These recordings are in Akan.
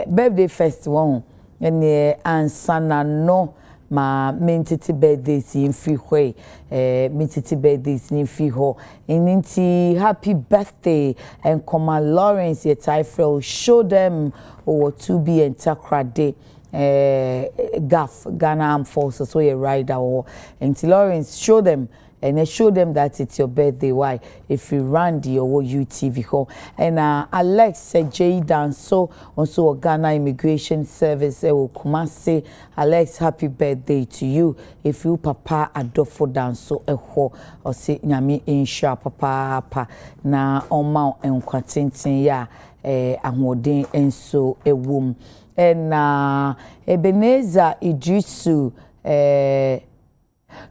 birthday festival and ansana no ma mentiti birthdays in free way mentiti birthdays in free ho inti happy birthday and Koma Lawrence yet I feel show them or to be and Takrade Gaff Ghana Armed Forces so you rider or and Lawrence show them and I show them that it's your birthday. Why? If you run the UTV ho and Alex J Danso also Ghana Immigration Service will come say Alex happy birthday to you. If you papa adofo Danso ho or say nyami insha papa na oma enkwatintin ya ahoden enso ewum and Ebenezer Idrisu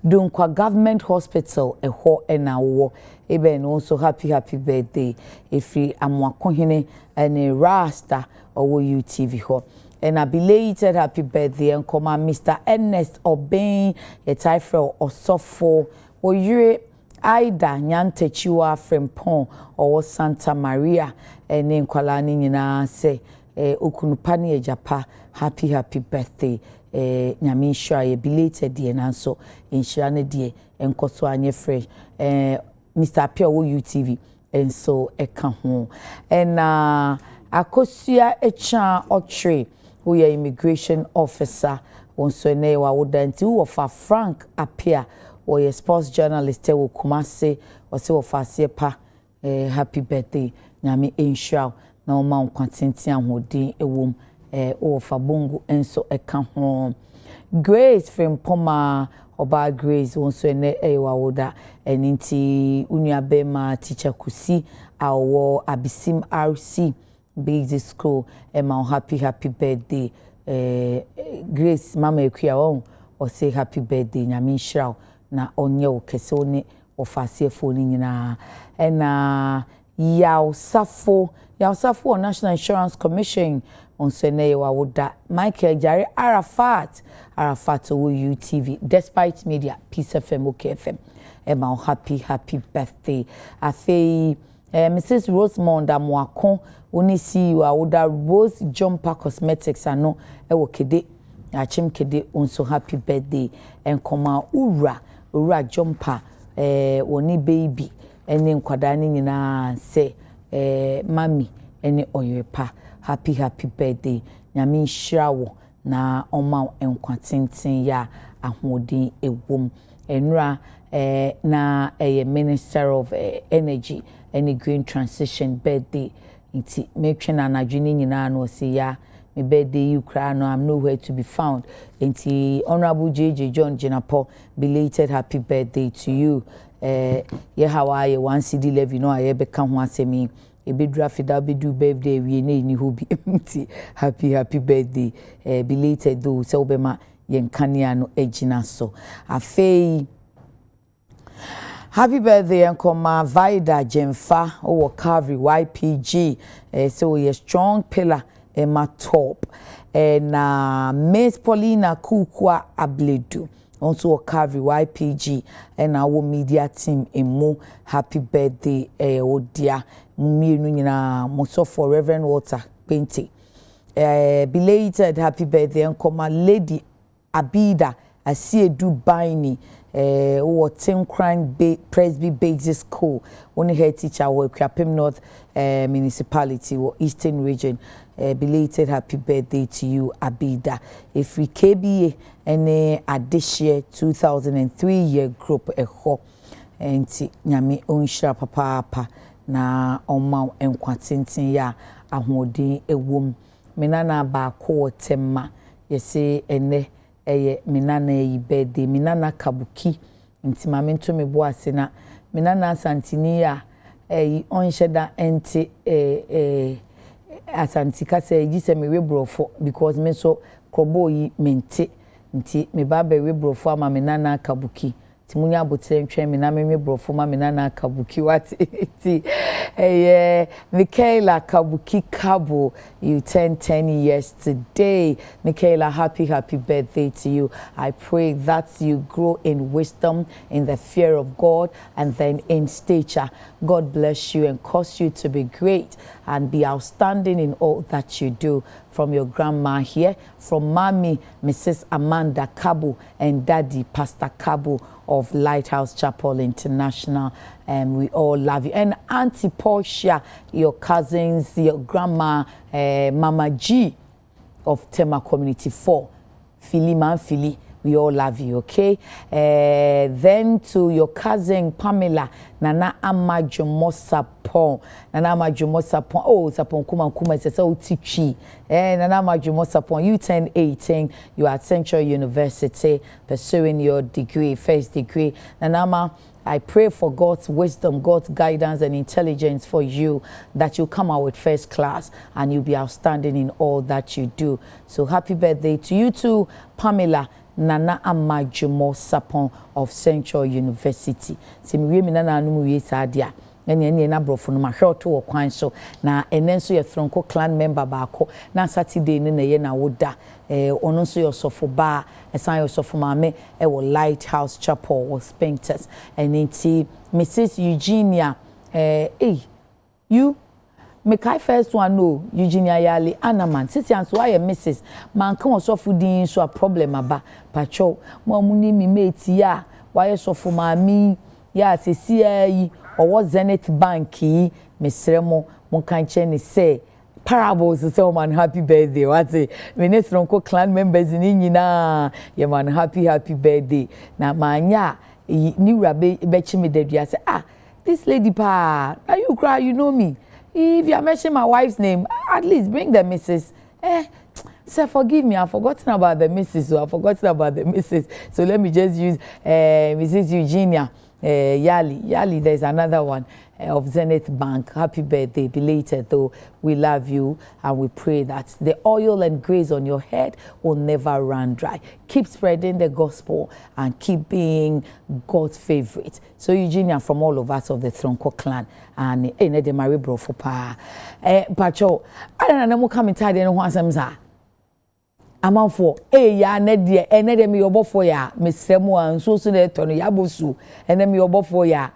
Dunkwa Government Hospital eho enawo eben also happy birthday if we amwakohene and rasta or UTV ho and a belated happy birthday and come Mr. Ernest Obey a tyfro or sofo or yure Aida Nyantechiwa Frempon or Santa Maria and in Kwalani nyina say okunupani ejapa happy birthday nyame shwa ye belated die nanso inshira ne die enkoso anye fresh Mr. Pia wo UTV enso eka ho akosua echa otre who ye immigration officer wonso ne wa wodanti wo fa Frank Apia or ye sports journalist wo kumase o se wo fa se pa happy birthday nyame inshira na o ma nkwatintin ahodin ewom o fa bongo enso eka ho Grace from Poma oba Grace wonso ene ewa woda eninti unuabema teacher kusi awo Abisim RC Basic School ema happy birthday Grace mama ekua won o say happy birthday nyame shraw na onye o kese one ofase phone nyina ena Yausafo National Insurance Commission on Sene Wawoda Michael Jare Arafat o UTV despite media Peace FM OK FM Emma happy birthday afi Mrs. Rosemond Amwakon oni see Wawoda Rose Jumper Cosmetics ano ewo kede achim kede onso happy birthday enkoma ura Jumper oni baby ene nkwada ni nyina se mami ene oyepa happy birthday nyame hirawo na oma enkwatintin ya ahodin ewom enra na Minister of Energy and Green Transition birthday nti metwe na anadwini nyina no se ya me birthday you cry no I'm nowhere to be found nti Honorable JJ John Jinapo belated happy birthday to you ye hawaye 1 CD levy no aye be kan ho asemi e be drafida be do birthday we ni hobi nti happy birthday belated though se obema yen kania no agina so afei happy birthday enkoma Vida Jemfa o Calvary YPG so ye strong pillar my top and Miss Paulina Kukwa Abledu also Calvary YPG and our media team emo happy birthday oh dear mienu nyina moso for Reverend Walter Pente belated happy birthday enkoma Lady Abida Asiedu Baini or Tim Crime Presby Basic School only head teacher wo Kwapem North municipality or Eastern region belated happy birthday to you Abida if we KBA and Adekye 2003 year group eho enti nyame onhira papa na oma enkwatintin ya ahodin ewom menana ba ko tema yesi ene eye minana yi birthday minana kabuki nti mame nto me bo ase na minana santini ya onhyeda enti asanti kasa yi se me webrofo because me so krobo yi mente nti me ba be webrofo ama minana kabuki timunya abotre ntwe me na me brofo ma me na kabuki wati ti Michaela Kabuki Kabo, you turn 10 years today. Michaela, happy birthday to you. I pray that you grow in wisdom, in the fear of God, and then in stature. God bless you and cause you to be great. and be outstanding in all that you do. From your grandma here, from Mommy, Mrs. Amanda Kabu, and Daddy, Pastor Kabu of Lighthouse Chapel International. And we all love you. And Auntie Portia, your cousins, your grandma, Mama G of Tema Community 4, Philly Man Philly. We all love you, okay? Then to your cousin Pamela, Nana Amajumo Sapon. Nana Amajumo Sapon. Oh, Sapon Kuma says, oh, Tichi. Nana Amajumo Sapon, you turn 18. You are at Central University pursuing your degree, first degree. Nanama, I pray for God's wisdom, God's guidance and intelligence for you, that you come out with first class and you'll be outstanding in all that you do. So happy birthday to you too, Pamela. Nana Amajumo Sapon of Central University. Simi mi nana anu wi sadia. Ene na brofo no mahwe to okwan so na ene nso ye Tronko clan member baako na Saturday ne na ye na woda ono nso ye sofo ba esan ye sofo maame e wo Lighthouse Chapel or Painters and enti Mrs. Eugenia you make I first one no Eugenia Yali Anaman sisi anso why Mrs. man kan osofo din so a problem aba pacho mo amuni mi mate ya why sofo maami ya sisi yi owo Zenith Bank yi mesremo mo kan che ni say parables so man happy birthday what say me ne Tronko clan members ni nyina ye man happy birthday na manya ni wura be chi me dadua say this lady pa are you cry you know me. If you are mentioning my wife's name, at least bring the Mrs. Say, forgive me, I've forgotten about the Mrs. So I've forgotten about the Mrs. So let me just use Mrs. Eugenia Yali. There's another one of Zenith Bank. Happy birthday, belated though. We love you and we pray that the oil and grace on your head will never run dry. Keep spreading the gospel and keep being God's favorite. So Eugenia, from all of us of the Tronko clan and the Mary bro for pa. Pacho, I don't know come inside and want some za. Amount for ya nedia and then me obo for ya Miss Semo and so soon Tony Yabusu and then me obo for ya.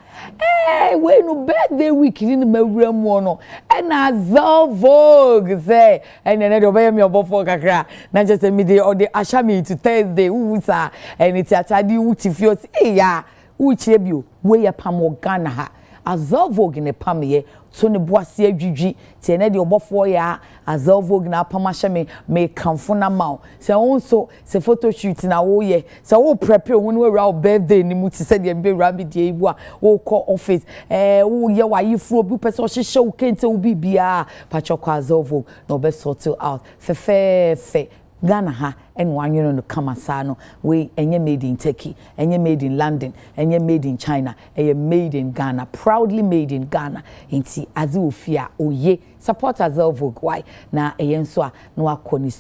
When no birthday week in my room one and as Vogue say and then obey me obo for kakra not just a midday or the ashami to Thursday who sa and it's at adi uti fios ya uchi ebu way a pamo Ghana ha as Vogue in a pamye so ne boase adwidwi tie na de obofo ya azalvo gna pamahye me kamfo na maw se wonso se photo shoot na wo ye se wo prepare wo no wura birthday ni mu ti se de be wura bi de ibu a wo call office wo ye wa yifro bi pese o hyehye wo kente wo bibia pachokwa azalvo no be sort out fe Ghana ha and one you know come asano we enye made in Turkey enye made in London enye made in China enye made in Ghana proudly made in Ghana inti azu ofia oye support azalvo why na eyenso a no akoni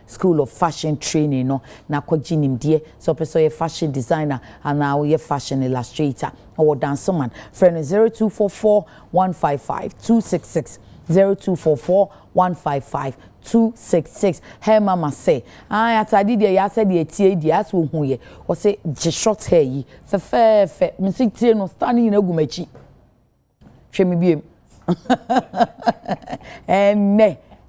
school of fashion training no na kwajinim die so person ye fashion designer and now ye fashion illustrator or dance man friend 0244 155 266 0244 155 266. Hey mama say atadi de ya said the tie di as wo hu ye wo say je short hair yi fe music tie no standing na gumachi hwe me biem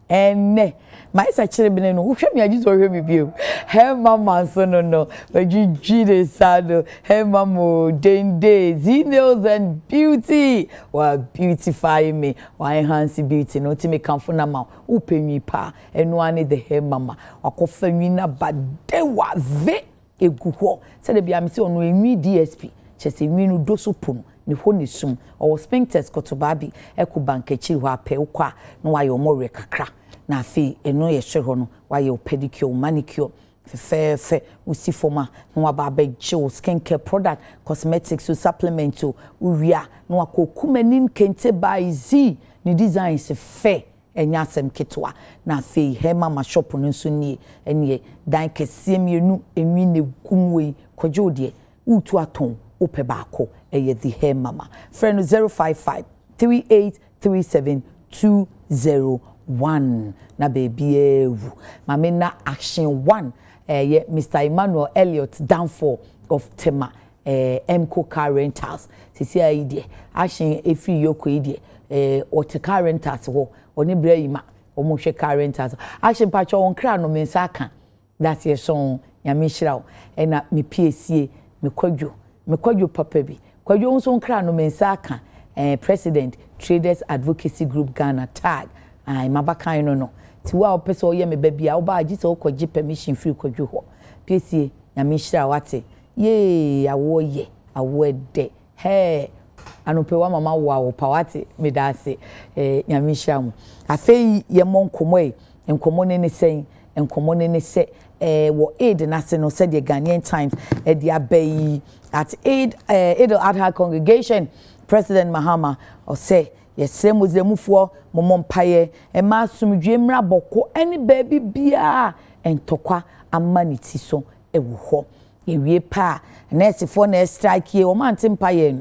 enne my sachere bene no hwe me agi so hwe me biem hey mama so no oji de sado hey mama dende zinels and beauty wa beautify me wa enhance beauty no ti me kamfo na ma upenwi pa enu ane the hey mama akofanwi na badewa ve eguho se de bia me se ono enwi DSP chese enwi no doso pum ni ho ni sum o sphincters kotobabi ekubankachi ho apɛ ukwa no wa yo more kakra na afi eno ye hwe ho no wa yo pedicure manicure fe usifoma no wa ba bejo skincare product cosmetics supplement to uria no akokumanin kente by Z ni designs fe enya asem ketwa na afi hema ma shop no nso nie enye dan kese mienu enwi ne kumwe kwadwo utu aton ope baako eye the hair mama friend 055 3837 201 na baby ewu mama na action 1 ye Mr. Emmanuel Elliot Danfor of Tema Mco Car Rentals sisi ayi de action efi yoko ide or te car renters ho oni breyima omo hwe car renters action pacho on kra no mensa aka that's your song nyame hyirawo na me PSA me kwadwo papa bi kwadwo nso kra no mensa aka president Traders Advocacy Group Ghana tag ai mabakan no ti wa opese oye me babia wo ba agi se okwaji permission free kwadwo ho PSA nyame hyirawo ate ye awo de he anopewa mama wo pawate me da ase nyame hyirawo afei ye monkomo enkomo ne sen enkomo ne se wo aid na se no said the Ghanaian Times the abai at aid al-Adha congregation President Mahama or say yes muzemufuo momompaye e ma sumdwe mra boko any baby bia entokwa amaniti so ewo ho ewie pa nurse for na strike ye o man tempaye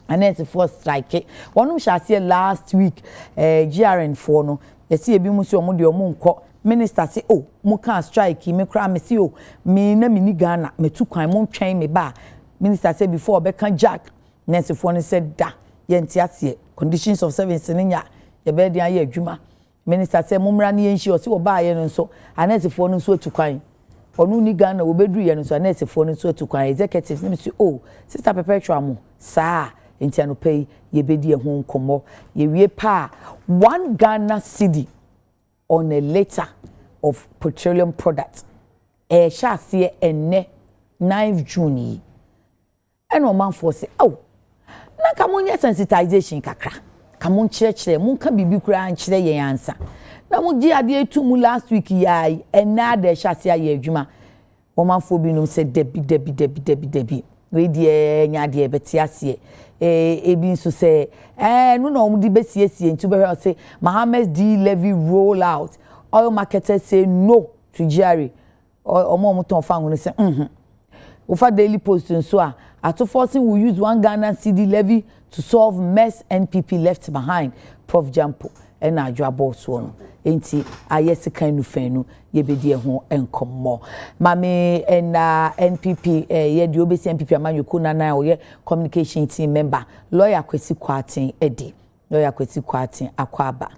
nurse for strike wonu shase last week GRN for no yesi ebi mu se omo de omo nko minister say oh mo kan strike me kra me see oh me na me ni Ghana me tu kwan mo twɛn me ba minister say before be kan jack nurse for no said da ye ntiase conditions of service ni nya ye be dia ye adwuma minister say mo mra na ye nhi o se wo ba ye no so nurse for no so tu kwan onu ni Ghana wo bedru ye no so nurse for no so tu kwan executives ni say oh sister perpetual mo sa entiano pay ye be di ho nkomo ye wie pa 1 Ghana cedi on a liter of petroleum products. Shasiye enne 9th June. And no man for say, oh, na kamonya sensitization kakra. Kamon chire mun ka bibi kura an chire ye answer. Na mo gi ade etu mu last week yai enna de shasiya ye adwuma. Wo man for bi no say debi. We die nya de betiase. Ebi nso say no na omudi besiesie ntu be say Mohammed's D levy roll out. Oil marketers say no to Jerry. Omo ton fa ngone say Ofa Daily Post nso a ato forcing will use 1 Ghana cedi levy to solve mess NPP left behind. Prof Jampo na adwabo so no enti ayese kan nu fanu ye bedie ho enkomo mame na NPP ye de obesi NPP amanyoko na oye communication team member lawyer Kwesi Kwatin edi lawyer Kwesi Kwatin akwaba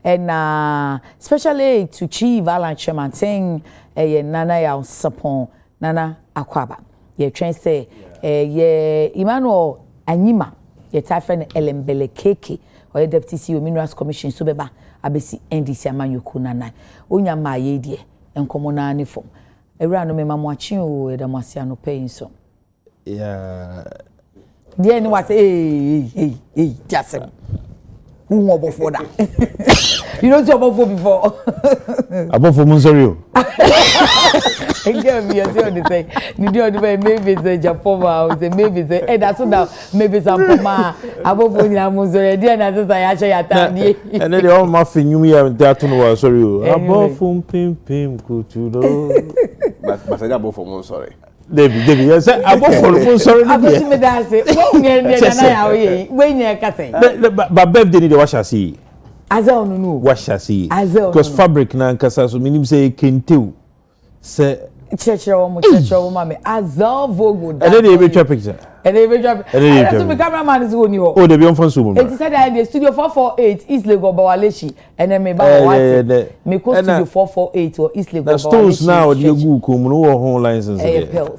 and especially to Chief Alan Chairman saying nana ya support nana akwaba ye twen say ye Emmanuel Anyima ye tafen elembele keke or Deputy CEO Minerals Commission so beba abesi NDC amanyoko nana onya ma ye die enkomo na ani fom ewura no me mamwachi o edamase ano pay so yeah die ni what hey jasem who obofo da you don't see obofo before abofo mun sorry o again me say on the say ni do the maybe say Japan say maybe say that's now maybe some poma abofo ni mun sorry die na say ya che ya ta die and they all ma finyu me ya that no sorry o abofo pim kutudo but say abofo mun sorry David yes abofo mun sorry ni abofo me da say wo nge na ya we nya ka say but birthday ni de washa see Azel no washa see because fabric na nkasa so minim say kenteu say cheche wo ma me Azel vogo and then they be picture and they be drop so me cameraman is woni ho oh they be on phone so mo it said that the studio 448 East Lagos Bawaleshi and then me ba what me ko studio 448 or East Lagos Bawaleshi stones now dey go kom no ho license there pills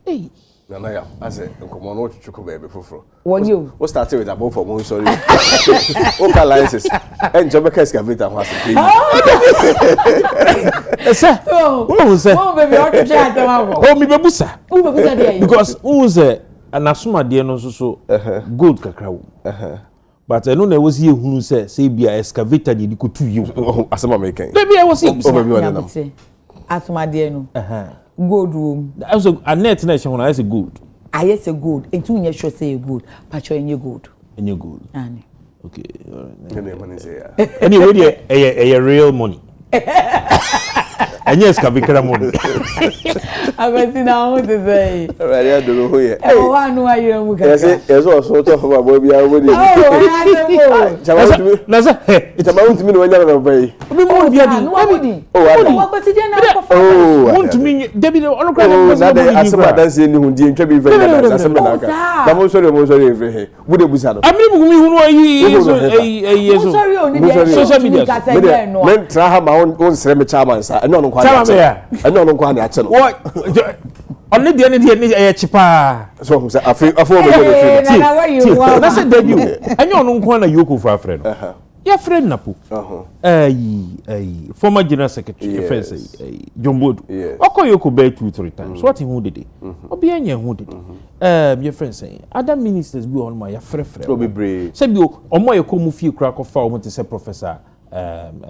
hey Nana ya ase nkomo no twuko baby foforo won you we started with above for mon sorry okay licenses and job excavator ho ase say who say oh baby what you chat am oh me bebusa there because who say anasoma de no so gold kakra wo but I know there was here who say be excavator de ko tu you asema me kan baby I was here asoma de no gold room also a net na she I say good I say good and you sure say good but you good and you good ani okay all right money say anyway a real money enye excavator mo Agoti na ho te say Right do no here e wo anu ayo mu kaka yes so to for boy bia wo di na say ita ma untimi no wanya na bai obi mo bia di wa ko ti je na ko fa untimi debi ono kra na de asema danse ni hundi ntwa bi very asema na aka na mo sorry every he bude busa no amiri mu hunu ayi so sorry o ni social media men tra ha ma on sere me chairman sa eno no kwa eno no kwa na ache no onne de ne e chipa so say afi me go na say debut enyo no kwa na yoko for afre no ya friend napo former general secretary first Jombodu okoyoko be 2-3 times what he did obi anya hu did your friend say other ministers be on my frefre obi bre say bi omo yekomu fie kura ko fa omo te say professor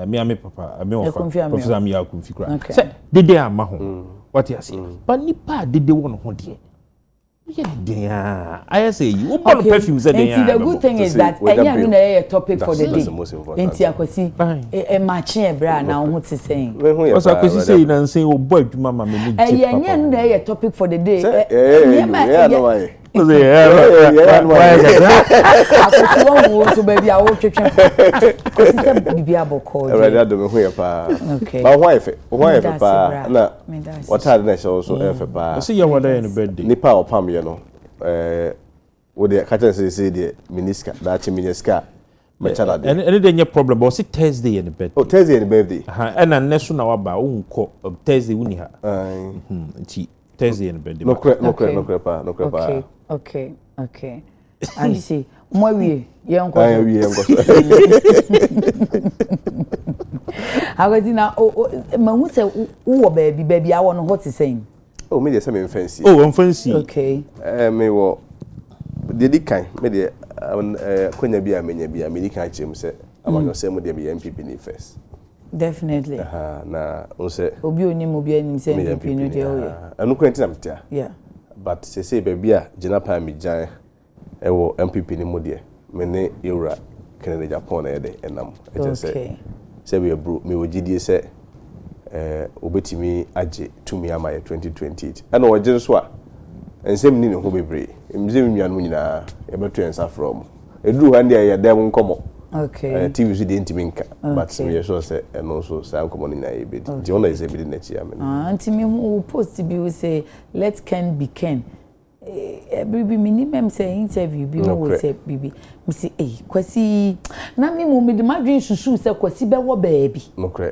me papa me ofa professor me yakum fie kura say dede ama ho what you say but nipa dede won ho de I say you want perfume said the good thing is that any a topic for the day. Enti akwasi e match e bra na ho te saying. Because akwasi say na say o boy adwuma ma me ni. Any na a topic for the day. Akwasi won wo so baby a wo twetwe. Akwasi say bibia boko. Already do me hu ya pa. Ba ho efe pa na what had na so efe pa. Say your wada in birthday. Nipa opam ye no wo de ka say de miniska da chi miniska me chala de. And dey problem but say Thursday in the birthday. Oh Thursday in the birthday. And na next na wa ba unko Thursday wuni ha. Nti Thursday in the birthday. No cre pa. Okay. I see. Mo wie ye nko. Agadi na ma hu se wo baby a won hot saying. Oh me dey say me fancy. Oh fancy. Okay. Me wo dedi kan me dey konya bi a menya bi a me kan chem se amanyo se mo dey be MPP ni first. Definitely. Na on se obi onim se MPP no dey o ye. Anu kwenti na metia. Yeah. But say baby a jina pa mi jan e wo MPP ni mo dey me ne Eura Canada Japan na dey enam. E say say we bro me ogidie say obetimi age tumi ama 2028 ana oje so a ensem ni ne ho bebre emzem nnuanu nyina e beto ensa from eduru ha ndia ye dem nkomo okay TV so dey ntimi nka but we sure say eno so say nkomo nyina ye be di ona is e be na chi amen ntimi hu post bi we say let Ken be Ken bibi minimum say interview bi wo say bibi me say kwasi na me mo me de madwen susu say kwasi be wo baabi no kre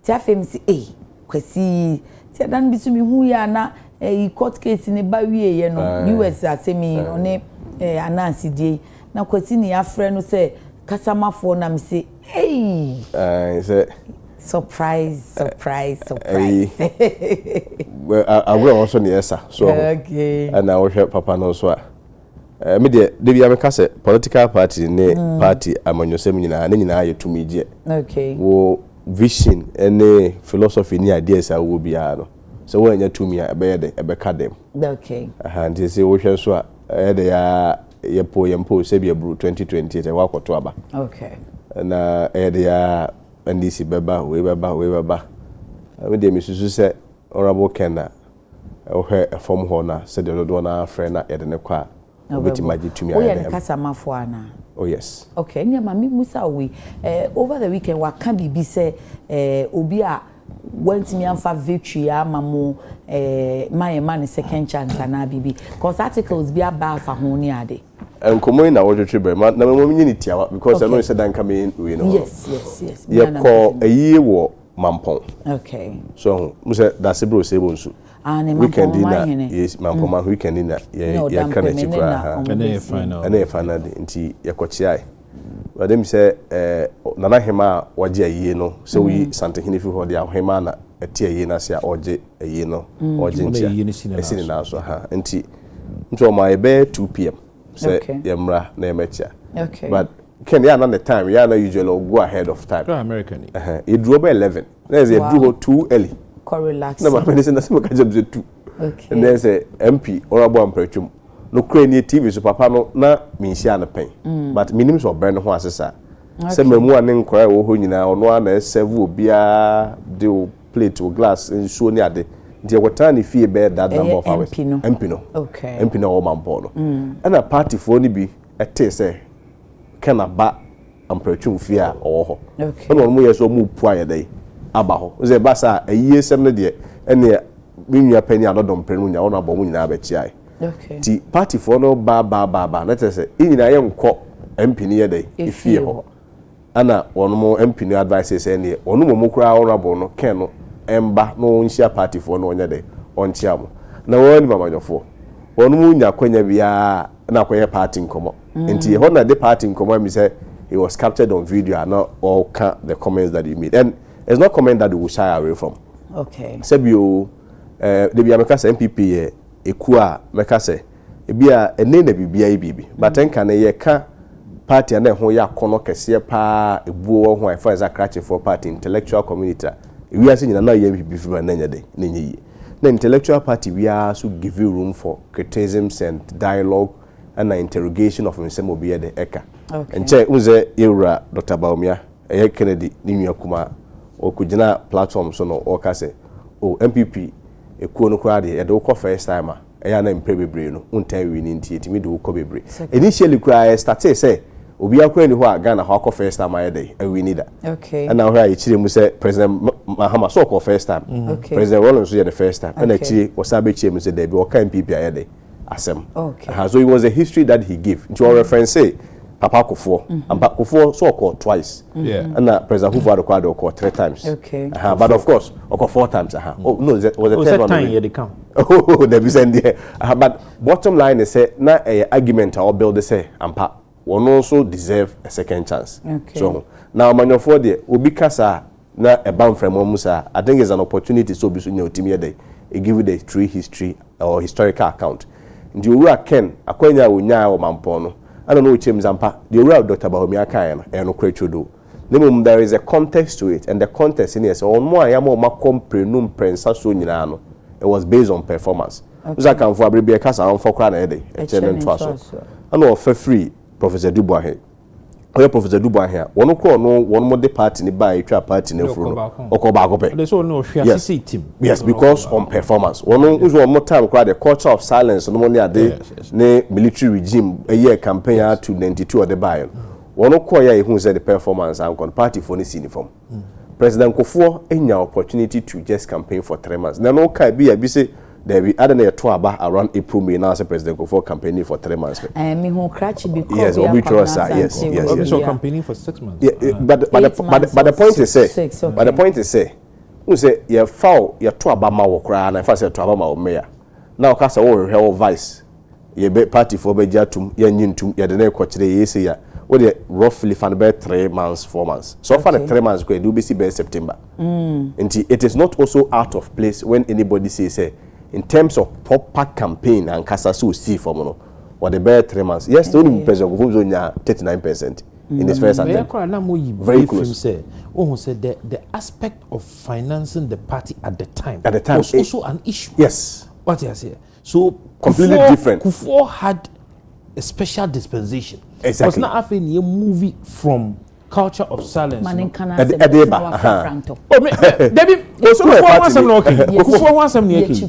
ti afem say kwasi ti adan bi so me hu ya na court case ni ba wie ye no US asemi one anansi die na kwasi ni afre no say kasamafo na me say say surprise. Well, I will also near sir. So okay. And I will help Papa no so. Me dey be am ka say political party ne party amanyosem nyina ye to me je. Okay. Wo vision any philosophy ni ideas a wo bia no. So when you to me e be ka dem. Okay. And they say wo hwe so a dey ye po say be bru 2028 e wa kwoto aba. Okay. Na dey NDC beba we beba we dey misusu say honorable Kenna ohwe from ho na say the do na friend na yede ne kwa obeti magi tumi ayɛ dem kasamafo ana oh yes okay nya mami musa we over the weekend wa kan bibi say obi a wantimi amfa victory amamo my man second chance na bibi cause articles bi aba afa ho ni ade enkomo na wo twetwe be na memo nyini tiawa because I know say dan come we know yes ye call ayi wo mampon okay so mu say da sebro sebo nsu weekend na yes mampon weekend na ye kana chikra ha na final nti ye kochiai wadem say nana hema waje ayi no so we santehini fi ho dia hema na eti ayi na se oje ayi no oje ntia esini na so ha nti nto ma ebe 2 pm say yemra na emechia okay but can ya na the time ya na usually go ahead of time American it drew by 11 there's a drew too early correlax na ma medicine na se ka jam 2 okay and there's a MP honorable ampretwum no crane TV so papa no na minhia na pen but minim so burn ho asesa say mamu ane nkora wo ho nyina ono na serve obia de plate or glass and so near the tiny fee bear that number of hours. Empino. Okay. Empino or Mampono. And a party for only be a taste can a bat and preaching fear or okay. And one more so move prior day. Abaho. Was a bassa a year 70 and near being your penny and not prenunia on a bomb in okay. The party for no ba. Let us say in a young court empty day if you Anna one more empty advices any or no more crowd honorable no kennel emba no share party for no day on Chiamo. Now one mamma for one moon ya quenya via na party in common. Until one the party in common, me say it was captured on video and not all the comments that you made. And it's not comment that you will shy away from. Okay. Sebio the Biamaka MPP ekua mekase ebia ene na bibia ibibi but enka na ye ka party na ho ya kono kese pa ebuo ho for example for party intellectual community we ase nyina na ye MPP from na nyade na nyi na intellectual party we are so give you room for criticisms and dialogue and interrogation of nsem obi de eka enche unze ewura Dr. Baumia Kennedy ni nwakuma okugina platform so no okase MPP ekuo no kra de do ko first time eya na mpre bebre no untan wi ni ntie timi do ko bebre initially kra start say obi akwa ni ho a Ghana ho ko first time ayede wi ni da okay and now here chire mu say President Mahama so ko first time President Rollins so the first time and chire wasabe chire mu say there be o kan MPP ayede asem okay so it was a history that he gave into our reference say Papa Kufo and Papa Kufo so called twice and President Hufo had called 3 times okay but of course or 4 times oh no was the third one time here they come oh there be send there but bottom line is say na argument or build they say ampa one also deserve a second chance so now manofo there obi kasa na e ban from musa I think it's an opportunity so be so new team here they give you the true history or historical account ndi owura Ken akwanya wonya o mampo no I don't know which Zampa, the real Dr. Bahomia Kayan, and Okrechudo. There is a context to it, and the context in it, so on more Yamo Macom Prenum Prensa Sunilano, it was based on performance. Zakan for Abri Casa on for Cran Ede, a channel Twasso. I know for free, Professor Dubois here. Oh, Professor Dubois here. One more the party in the buy, trap party in the front, or Cobagope. There's no team. Yes, because on performance. One more time, cried the culture of silence, no money a day, ne military regime, a year campaign to 92 at the buy. One of Koya who said the performance and con party for this uniform. President Kofo, any opportunity to just campaign for 3 months. Now, no can be a busy. There be other near Twaba around April, May now, President Kofo campaigning for 3 months. Me who cratchy because yes. So campaigning for 6 months. Yeah, but the point is say, but the point is say, who say you foul your Twaba ma wokra and I first said Twaba ma mayor. Now cast a whole vice. Ye be party for bejatum, ye nyintum, ye the neck watch the year. What they roughly fan about 3 months, 4 months. So far, the 3 months do be by September. And it is not also out of place when anybody say. In terms of proper campaign and Kasasu see for mono, what the bear 3 months. Yes, the only President Gufumzo 39% in his first attempt. Very close. Oh, said the aspect of financing the party at the time was also an issue. Yes. What you say? So completely different. Kufo had a special dispensation. Exactly. Was not having a movie from culture of silence. Adeba. Oh, Debbie, Kufo wants some knocking. Kufo wants some knocking.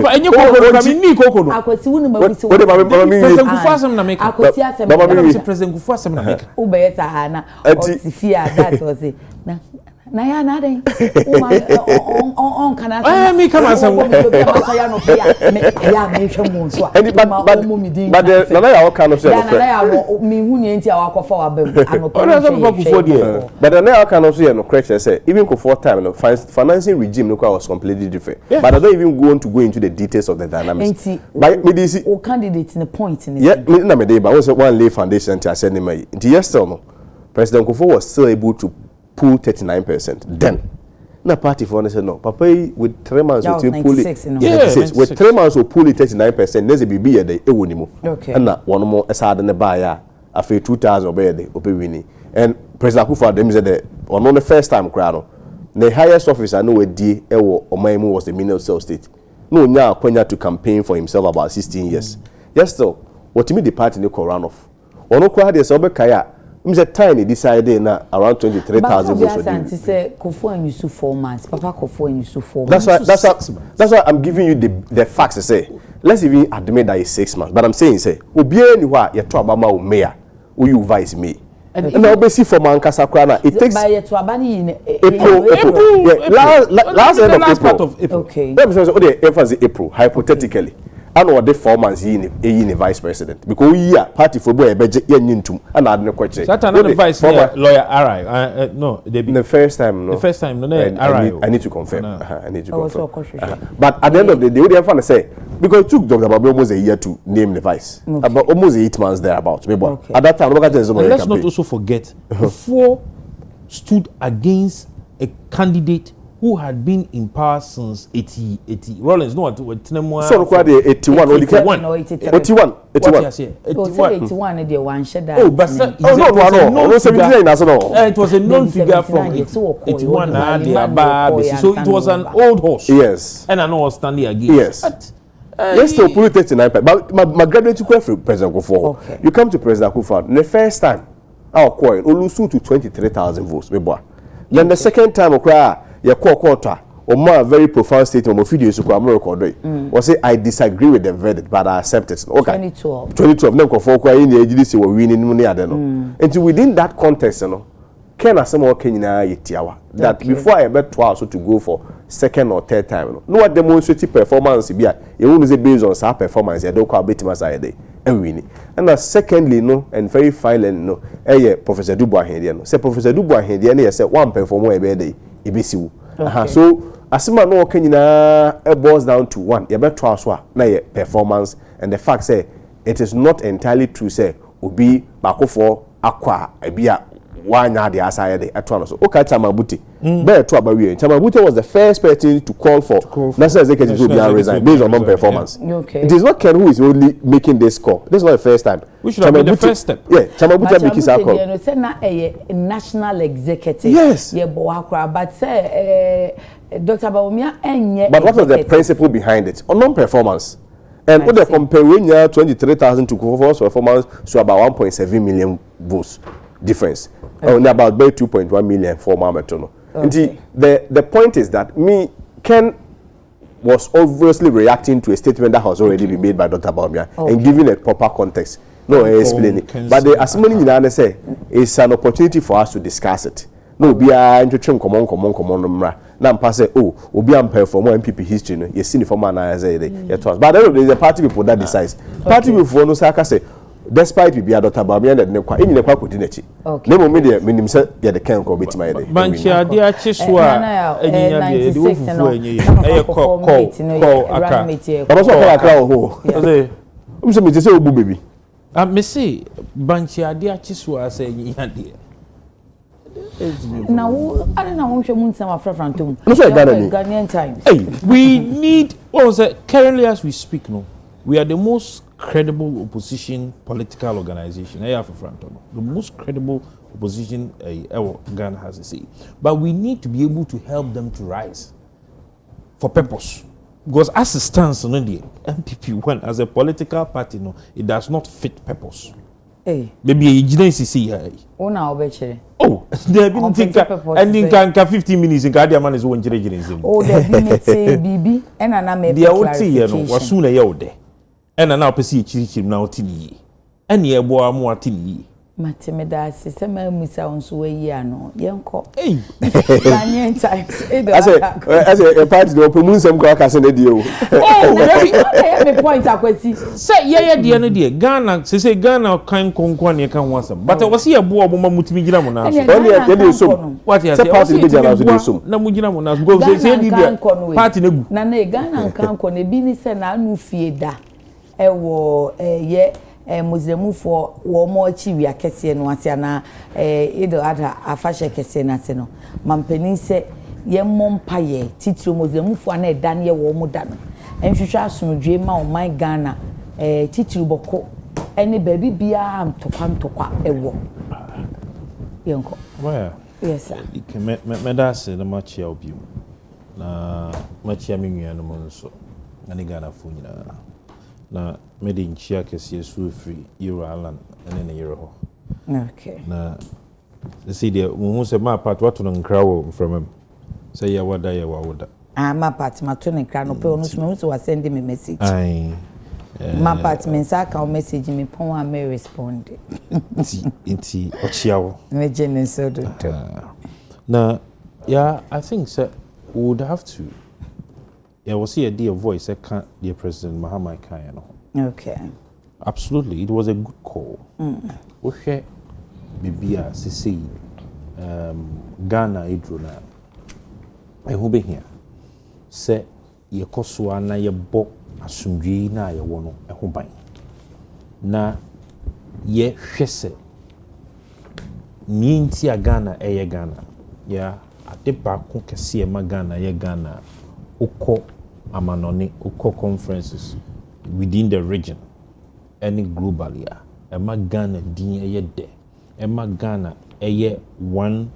But any cocoa, I mean, me cocoa. I could see one of my President Kufo some make. I could see President Kufo some make. Ubeyesa Hana. Sifia, that was it. Na ya na den on kana me come as some ya no pia me ya me hwemu so a but na ya kind of say na ya me hu ni enti a wakofa wa bam anopo but na ya kind of say no correct say even for time no financing regime no was completely different but I don't even want to go into the details of the dynamics but me this o candidate in the point in yeah me na me dey ba was one lay foundation to send him into yesterday no President Kofo was still able to pull 39%. Then, na party for said no. Papa with 3 months will pull it. Yes, with 3 months will pull it 39%. There's a BB a day. Okay. And na one more aside than the buyer. After 2,000 obey the winning. And President Kufuor them said that on the first time crowd. The highest officer no D Ewo Omaimu was the Minister of Sales State. No now Kwenya to campaign for himself about 16 years. Yes, still what me the party no run off. Ono kwa de so be kaya Mse tiny decided na around 23,000 votes. But say Kofo and Yusuf 4 months. Papa Kofo and Yusuf 4 months. That's why I'm giving you the facts to say. Let's even admit that it's 6 months. But I'm saying say Obiye ni wa ye to abama o mayor who you vice me. And now obviously for Mankasa Krana it takes April. Last end of April. Okay. Let me say April hypothetically. And what the 4 months in vice president because we party for boy budget yentum and add no question. That another vice lawyer RI. No, the first time no. The first time no. I need to confirm. I need to confirm. But at the end of the day, what they have to say because it took Dr. Babu almost a year to name the vice. About almost 8 months thereabouts. Okay. At that time, let's not also forget before stood against a candidate who had been in power since 80 Rollins no what so quite 81 or 81 the one shed no it was a known figure from 81 so it was an old horse yes and I know was standing against yes yes still pull it 39 but my graduate took for President Kufuor you come to President Kufuor the first time our coin olusu to 23,000 votes then the second time your quarter or more very profound statement of videos to record or say I disagree with the verdict but I accept it. Okay. 2012 nem for in the agency were winning money and within that context can asemo Kenya yetiawa that before I bet twice to go for second or third time no what demonstrative performance be you won't say based on sa performance you don't call bit maside and winning and secondly and very finally Professor Dubois here say Professor Dubois here say one performer a day so asima no Kenya it boils down to one you bet twice na performance and the fact say it is not entirely true say obi bakofo akwa ebia wanya the aside atwa so okay Chamabuti be to abawie Chamabuti was the first person to call for national executive to be resign based on non-performance. It is not Ken who is only making this call. This is not the first time. We should have been the first step. Yeah, Chamabuti make his call. You know, say na a national executive. Yes. Yeah, but say Dr. Bawumia enye. But what was the principle behind it? On non-performance. And when they compare when you 23,000 to Kufuor's performance to about 1.7 million votes difference. Only about 2.1 million for Mametono. The point is that Ken was obviously reacting to a statement that has already been made by Dr. Bawumia and giving a proper context. No, explaining. But the assembly say it's an opportunity for us to discuss it. No, be a introduction common mra. Now pass obi am perform MPP history no. You see the former na say but there is a party people that decides. Party people no say say despite we be a Dr. Bawumia that ne kwa kodi nachi ne mo me de menim say ye de kan ko betima ye de banchi ade acheswa enyinya de de wofufu enyi e call aka baba so call aka ho say umse me say obu baby me say banchi ade acheswa say enyinya de now I don't know what you some Afro-Frantum. Ghanaian times. Hey, we need what was it currently as we speak no we are the most credible opposition political organization. The most credible opposition Ghana has to say. But we need to be able to help them to rise for purpose. Because as it stands on the MPP one as a political party, no, it does not fit purpose. Hey. Maybe you didn't see here. Oh, now betche. Oh, they didn't think and in 15 minutes in Guardian man is one generation. Oh, they didn't BB and an the OT was soon a year there. And now perceive chirichim now tini. And ye boa more tini. Matimeda system Missa on Suayano, Yanko. Hey, Ghanaian times. As a party, the open some crackers in the deal. Oh, the point I could see. Say, yeah, dear, dear, Ghana, say Ghana can't conquer you can want some. But I was here, boy, Mutimigramona. What is a party to so? Namugiramona goes say, party Nane Ghana can't con a business and I knew fear. Ewo Muslim for more chiwi akese no ase na edo ada afashe kese na se no mampeni se ye mompa ye titiro Muslim for na dan ye wo mu da no enhwehwe asomdwe ma o my Ghana titiro boko ene baby bia ntokwa ewo yenko where yes sir me da se na machi obi na machi amenwia no nso na ni Ghana fo nyina na made in chia kesi free Euro Island and in Euro. Okay. Na see the who say my part what no nkra wo from him. Say ya wada ya wada. My part ma to nkra no pe onu so was sending me message. Aye. My part me say ka message me pon wa me respond. Inti ochiawo. Me jene so do. Na yeah, I think sir we would have to. Yeah, we'll see a dear voice. Dear President Mahama Kayano. Okay. Absolutely, it was a good call. We share Bibia Sisi Ghana Idrona. I hope here. Say ye koswa na ye bo asumdwi na ye wono ehoban. Na ye hwese ni nti a Ghana eye Ghana. Yeah, ade ba ko kese ma Ghana ye Ghana. Uko amanone uko conferences within the region any globally ema Ghana din eye de ema Ghana eye one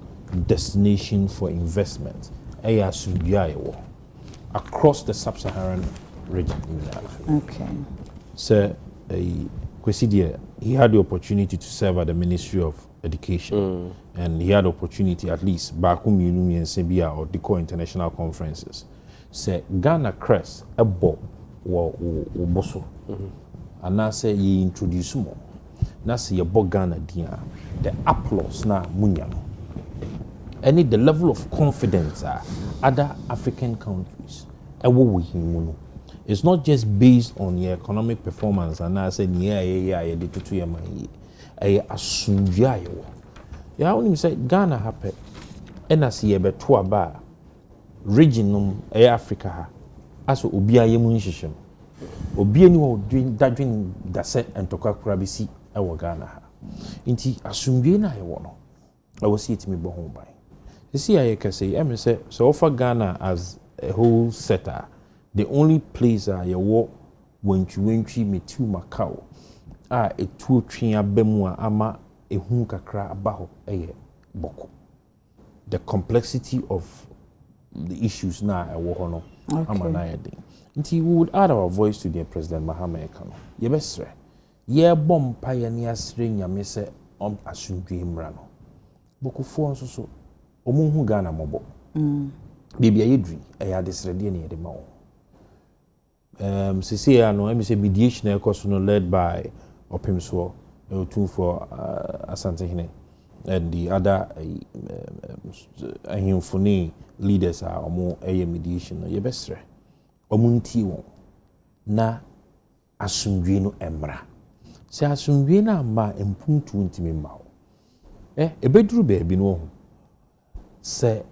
destination for investment eye asubia yewo across the sub-Saharan region. Okay. So Kwesi he had the opportunity to serve at the Ministry of Education and he had the opportunity at least back home in Sebia or Discourse international conferences. Say Ghana crest a bo wo boso and na say ye introduce mo na say ye bo Ghana dia the applause na munya no any the level of confidence other African countries ewo we him. It's not just based on your economic performance and I say yeah de tutu ye man ye asumdua ye wo ya woni say Ghana happy and as ye beto aba region Africa ha aso obia ye mu nhihye obia ni wo dadwen dase entoka kura bisi e wo Ghana ha nti asumdwe na ye wo no I will see it me bo ho ban see I can say em say so offer Ghana as a whole setter the only place ye wo wentwi metu Macau etu otwe abemu ama ehu kakra abaho eye boko the complexity of the issues now I work on. We would add our voice to the President Mahama Ekano. Ye besre. Ye bom pioneer string ya mese asumdwe mrano. Boku fo so omunhu Ghana mobo. Bibia yedri eya desrede ne yede mawo. Sisi ya no say mediation ekoso led by Opimso for Asante Hine and the other ahimfoni leaders are omo mediation no ye besre omunti won na asumdwe no emra se asumdwe na ma empuntu ntimi ma ebeduru baabi no ho se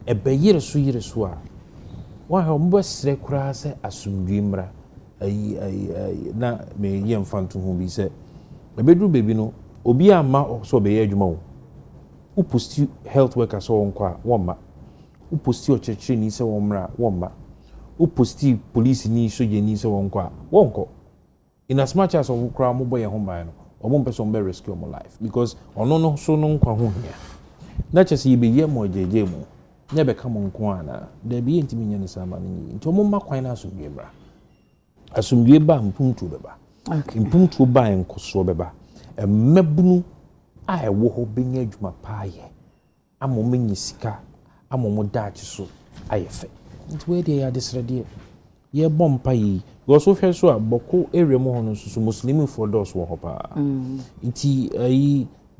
ebeyire so a wa ha omo besre kura se asumdwe mra na me ye mfantu ho bi se ebeduru baabi no obi ama so be ye adwuma wo uposti health workers so wonkwa womma uposti ochechire ni se womra womma uposti police ni soje ni se wonkwa wonko in as much as okra mo boy ho ban no omo person be rescue mo life because ono no so no nkwa ho hia na chese yibe ye mo jeje mo nya be ka mo nko ana da bi ntimi nya ne sama ni nti omo ma kwan na asumdwe bra asumdwe ba mpuntu beba okay mpuntu ba enkoso beba emabunu a ewo ho benya adwuma paaye amomenyi sika amomo daachi so ayefe nti we dey ya desrede ye bompa yi go so hwe so aboko area mo hono so muslim for those wo hopa nti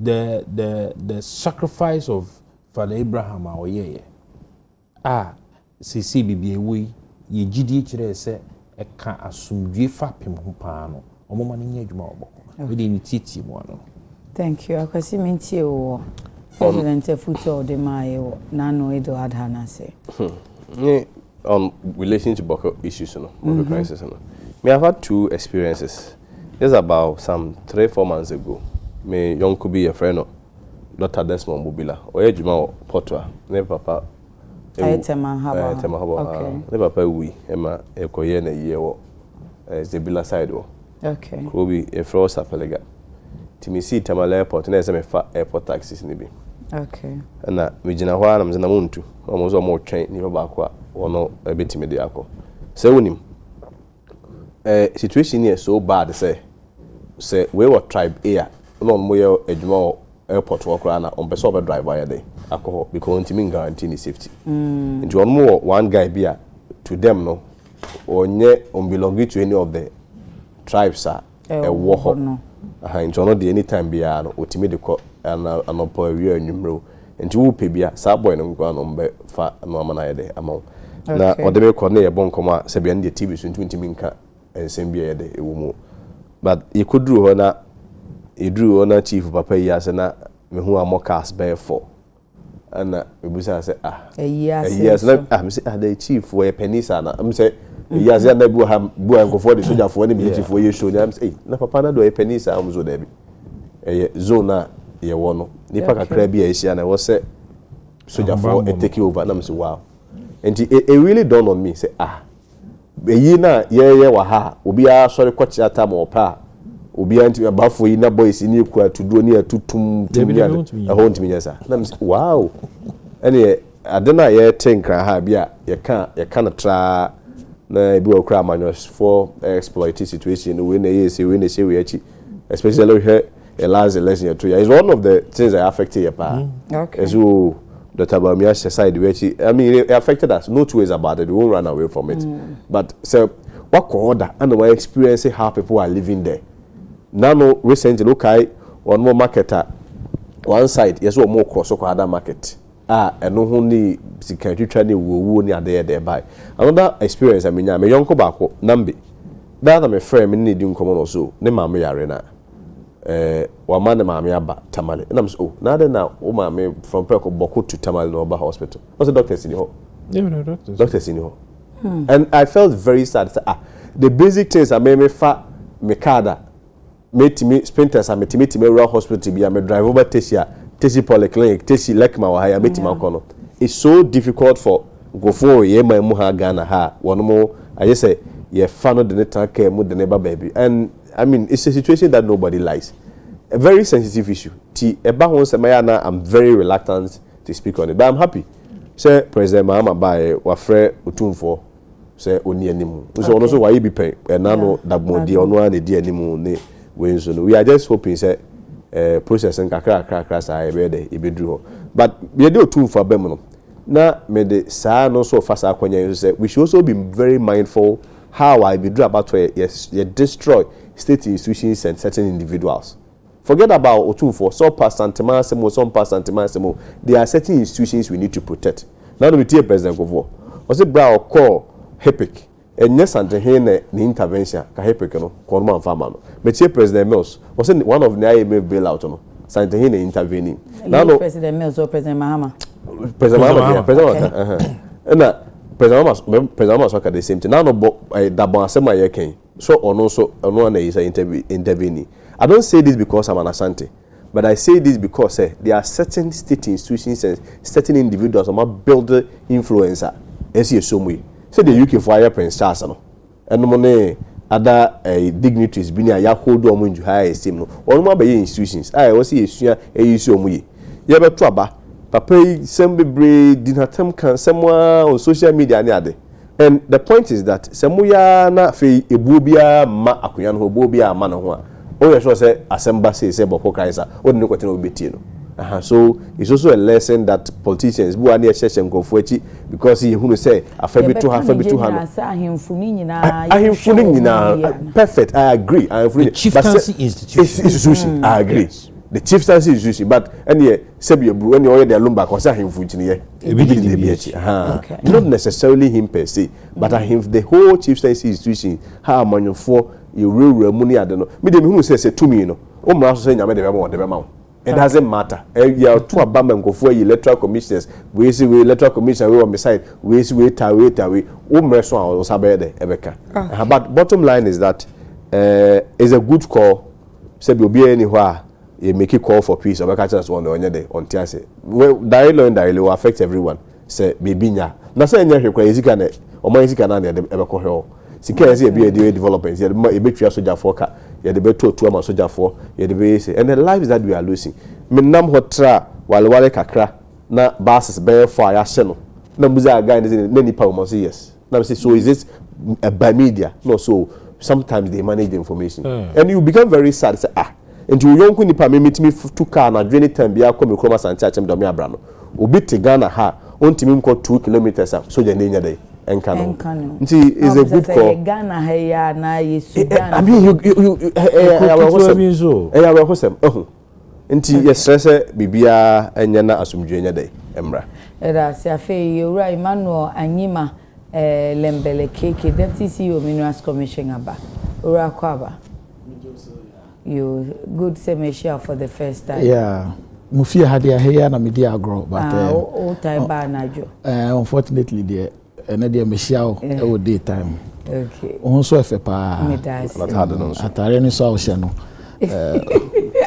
the sacrifice of Father Abraham oye sisi bibie we ye gidi kire se eka asumdwe fapem ho paa no omoma ne nya adwuma oboko we dey ni titi mo ano. Thank you. Akwasi mintie wo President Futo de Mayo na no edo adhana say. Relation to Boko issues Boko crisis me have had two experiences. This about some 3-4 months ago. Me young could be a friend of Dr. Desmond Mobila or Ejuma Potua ne papa Tema haba. Okay. Ne papa we Emma ekoye na ye wo Zebila side wo. Okay. Kobi e fro sapelega. Timisi Tamale airport na me fa airport taxis ni bi. Okay. Na me gina hwa na me na muntu omo zo mo twen ni ba kwa ono ebetime de akọ. Se wonim situation here so bad say we were tribe A no more edwuma airport work na on person be drive by there alcohol because ntimi guarantee safety nti on more one guy be to them no onye on belong to any of the tribes e wo ho nti ono de anytime bia no otimi de ko anopo awie anwumro nti wo pe bia sa boy no nkwa no mbe fa no amana yede ama na ode be ko na ye bon koma se bia na TV so ntimi nka ensem bia yede ewo mu but you could do ho na idru ona chief papa yi ase na me hu amokas be for ana ebusa say yes na me say the chief we penisa na me say yes na bu ankofo de soja fo na me chief we show na me say na papa na do e penisa am zo da bi zone na ye wo no nipa kakra bi a ehia na wo say soja fo e take over na me say wow and it really dawned on me say eyi na ye wa ha obi a sorry kwachi ata mo pa obi anti abafo yi na boys ni ku atudo ni atutum tumi a ho ntumi nyesa na me wow ene adena ye tenkra ha bia ye ka na tra na ebi okra manus for exploit situation we na yes we na she we achi especially here a last election to is one of the things that affected your pa okay so the Tabamia side which I mean it affected us no two ways about it we won't run away from it but so what order and the experience how people are living there now no recently okay one more marketer one side yes one more cross or other market and no only security training wo ni ade there by another experience I mean me yonko bako nambe that my friend me need you come on so ne mama yare na wa man mama aba tamale and I'm so na de na o mama from Peko Boko to Tamale no hospital what's the doctors in here no doctors in here and I felt very sad the basic things I me fa me kada me sprinters am me rural hospital be am drive over Tesi polyclinic Tesi Lekma wa ya meti makono it's so difficult for go for ye ma mu ha Ghana ha one mo I just say ye fa no de netan care mu de neighbor baby and I mean it's a situation that nobody likes a very sensitive issue ti eba ho semaya na I'm very reluctant to speak on it but I'm happy say President Mahama by wa frɛ otumfo say oni animu so ono so wa yi bi pen na no dabodi ono an di animu ne we are just hoping say processing kakra say be there e be dru but we dey otum for bem no na me de saa no so fast akwanya say we should also be very mindful how I be dru about to destroy state institutions and certain individuals. Forget about otum for some pasantima semo there are certain institutions we need to protect. Now we tell President Govor was it bra or call HEPIC and yes and the intervention ka HEPIC no konma mfama no but here President Mills was one of the IMF bailout no Santehene intervening now no President Mills or President Mahama President Mahama so the same thing now no dabon asema ye ken so ono na is intervening. I don't say this because I'm an Asante but I say this because there are certain state institutions and certain individuals who might build influencer as you assume we say the UK for Prince Charles no and money other dignitaries been a hold on in high esteem no or no be institutions I was see issue omuye ye be to aba papa sembe bre dinatem kan semwa on social media ni ade and the point is that semuya na fe ebu bia ma akonya no ebu bia ma no ho a o ye sure say asemba say boko kaisa o de kwete no betie no so it's also a lesson that politicians bu ani ehye nkofo achi because he who say afabitu nyina perfect I agree the chieftaincy institution I agree yes. The chieftaincy institution but any sebi ebru any oye de lumba ko say ahemfu nchini ye not necessarily him per se but the whole chieftaincy institution ha amanyofo yewura mu ni ade no me de me hu say tumi no o mra so say nyame de be ma it doesn't matter you to abamba nkofo yi electoral commissioners we see we electoral commission we on the side we see we tawe o mra so o sabe de ebeka but bottom line is that is a good call sebi obi anywhere you make a call for peace or catch us one on tiase well dialogue will affect everyone say baby nya na say nya hwekwa ezika na o man ezika na de ebeko hwe o sika say be dey development ye be twa soja for ka ye de be to ma soja for ye de be say and the lives that we are losing menam hotra wale kakra na buses be for ya hye no na muza guy na nipa o say yes na say so is it by media no so sometimes they manage the information and you become very sad say nti uyonku nipa me mitimi to car na dwene time bia kwa me kroma sante achem do me abra no obi te Ghana ha ontimi mko 2 kilometers so je ne nya dai enka no nti is a good call Ghana ha ya na ye Sudan I mean you we hosem nti yesrese bibia enya na asumdwe nya dai emra era se afi yura Emmanuel Anyima Lembele Keke Deputy CEO Minerals Commission aba ura kwaba you good semester for the first time yeah mufia hadia heya na media agro but all time ba najo unfortunately there na dia mehia o day time okay on so efe pa not hard no so atare ni so awhye no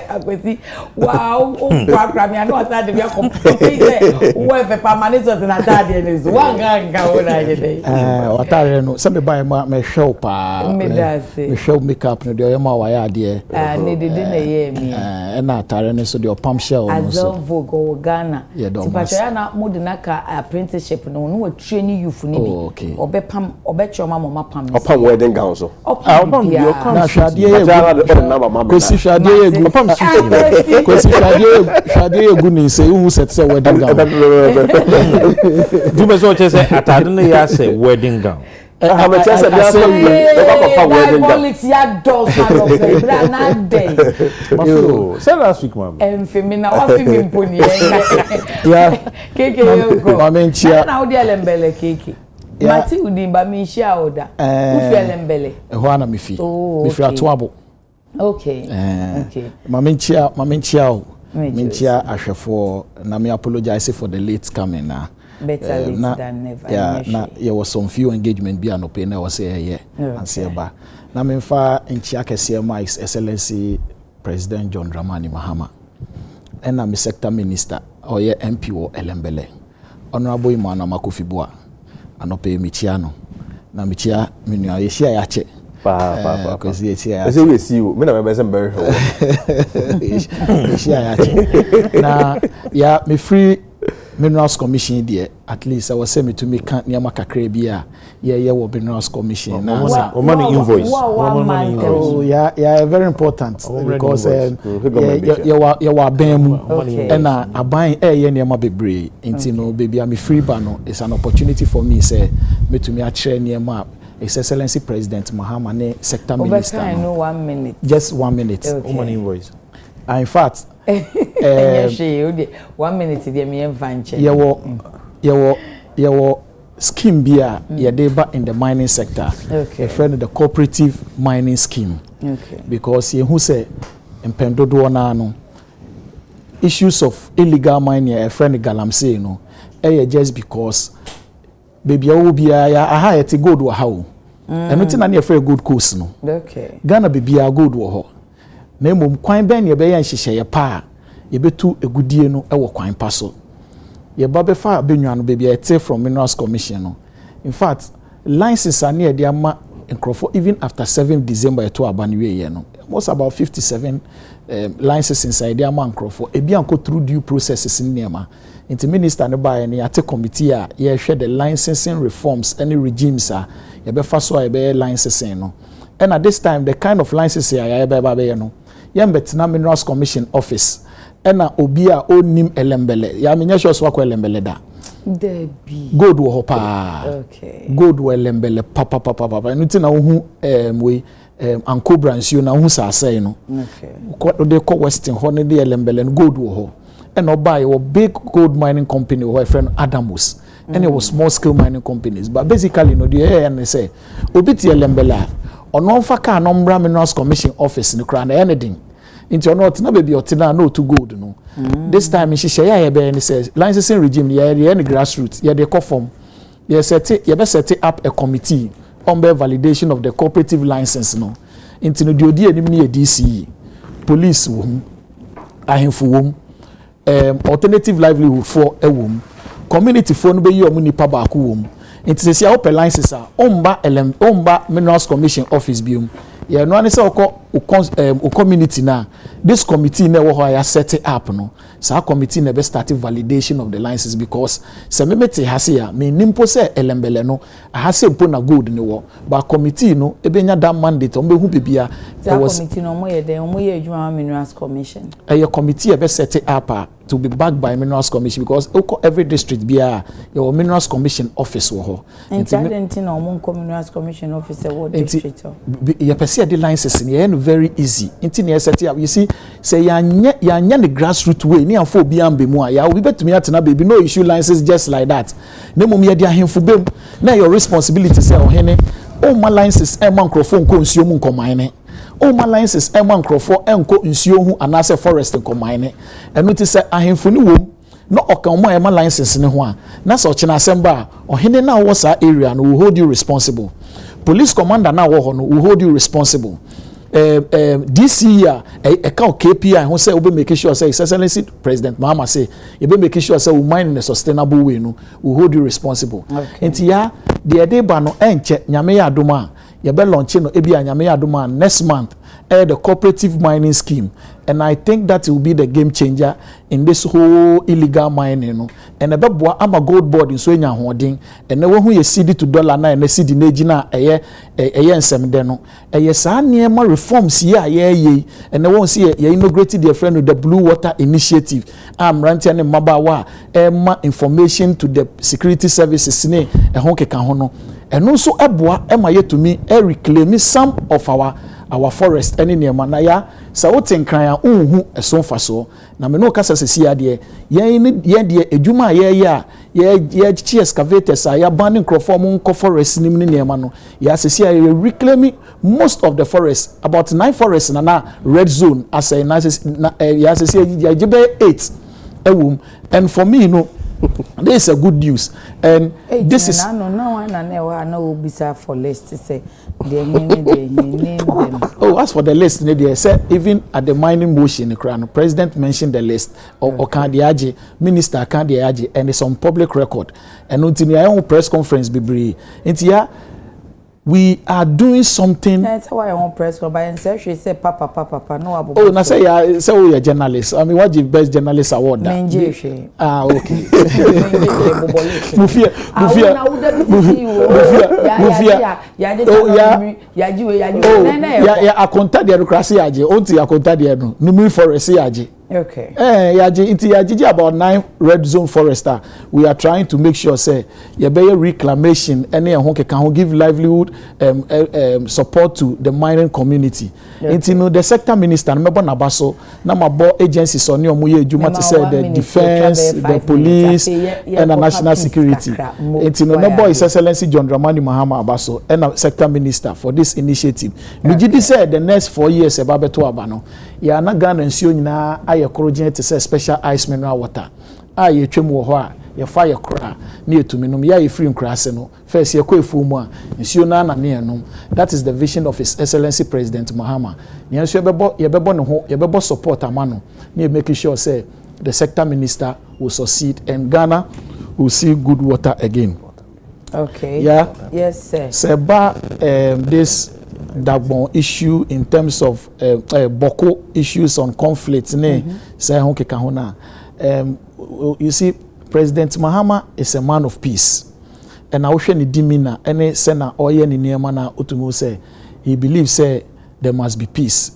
akwesi wow kwakra me no asa de bia complete wo efe permanent na tade ne zo wanga wona je dey atare no se me buy me show pa me show makeup no de oyema wa ya de ne de na ye mi na atare no so de opam show no so Vogo Ghana tipacho ya na mode na ka apprenticeship no no training youth ni bi obepam obechoma mama pam opam wedding gown so opam bi na shade ye kwesi shade ye opam kwesi shade ye gu ni say who set say wedding gown do me so say atade no ya say wedding gown I'm a chance of wedding gown ya dolls na na day say last week mama femina wa fi mi mponi yeah keke yo go mama nchia na odi elembele keke mati udi ba mi nchia oda ufi elembele ho ana mi fi atoabo okay mama nchia ahwefo na me apologize for the late coming na better late than never na there was some few engagement bi anope na was say anse ba na me fa nchia kese ma His Excellency President John Dramani Mahama and my sector minister or MP or Elembele Honorable Imana Makofibua anope michiano na michia minua yeshia yache pa cause yeshia yache we see you me na me say very yeshia yache na ya me free Minerals Commission there at least I was say me to me can't near kakra bia yeah wo Minerals Commission na money invoice oh yeah very important because you are bemu and I buy near my bebre into no baby I'm free bano it's an opportunity for me say me to me a share near map His Excellency President Mahama ne sector minister I know 1 minute just 1 minute money invoice in fact 1 minute dey me envanche your scheme bia ye dey ba in the mining sector okay friend the cooperative mining scheme okay because ye who say empendodo na no issues of illegal mining a friend galamsey no just because baby o bia ya aha yet gold wo ha o eno ti na ne friend gold coast no okay Ghana bibia gold wo ho na emom kwan ben ye be yan hyehyeye pa ye betu egudie no e wo kwan pa so ye ba be fa benwa no baby ete from Minerals Commission no in fact license ane e de ama nkrofo even after 7 December eto abanwe ye no most about 57 licenses inside the ama nkrofo e bia nko through due processes in ma into minister ne ba ye ate committee a ye hwe the licensing reforms any regimes a ye be fa so ye be licensing no and at this time the kind of license ya be ba be no yembetina Minerals Commission office ena obi a onim elembele ya menya sure so akwa elembele da debi gold wo hopa okay gold wo elembele papa nti na ohu we anko brancio na ohu sasai no okay they call western ho ne de elembele gold wo ho ena obai wo big gold mining company wo friend Adamos and it was small scale mining companies but basically no the and say obi ti elembele ono fa ka no mbra Minerals Commission office ni kra na anything into or not na baby otina no to gold no this time she share ya be ni say licensing regime ya any grassroots ya dey call form ya set up a committee on the validation of the cooperative license no into no odi enim ni DCE police wo ahemfo wo alternative livelihood for ewom community for no be yi omu nipa ba ko wo into say ya open license a omba Minerals Commission office biom ya no ane say okọ community na this committee na wo ya set it up no sa committee na be start validation of the licenses because se memete hase ya me nimpo se elembele no hase mpo na gold ni wo ba committee no ebenya that mandate o behu bibia that committee no mo ye adwuma minerals commission committee be set it up to be backed by minerals commission because every district bia your minerals commission office wo ho incident na mo minerals commission office wo district ya pese the licenses ni very easy inti na set up you see say ya nya the grassroots way ni afọ obi ambe mu a ya obi betumi atena baby no issue licenses just like that na mum ya di ahemfo bem na your responsibility say ohene o ma licenses e ma microphone ko nsuo mu nkomane o ma licenses e ma microphone enko nsuo hu anase forest nkomane enu ti say ahemfo ni wom no okan mo e ma licenses ni ho a na so chena asemba ohene na wo sa area no will hold you responsible police commander na wo ho no will hold you responsible this year account KPI who say we make sure say excellency president Mahama say you be make sure say we mine in a sustainable way no we hold you responsible enti ya the day ba no enche nyame ya adoma ya be launch no e bia nyame ya adoma next month the cooperative mining scheme and I think that will be the game changer in this whole illegal mining no and ebeboa ama gold board so enya hoden and we hu ye cedi to dollar na and cedi na gina eye nsem no eye saa niema reforms ye aye and we see ye inaugurated their friend with the blue water initiative am rantia ne mabawa ma information to the security services ne ho keka ho no eno so eboa ema ye to me reclaim some of our forest any niema na ya sa woten kran ya unhu eso faso na me no kasa sesi ade ye de edwuma ye chi excavators ya ban microphone nko forest nim ne niema no ya sesi ya reclaim most of the forest about 9 forests na red zone as a ya sesi ya jibe 8 ewum and for me no this is a good news and this is no bisa for list say oh as for the list they say even at the mining motion the president mentioned the list or can the age minister can the age and it's on public record and until the press conference be into we are doing something. That's why I want press conference. And she say papa no abo. Oh, na say ya say we are journalists. I mean, what the best journalist award? Menje. Okay. Ya akonta democracy aje. Onti akonta de no. Numi forest aje. Okay. Yaji about 9 red zone forester. We are trying to make sure say you be reclamation any can give livelihood support to the mining community. Okay. No the sector minister remember nabaso na mabo agencies on your muye juma to say the defense, the police and the national security. No boy His Excellency John Dramani Mahama Abaso and sector minister for this initiative. Mijidi say the next 4 years ebabeto abano. Ya na Ghana nsuo nyina aye korogene te say special ice mineral water aye twem wo ho a ye fa ye kora na etuminum ya ye free nkrase no first ye koefu mu a nsuo na na ne enum. That is the vision of His Excellency President Mahama. Ne nsuo ye bebo ne ho ye bebo support amano na make sure say the sector minister will succeed and Ghana will see good water again. Okay. Yeah. Yes sir. Seba this Dagbon issue in terms of Boko issues on conflicts you see President Mahama is a man of peace and I wish any demeanor any sena oye ni niema na utumu say he believes say there must be peace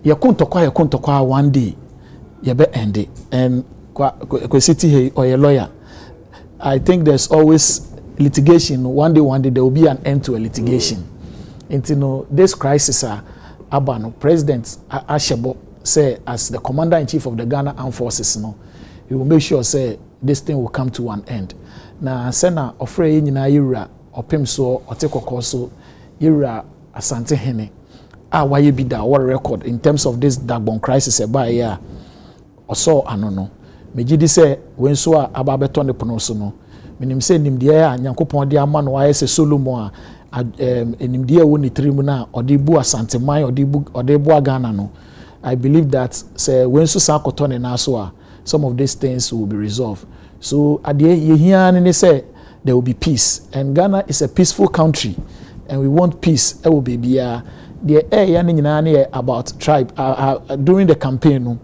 yakuntokwa one day be end it and kwa city he or a lawyer I think there's always litigation one day there will be an end to a litigation. Into this crisis abano president Ashebo say as the commander in chief of the Ghana Armed Forces he will make sure say this thing will come to an end. Na sena ofre nyina yira opem so otekoko so yira asante hene waye bi da war record in terms of this Dagbon crisis eba ya oso anono megidi say when so ababeto ne pono so no minim say nimde ya nyankopon de ama no aye se Solomon enimdia woni trimu na odibu asanteman odibu Ghana no. I believe that say when so sakotone na so some of these things will be resolved. So at the ye hear and say there will be peace and Ghana is a peaceful country and we want peace. It will be the ya ne nyina ne about tribe during the campaign no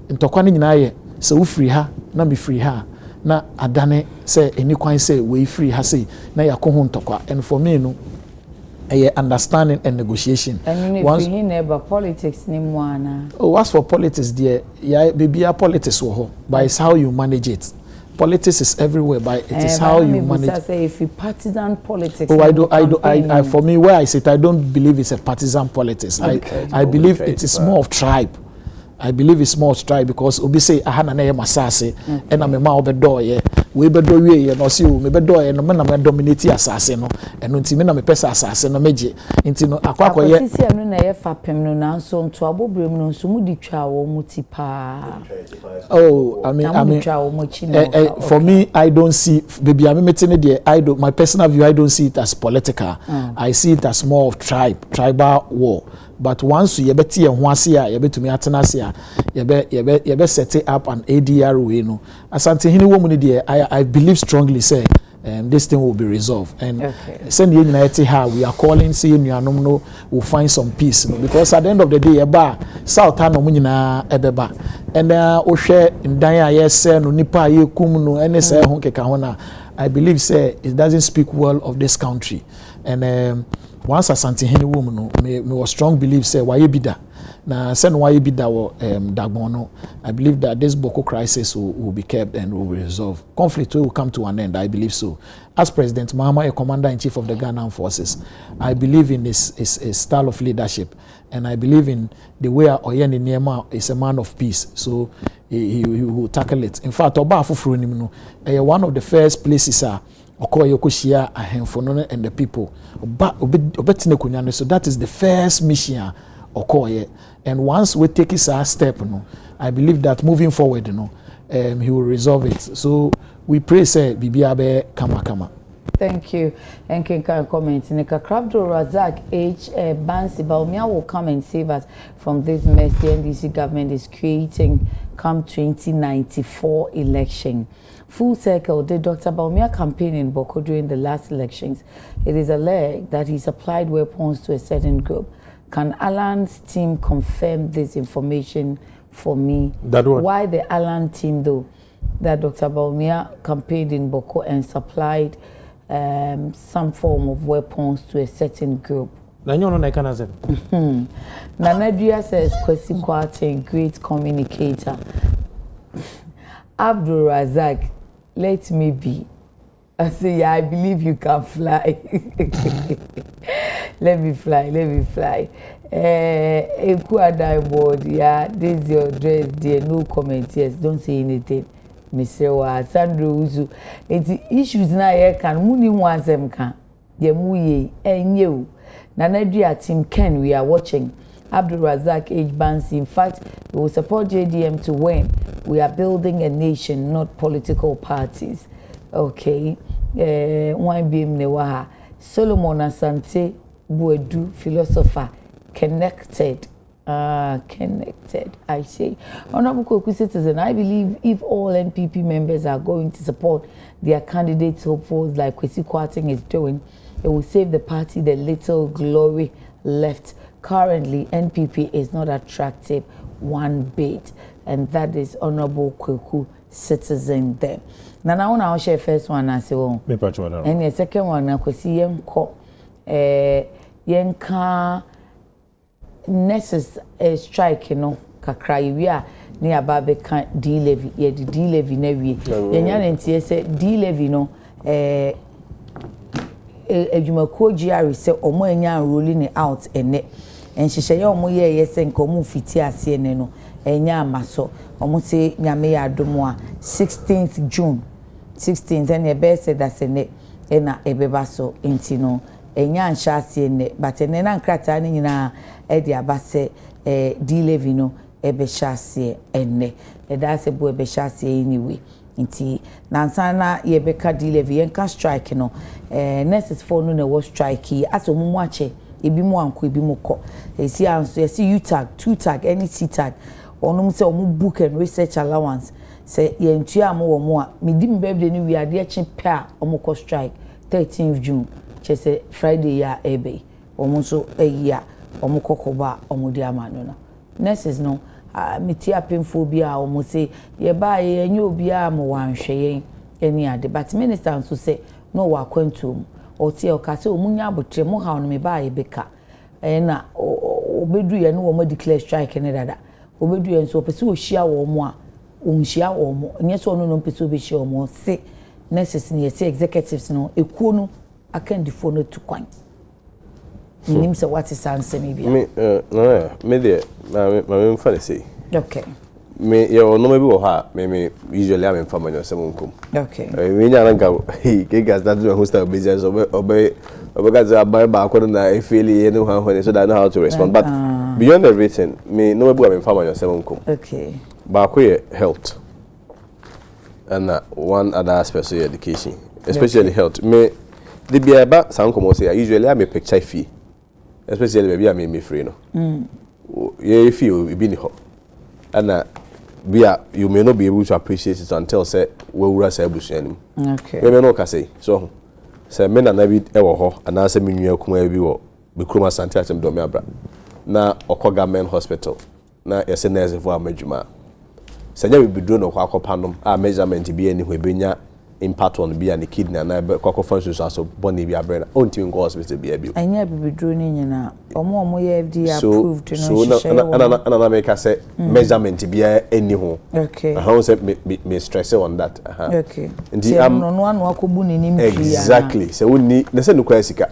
ntokwa ne nyina ye se wo free ha na me free ha na adane say any kwan say we free ha say na yakoho ntokwa and for me no understanding and negotiation. And if you never politics ni mwana. Oh, as for politics, dear, yeah, baby, politics but it's how you manage it. Politics is everywhere, but it is how you manage. I say if you partisan politics. Oh, I for me, where I sit, I don't believe it's a partisan politics. Okay. I believe it is more of tribe. I believe it's more of tribe because obi say ahana na ye masase and I'm a ma obedo ye we bedo we no see me bedo ye no me na me dominate asase no eno nti me na me pesa asase no meje nti no akwakọ ye sisi enu na ye fapem no na so nto abobrem no so mu di twa wo muti pa. Oh, I mean for me I don't see baby I meeting there my personal view I don't see it as political. I see it as more of tribal war. But once you beti ho ase a yebetumi atena ase a yebe set up an ADR way no asante hini wo mu ne de I believe strongly say this thing will be resolved and send you united how we are calling say nuanom no will find some peace no because at the end of the day eba south ha no mu nyina ebeba and ohwe ndan a yese no nipa ye kum no ene say ho keka ho na I believe say it doesn't speak well of this country and once asante hini wo mu no me was strong believe say why bida na say no why bida wo dagbon no I believe that this Boko crisis will be kept and will be resolved. Conflict will come to an end, I believe so. As President Mahama, a commander-in-chief of the Ghana Armed Forces, I believe in his style of leadership and I believe in the way Oyeni Niema is a man of peace, so he will tackle it. In fact, Oba Afufuru nim no one of the first places Okoye Yokoshia Ahemfono and the people. So that is the first mission Okoye. And once we take his step, I believe that moving forward, he will resolve it. So we pray, say, Bibiabe Kama. Thank you. And can comment. Nika Krabdo Razak H. Bansi Baumia will come and save us from this mess the NDC government is creating come 2094 election. Full circle, did Dr. Baumia campaign in Boko during the last elections? It is alleged that he supplied weapons to a certain group. Can Alan's team confirm this information for me? That what? Why the Alan team, though, that Dr. Baumia campaigned in Boko and supplied some form of weapons to a certain group? Nanadria says, Kwesi Kwate, great communicator. Abdul Razak, let me be. I say, yeah, I believe you can fly. Let me fly. Equadai board, yeah, this is your dress, dear, no comment, yes, don't say anything. Mr. Sandro Uzu, it's issues na ye can muni wansem kan. Ye muye, enye. Nanadria team Ken, we are watching. Abdul Razak H. Bansi, in fact, we will support JDM to win. We are building a nation, not political parties. Okay. One beam newaha. Solomon Asante Buedu, philosopher, connected. Connected, I say. Honorable Koku citizen, I believe if all NPP members are going to support their candidates, hopefuls like Kwesi Kwarteng is doing, it will save the party the little glory left. Currently, NPP is not attractive one bit, and that is Honorable Koku citizen there. Now, I want to share first one. I say, oh, and the second one, I could see yenka nurses strike, kakra we are near Babe can't D-levy, yeah, the D-levy never. Yan and say D-levy no, Jumaco GR say, or more rolling it out and net. And she say, oh, my yes, and come fitia CNN, and yamaso, almost say Yamea Domoa, 16th June, 16th, and your best said that's a net, and a bebaso, intino, and yan shasi in it, but an encratani in a edia basse, D-levino, ebe shasi, and ne, and that's a boy be shasi anyway. Inti nansana yebeka D-levy yenka strike no, nurses for no was strike, as a mumwache. Ebi mo anko ebi mo ko esi anso esi U-tag 2-tag any C-tag onum se omu book and research allowance se yentua mo wo mo a medi mbebde ni wi ade echi pe a omu ko strike 13th June che se Friday ya ebe omu so eya omo kokoba omo di amano no nurses no meti apemfo bi a omo say ye ba ye enye obi a mo wanhwe yen ade but minister nso say no wa kwantum o tie o ka say omunya abotre mo ha no me ba ye beka na obedu ye no wo declare strike ne dada obedu ye nso pese o hia wo mo a onhia wo mo nye so no pese obe hia wo mo say nurses ne say executives no ekuo no akandifo no to kwan nim say what is answer me bia me me there me fa say okay me yo no maybe wo ha me usually am fa manyo sem nkom okay me nya na nka ke gas that do host business obey guys ba ko na e feel you know how so that I know how to respond but beyond everything me no maybe am fa manyo sem nkom okay ba ko health and one other aspect of education especially health me the biaba sankomo say usually am a picture fee especially baby am me free no ye fee be ni ho and you may not be able to appreciate it until say we wura say abusuanim okay we no ka say so say me na bi e wo ho ana say me nua kuma bi wo be kroma sante atem do me abra na okoga men hospital na yese nurse for amadwuma sanya bi do no kwa akopanom a measurement bi ani ho ebenya impact on bi an kidney na kwakọ function so body bi abrena onti ngo hospital bi abi anya bibidro ni nyina omo ye FDA approved no na make say measurement bi ani ho okay how say me stress on that okay ndi no anu akobu ni nim exactly so woni na say no kwa sika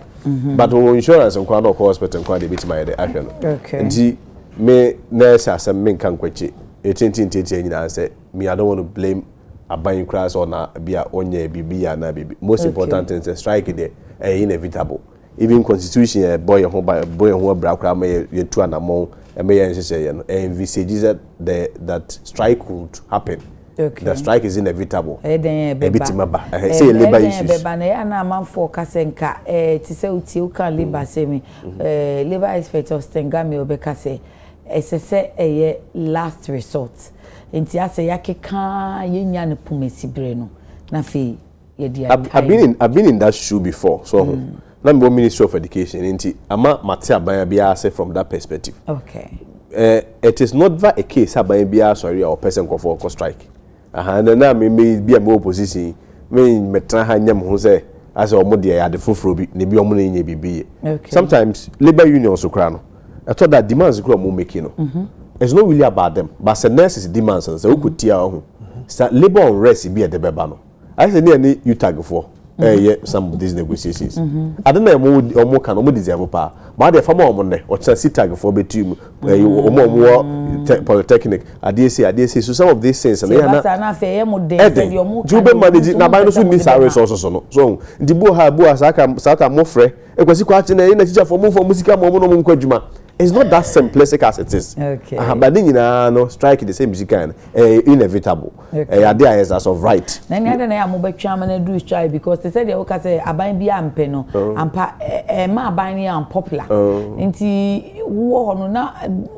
but wo insurance nkwa na hospital nkwa de bitima de ahwe no okay ndi me nurse asem me nkan kwachi etintintintin nyina say me I don't want to blame aban crash or na bia onye bibia na bibi most important thing is strike there inevitable even constitution boy ho bra kra ma ye tu anamon e me yen hye ye no envisage that strike could happen okay. The strike is inevitable ebitima ba say labor issues na ya na amanfo kasenka ti se uti u kan labor say me labor inspector stengame obeka say esese eye last resort enti ase yakeka yenya ne pomesibre no na fe ye dia I've been in that shoe before so na me Ministry of Education enti ama mate aban bia say from that perspective okay it is not a case aban bia sorry or person go for strike na me bia me opposition me metra hanyam ho say as omo de ya de foforo bi ne bi omo na nya bibi sometimes labor unions so kra no I thought that demands kra mo making no it's not really about them but the nurses demands say okutia ho labor unrest be the beba no I say near you tag for some of these negotiations I don't know omo kan omo deserve pa but the farmer omo ne o chance tag for betum omo polytechnic adese so some of these things and na fe ye mo de omo jube manage na ban no so need resources so ndi bo ha saka mo frɛ ekwasi kwa chi na teacher for mo musika mo no mo nkwadwuma. It's not that simplistic as it is. Okay. But then no strike the same music kind inevitable. Idea is as of right. Na ni ada na ya mo betwa na do strike because they said they okay say aban bia ampe no ampa ma aban ni unpopular. Nti wo no na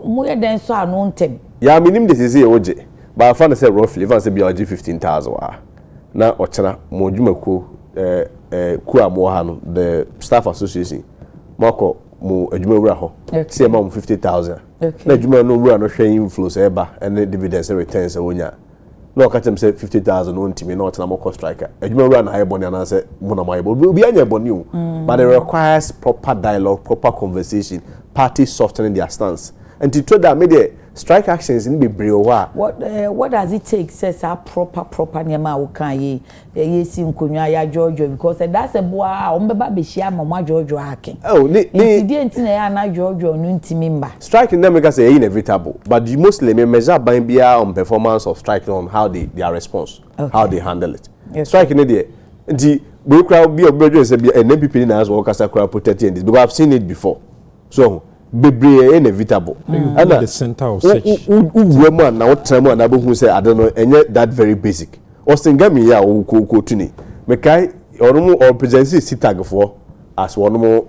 mo ye den so anu ntem. Ya minim de sese oje. But I found say roughly if I say be oje 15,000 na ochena mo dwumaku ku amoha no the staff association. Moko mo adwuma wura ho say ma 50,000 na adwuma no wura no hwe inflows eba and dividends and returns wonya no ka tem say 50,000 no ntimi na otena mo cost striker adwuma wura na high boni na say mo na my boni obi anya boni o but it requires proper dialogue, proper conversation, parties softening their stance and to that media strike actions in be brewa what does it take says a proper nyama wo kan ye si nkonwa ya George because that's a boy o mbeba be hia mama George akin ni die ntina ya na George no ntimi mba strike in them because say inevitable but you mostly measure ban bia on performance of strike on how their response how they handle it strike in there the we crowd be obedient say be NPP na as work as a crowd protecting this because I've seen it before so bebre inevitable and the center of such woman na what time na bohu say I don't know enye that very basic osingami ya ko tuni me kai onumu or presidency sitag for as onumu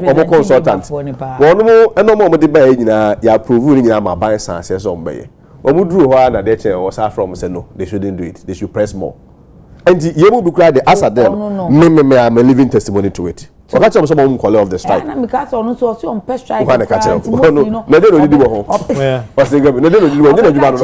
omo consultant onumu enomo de ba nyina ya approve nyina ma ban san say so mbeye omu duru ho na de chen was from say no they shouldn't do it, they should press more and yemu bi kra the answer them me I'm a living testimony to it Oga chom so mo call off the strike. Na because onu so on pest strike. Na dey no di wo ho. O say go, na dey no di wo, dey no di wo no.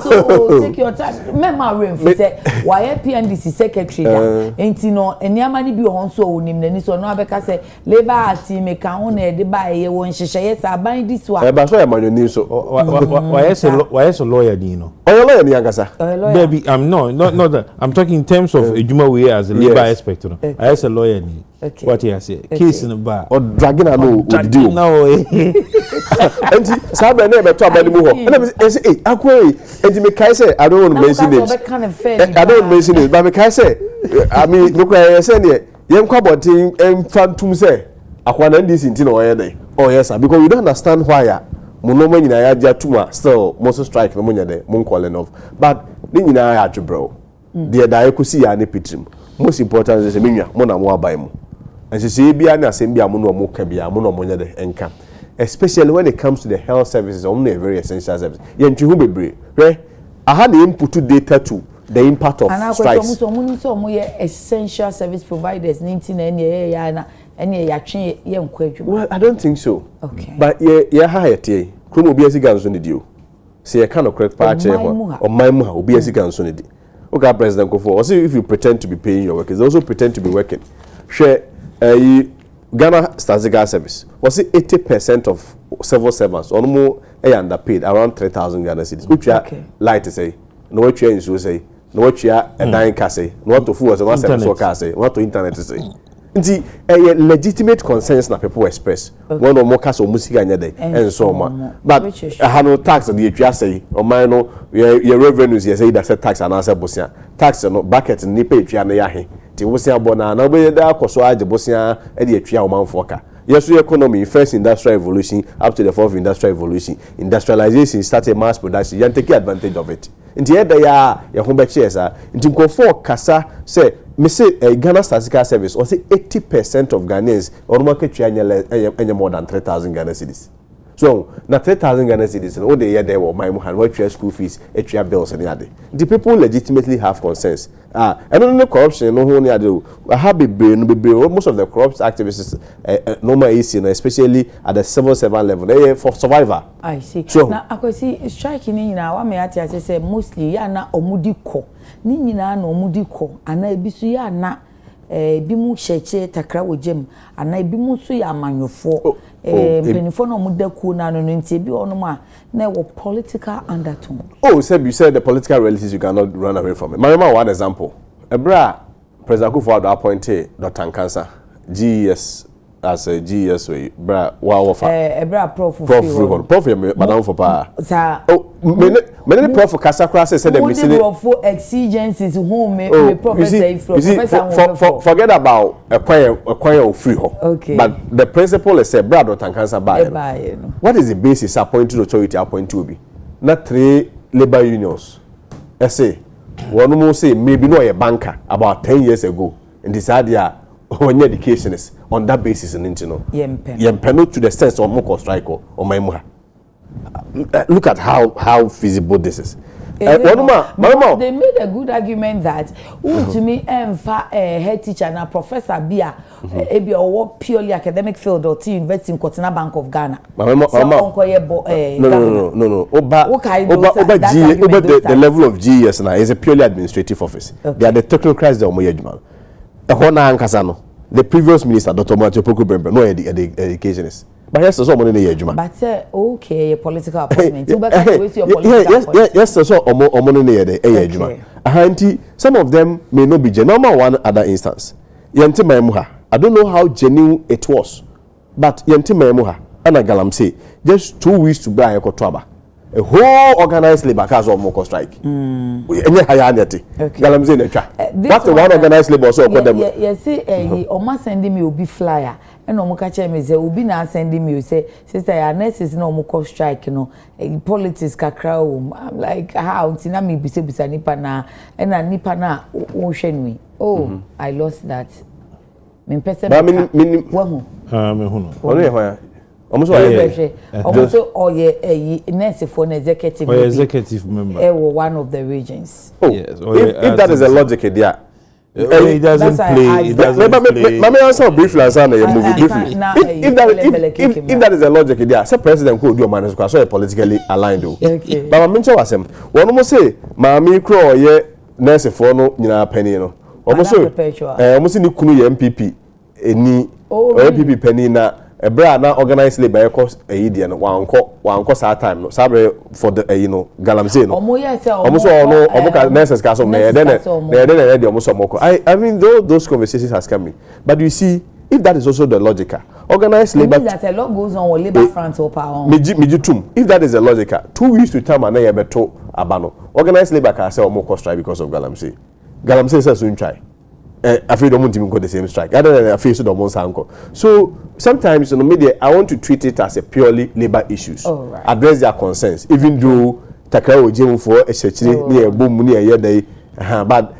So take your time. Mema rain fi say why PNDC secretary da. Enti no eniama ni bi ho so onim nani so no abeka say labor team me ka ho na e de ba ye won hyehyɛ yes aban this one. E ba so e manyo so. Why is a lawyer ni no? Oh, lawyer ni angasa. Baby, I'm not that. I'm talking in terms of Ejuma we as a labor aspect. I as a lawyer ni. What you say? Case in the bar. Or dragging no deal. No. Enti sabe na be to abani mu ho. And I say, "Hey, akwe, enti me kai say I don't want to mention names. I don't want to mention names, but me kai say I mean, look I say ne, yem kwa botin phantom say akwa na ndisi nti na oye dey. Oh yes, sir, because we don't understand why monoma nyina ya ja tuma still most strike no nya dey mon calling off. But ni nyina ya atwe bro. The da ekusi ya ne pitrim. Most important is menwa mo na mo abai mu. And she say bia na asem bia mo no mo ka bia mo no mo nya dey enka. Especially when it comes to the health services, only a very essential service. Yenti hu bebre. Right? I had the input to data to the impact of strikes. And I essential service providers well, I don't think so. Okay. But yeah, high Kumo BSC guns on the deal. See, I cannot correct part or my mother will be a guns on the deal. Okay, President Kofo, or see if you pretend to be paying your workers, also pretend to be working. Share Ghana Statistical Service. Was it 80% of civil servants or more underpaid around 3,000 Ghana cedis? Which are light to say, no what you say, no what you are a dying casse, no what to fool as a master so casse, what to internet to say. Nti legitimate concerns na people express one or more cast or music and so on. But I have no tax on the HRC say or mine no your revenues you say that tax and answer bosia tax no bucket ni pay twa na ya he ti bosia bona na be da akoso age bosia e de atwa o manfo ka yes economy first industrial revolution up to the fourth industrial revolution industrialization started mass production you take advantage of it nti e da ya ho be chiesa nti nkofo kasa say me say Ghana Statistical Service or say 80% of Ghanaians or market anya more than 3,000 Ghana cedis. So na 3,000 Ghana cedis all the year there were my muhan what your school fees, HR bills and the the people legitimately have concerns. And only corruption no one do. I have most of the corrupt activists normal is especially at the civil servant level for survivor. I see. So now I see striking now what me ati say mostly ya na omudiko ni nyina na omudiko ana ebisu ya na bi mu hyeche takra wogem ana bi mu so ya amanyofo penifo na omudaku na no nti bi ono ma na wo political undertone. Oh, you said the political realities you cannot run away from it. Marima one example. Ebra President Kufuor appointed Dr. Nkansa GES as a GES way bra wa wofa ebra prof madam for pa sa many prof kasa class said them missing for exigencies home me professor forget about acquire free ho but the principle is say bra Dr. Nkansa buy what is the basis appointed authority appoint to be not 3 labor unions say one more say maybe no a banker about 10 years ago and decided when education is on that basis in intino yempeno to the sense of moko strike or maimuha. Look at how feasible this is. They made a good argument that to me head teacher na professor bia ebi or purely academic field or to invest in Kotina Bank of Ghana. No. Oba the level of GES now is a purely administrative office. They are the technocrats that omoyejuma. The previous minister, Dr. Matthew Poku no educationist. But yes, so money in the But okay, a political appointment. Yes, so money in the some of them may not be genuine. Number one other instance. Yenti Maimuha. I don't know how genuine it was, but Yenti Maimuha and a galam say just 2 weeks to buy a kotraba. A whole organized labor cause of moko strike. Galam say what the one organized labor so call them. Yes, say Oma sending me obi flyer. And omo ka che me say obi na sending me say sister ya nurses no moko strike no politics kakra o. I'm like how ntina me bisa nipa na na nipa na wo hwe nwi. Oh, I lost that. Me pese me wo hu. Ono ye hwa. Almost nurse for an executive. Or executive member. One of the regions. Oh, yes. If that is a logic, yeah. It doesn't play. It doesn't play. Let me answer briefly. If that is the logic, there, say president could do a man so politically aligned. But I mention was him. One almost say, "Mammy crow ye nurse for no penny no." Almost ni kunu MPP any MPP penny na. A brand now organized labor cost a idiot one cost our time no sabre for the galamsey no almost all nurses castle then I mean those conversations has come in, but you see if that is also the logical organized labor that a lot goes on with labor front or power if that is the logical 2 weeks to time and I beto abano organized labor can say almost cost strike because of galamsey says soon try I feel don't want to go the same strike. Other than I feel so don't want. So sometimes in the media, I want to treat it as a purely labor issues. Right. Address their concerns, even though Takao Jim for a near boom near your day. But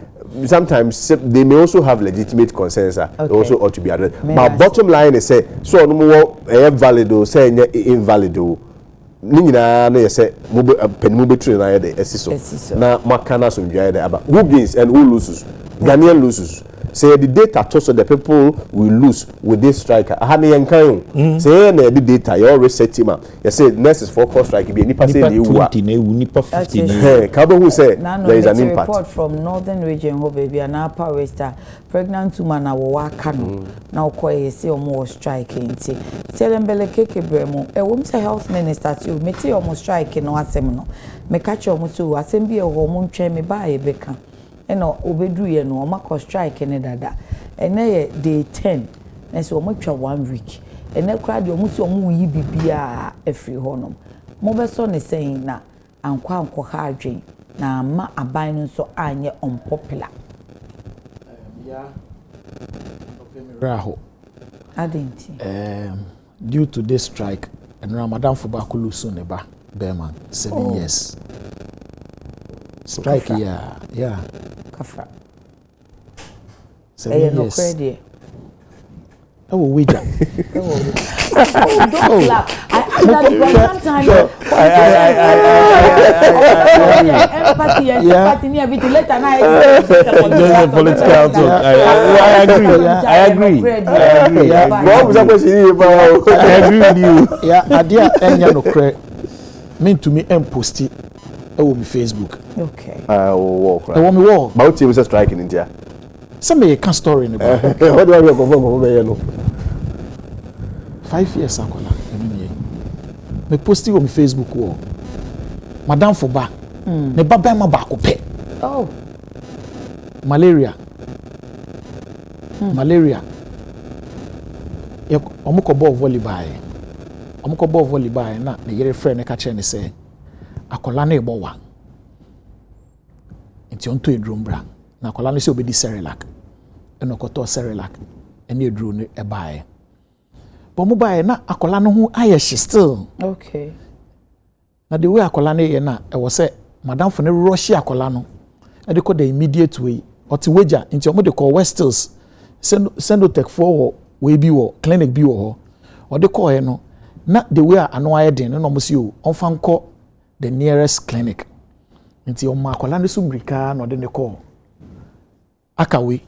sometimes they may also have legitimate concerns. They also ought to be addressed. But bottom line is say so no more valid or say invalid. Nina no say penmu betray na dey esiso na makana so dwa dey aba who gains and who loses. Ghanaian loses. Say the data told so the people will lose with this strike. I had the say the data you always set him up. You say next is 4 cost strike be nipa say you are nipa 15. Kabo who say there is an impact. Report from northern region ho baby and upper west pregnant woman na wo waka no na okoye say omo strike nti. Telembele keke bremo e wom say health minister too meti omo strike no asem no. Me catch omo too asem bi e ho omo ntwe me ba e beka. Eno obedu ye no omako strike ne dada ene ye day 10 na so omotwa 1 week ene kra de omusi omu yi bibia afri honom mo be so ne sen na anko ha adwen na ma aban no so anye unpopular raho adenti due to this strike and Ramadan for bakulu so ne ba Berman 7 years strike yeah Kafra. 7 years. No credit. Oh, wait. Don't clap. Sometimes empathy and sympathy near bit later night. Political talk. I agree. What was that question about? I agree with you. Yeah, adia enya no credit. Mean to me post it on Facebook. Okay. Walk. I want me walk. About you was strike in India. Some may can story in about. What do I confirm? 5 years akola. Me post it on Facebook wall. Madam Foba. Ne baba ma ba ko pe. Oh. Malaria. Malaria. Omuko ball volleyball. Omuko ball volleyball na ne yere friend ne ka che ne say akola na ebo wa. Nti onto edrumbra na akola no se obedi Cerelac eno koto Cerelac ene edru no ebae bo mo bae na akola no ho ayeshi still okay na the way akola no ye na e wo se madam for ne rush akola no e de ko the immediate way oti weja nti omo de call Westils send tech for we bi wo clinic bi wo ho o de call he no na the way ano aye den no mo se o onfa nko the nearest clinic nti o ma akola ne sumbrika no de ne call akawe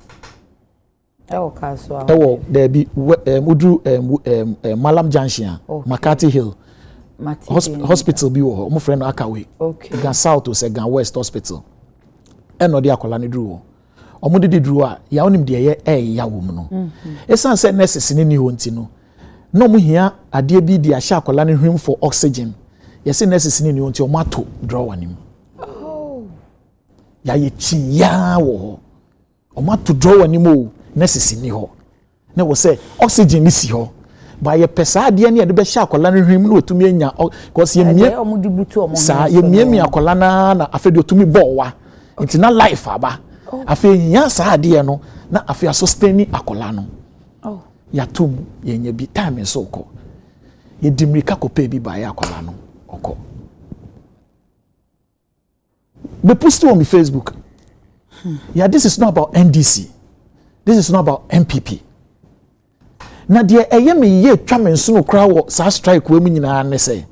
ewo kaso ewo there be udru Malam Junction Makati Hill hospital bi wo ho mo friend akawe okay gan south to say gan west hospital eno de akola ne dru wo omo de dru a ya onim de ye ya wo mu no esan say nurses ni ho nti no no mo hia ade bi de ahya akola ne hwim for oxygen yes nurses ni ho nti omo ato draw anim ya ye chi ya wo omo ato draw anim o nurses ni ho na wo say oxygen ni si ho ba ye pesa de ne de be hya akola ne hwim no otumi anya because ye mie omo di butu omo sa ye mie akola na afi de otumi bo wa nti na life aba afi nya sa de no na afi sustain akola no ya tum ye nya bi time so ko ye dimrika ko pe bi ba ya akola no oko me post on my Facebook yeah this is not about NDC, this is not about MPP na de eye me ye twa me nso no kra wo sa strike we mu nyina ne say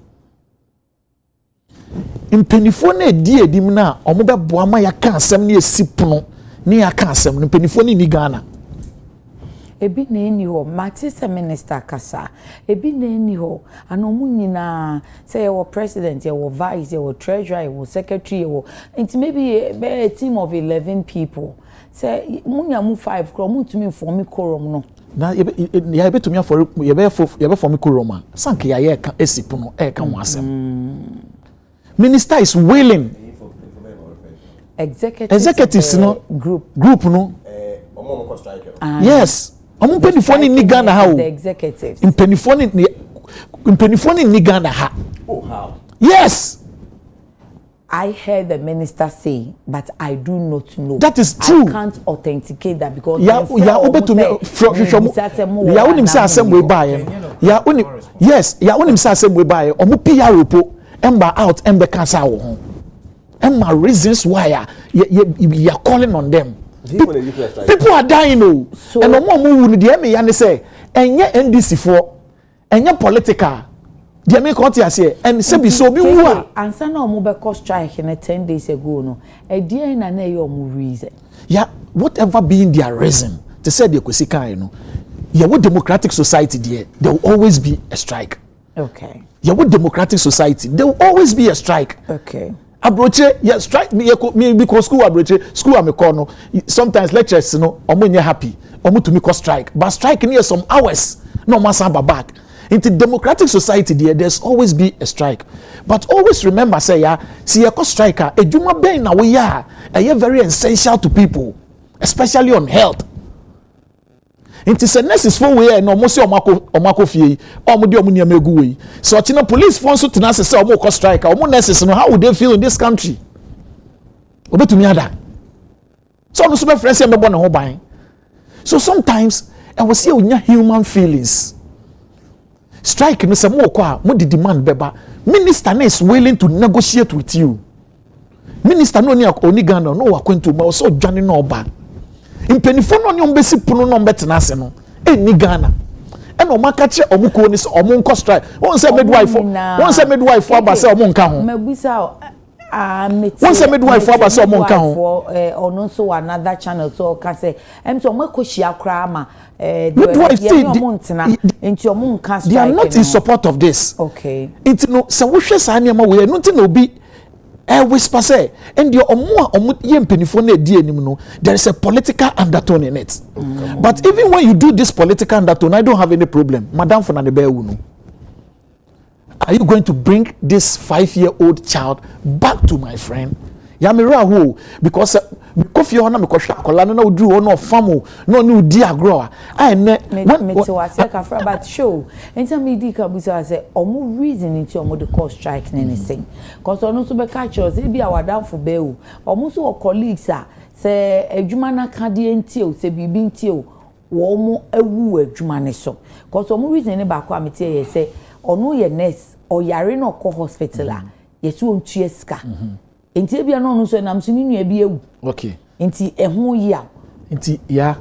impenifo na di edim na omo be boa ma ya ka asem na esipono ni aka asem no penifo ni Ghana ebi na eni ho Partisan minister kasa ebi na eni ho anomu nyina say your president your vice your treasurer your secretary your it maybe a team of 11 people say munya mu 5 kro mu tumi inform korom no na ya be tumi for ya be for me koroma sanke ya ka esipu no e ka ho asem minister is willing executives no group no yes I'm penifoni ni Ghana how the executives in penifoni ni Ghana ha oh how yes I heard the minister say but I do not know that is true I can't authenticate that because ya obetumi ya unim say assembly buy ya unim yes ya unim say assembly buy omo PR repo emba out embe kasa wo ho emma reasons why you are calling on them. People are dying oh so, and omo wu ni me ya ne say enye NDC for enye political dey me come here say and say be so be wu a ansa na omo be cost strike na 10 days ago no e dey na na your omo reason yeah whatever being their reason to say they kwesi kan no yeah what democratic society there will always be a strike okay yeah what democratic society there will always be a strike okay abroche yeah strike me because school abroche school am call no sometimes lectures no omo nye happy omo to me call strike but strike near some hours no man samba back into democratic society there's always be a strike but always remember say yeah see a striker ejuma ben na we are very essential to people especially on health it is a necessary way no mo se omako fie omo de omo niam egu we so china police force to na say omo ko striker omo nurses no how would they feel in this country obetumi ada so no super friends em be na ho ban so sometimes I will see onya human feelings strike no say mo ko a mo di demand beba minister is willing to negotiate with you minister no ni Ghana no wa kwento ma so dwane no oba impenifo no ne ombesi puno no mbetena ase no eni Ghana ena o makache omuko ni so omo nko strike won say midwife aba say omo nka ho mabusa won say midwife aba say omo nka ho ono so another channel so ka say so omo koshia kra ma midwife they are not in support of this okay it no say wo hwe sa niam we no nti obi whisper say and your omo ye mpenifo na edi anim no there is a political undertone in it but even when you do this political undertone I don't have any problem madam for na ne bewu no are you going to bring this 5-year-old child back to my friend ya me ra ho because kofi ho na me kohwa akola no na oduru ho no famo no ni odi agro a ene me te wase ka fra but show enta me di ka busa say omo reason into omo the cause strike na anything cause ono so be catch us e bi awadam for bewu omo so colleagues a say adwuma na ka de enti o say bibi enti o wo mo awu adwuma ne so cause omo reason ne ba ko amete ye say ono ye nurse o yare no ko hospital a yesu ontua sika enti bia no so nam so ni nua bi ewu okay enti ehun ya enti ya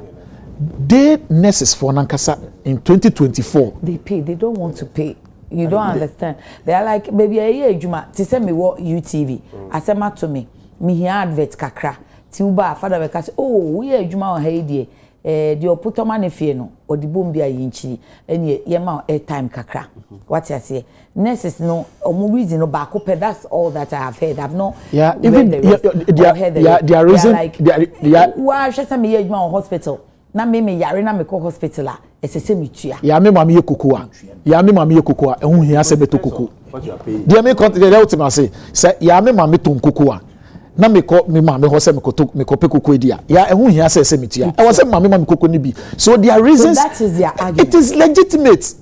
they nurses for nankasa in 2024 they don't want to pay you don't understand they are like baby ejuma ti say me wo UTV asema to me hia advert kakra ti uba father be ka say oh we ejuma o ha die the oputoma ne fie no odibom bia yinchi ene ye ma airtime kakra what you say nurses no omo reason no back up that's all that I have heard I've not even their reason why should me ye ma hospital na me yare na me ko hospital a esese mitua ya me mama ye kokoa ehun hia se beto koko dia me ko the ultimate say ya me mama to kokoa na me mama ho se me ko pe koko edia ya ehun hia se mitua e was say mama koko ni bi so their reasons so that is their argument it is legitimate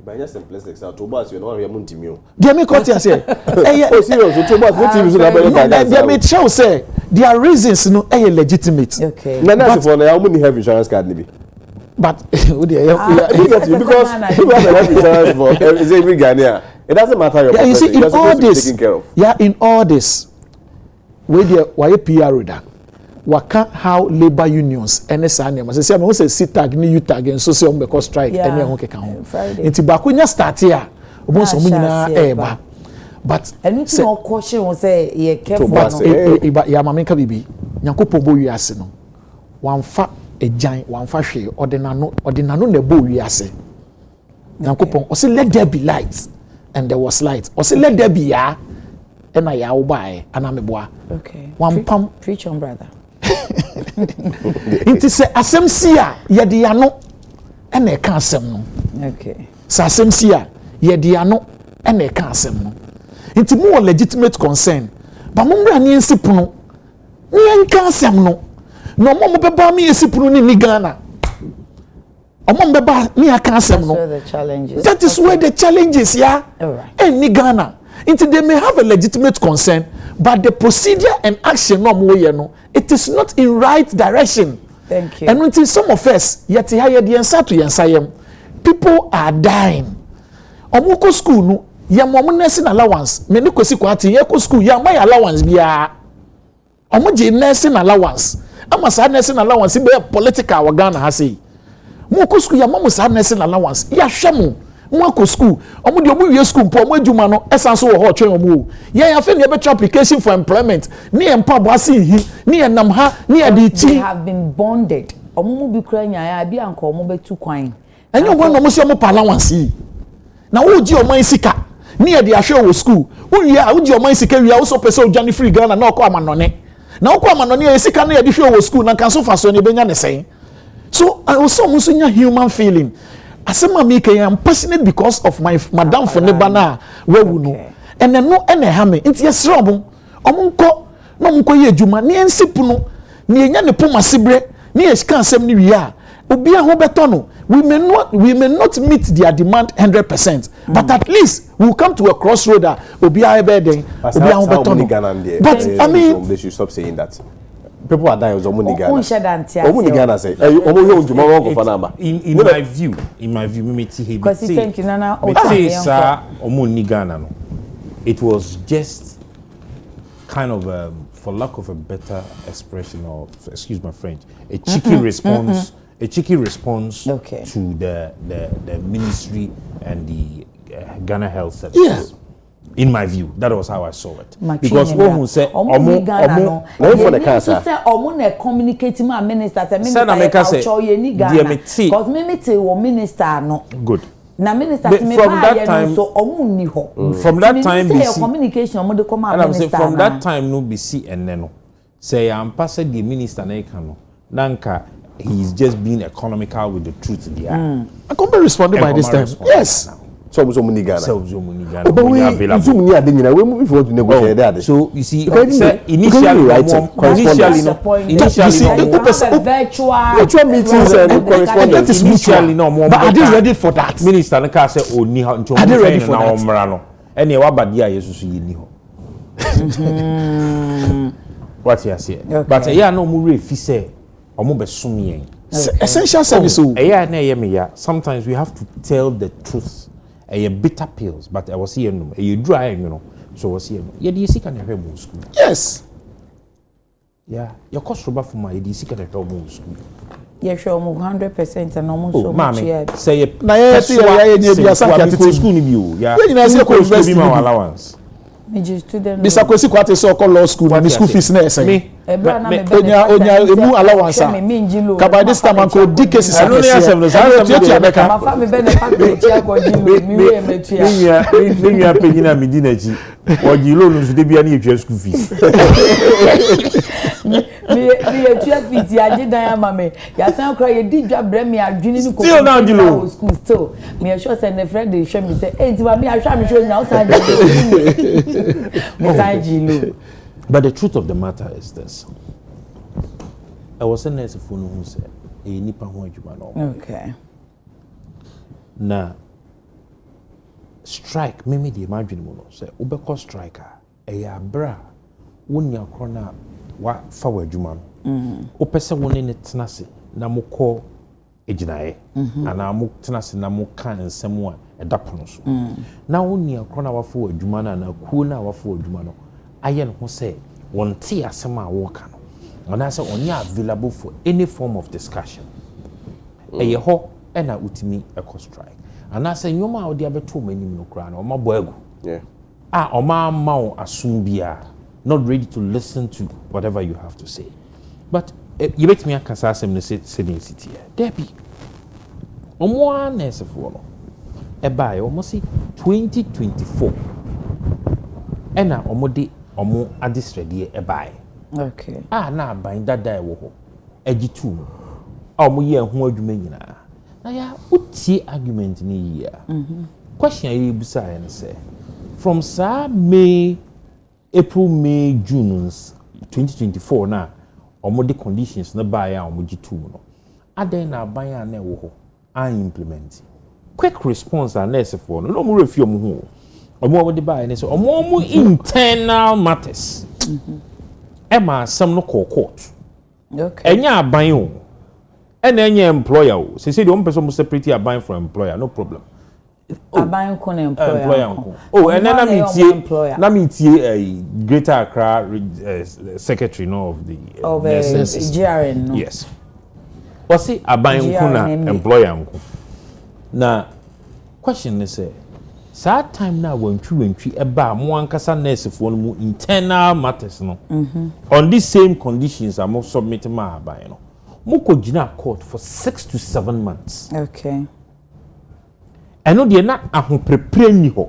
by just simplistic so to boss you no we muntimio dia me ko tia say oh serious to boss what you so na dia me show say their reasons no legitimate okay na for na ya mo ni have insurance card ni bi but because if you have health insurance for is every Ghanaian it doesn't matter your you see in all this taken care of. in all this we there why PR reader waka how labor unions NSA must say me say sit-tag ni U-tag and so say on because strike any ho keka ho nti ba ko nya start here obon so nyina eba but anything no caution say ye careful ya mama nka bibi nyankopon bo wiase no wamfa ejan wamfa hwe ordinano na bo wi ase Nyankopon o say let there be light and there was light o say let there be ya na ya wo bae ana meboa okay wampam preach on brother Inti se asem si a ye de ya no na e ka asem no okay sa asem si a ye de ya no na e ka asem no inti mo legitimate concern ba mo mra ni ensipuno ni enka asem no no mo beba mi ensipuno ni Ghana omom beba ni aka asem no that is where the challenge is yeah ni Ghana inti they may have a legitimate concern but the procedure and action no mo ye no it is not in right direction. Thank you. And until some of us yet here the answer to yensayem people are dying omuko school no ya mo nursing allowance me ne kosi kwati ye ko school ya my allowance bia omo je nursing allowance ama sa nursing allowance be political wa Ghana ha sei mo ko school ya mo sa nursing allowance ya hwemo mo ko school omo de omo wie school po omo adwuma no esan so wo ho twen omo ya ya fe ne be application for employment ni empa bo ase hi ni enam ha ni ade chi they have been bonded omo mu bi kura nya ya bi anko omo betu kwan enyo gwo no mo se omo allowance yi na wo ji omo isika ni ade ahwe wo school wo wie a wo ji omo isika wie a wo so pese odwane free Ghana na okọ amanone na okọ amanone ya isika na ade hwe wo school na kan so fa so ne benya ne sen so I also muso nya human feeling asema me can am passionate because of my madam for ne bana wewu no ene no ene ha me nti yesrobo omunko no munko ye adwuma ne ensipu no ne enya ne poma sibre ne yesika asem ne wi a obi a ho beto no we may not meet their demand 100% but at least we will come to a crossroad obi a ebe den obi a ho beto no but I mean they should stop saying that. People are dying of Ghana. Ghana say, in my view, because thank you, Nana. It was just kind of, for lack of a better expression, or excuse my French, a cheeky response. A cheeky response to the ministry and the Ghana Health Service. Yeah. In my view, that was how I saw it. Because one who said, for the cancer. Say, communicating my minister. Minister, because minister no. Good. Na minister from that time, so from that time, communication. From that time, no be see and then say I'm passing the minister na ikano. Nanka, he's just being economical with the truth there. I can't be responded by this time. Yes. So many Ghana. But we moving forward to negotiate that. So you see, initially virtual meetings and correspondence. Initially, no more. But are they ready for that? Minister Nka say, "Oh, ni ha." Are they ready for that? Any wabadia Yesu yi ni ho. What you say? But yeah, no more fi say, omo be sum yen. Essential service. Yeah, na ye me ya. Sometimes we have to tell the truth. Bitter pills, but I was here no. Dry, you know. So I was here no. You see can help me school. Yes. Yeah. Your cost rubber for my you see can help me school. Yeah, sure, 100% and almost so much. Say na yes, yeah, school ni bi. Yeah. You know, say university allowance. Me student. Bisa kwesi kwate so call law school and school fees na ese. Me. Onya emu allowance. Ka by this time uncle cases. I don't have some. My family benefit chia go di me we metua. Me ya pegina me di na ji. O ji loan so de bia na etwa school fees. Me etwa fees ya ji dan ama me. Ya san kra ye di dwa bre me adwini ni ko. Still now di loan school still. Me sure say the friend dey show me say, "Eh, ti ba me ahwa me show na o san ji." Me san ji lo. But the truth of the matter is this. I was saying as a phone who said, nipa ho adwuma no. Okay. Na strike me the imagine mo no say obekọ striker eya bra woni akro na wa fa wa adwuma no. Opese woni ne tenase na mokọ ejinaye. Ana mo tenase na mo kan nsem a edapono so. Na woni akro na wa fa wa adwuma na ku na wa fa wa adwuma no. Aye no say won tie asem a wo ka no. And I say only available for any form of discussion. Eye ho e na utimi e ko strike. And I say nyoma odi abeto mani no kra na o ma boagu. Yeah. O ma asum bia not ready to listen to whatever you have to say. But you bet me aka say no setting city debi omo anese fo no e buy omo see 2024 ena omo de omo adisrede e buy okay na ban dada e wo ho agitu omo ye ho adwuma nyina na ya utie argument ni ya question yi busa ya say from May, April, May, June 2024 na omo the conditions na buy ya omo gitu no aden na ban ya na wo ho an implement quick response and nurse for no mo refi omo ho omo the buy na say omo internal matters ema asem no court okay enya aban o ena enya employer o say the one person must separate aban from employer no problem aban ko na employer and then na metie Greater Accra secretary no of the GRN no yes was it aban ko na employer ko na question is say time na wantwi eba mo ankasa nurse fo no mu internal matters no on these same conditions am submit ma aban no mo ko gina court for 6 to 7 months okay eno de na ahoprepre ni ho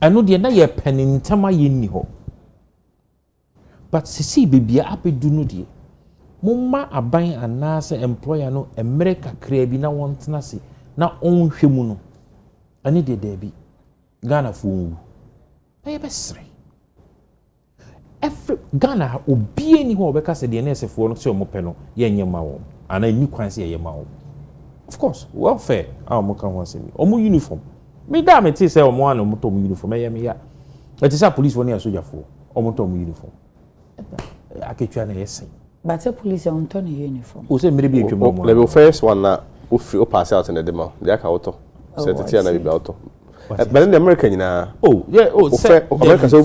eno de na ye penintama ye ni ho but sisi bibia apedu no de mumma aban anase employer no America kra bi na wontena se na onhwe mu no ani de bi Ghana fo nwu e besre every Ghana obie ni ho obeka se de na esefo no se omope no ye nyema wo ana ni kwan se ye yema wo of course welfare mo kan ho asemi omo uniform me da me ti say omo an omo to uniform e me ya it is a police one and soldier for omo to uniform aketwa na yesen but a police on to uniform o say me be etwa mo level first one na o free o pass out in the demo they aka auto certificate na be auto but in the American na America so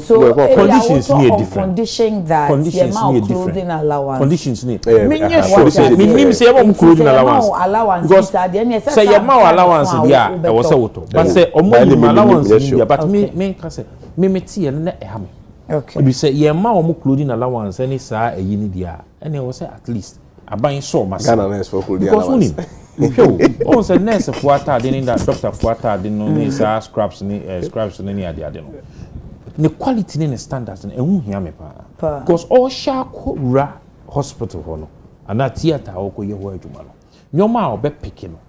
conditions need different condition that conditions need different allowance conditions need me say am clothing allowance because say your allowance dia e was say woto but say omo allowance dia but me can say me tie na e ha me okay we say your omo clothing allowance any sa eyi ni dia and e was say at least aban so masa Ghana nurse for clothing allowance on say nurse for atade ni that doctor for atade no ni sa scraps ni ni ade no the quality ni standards e hu hia me pa because all shako ra hospital ho no ana theater ho ko ye ho adwuma no nyoma obe pick no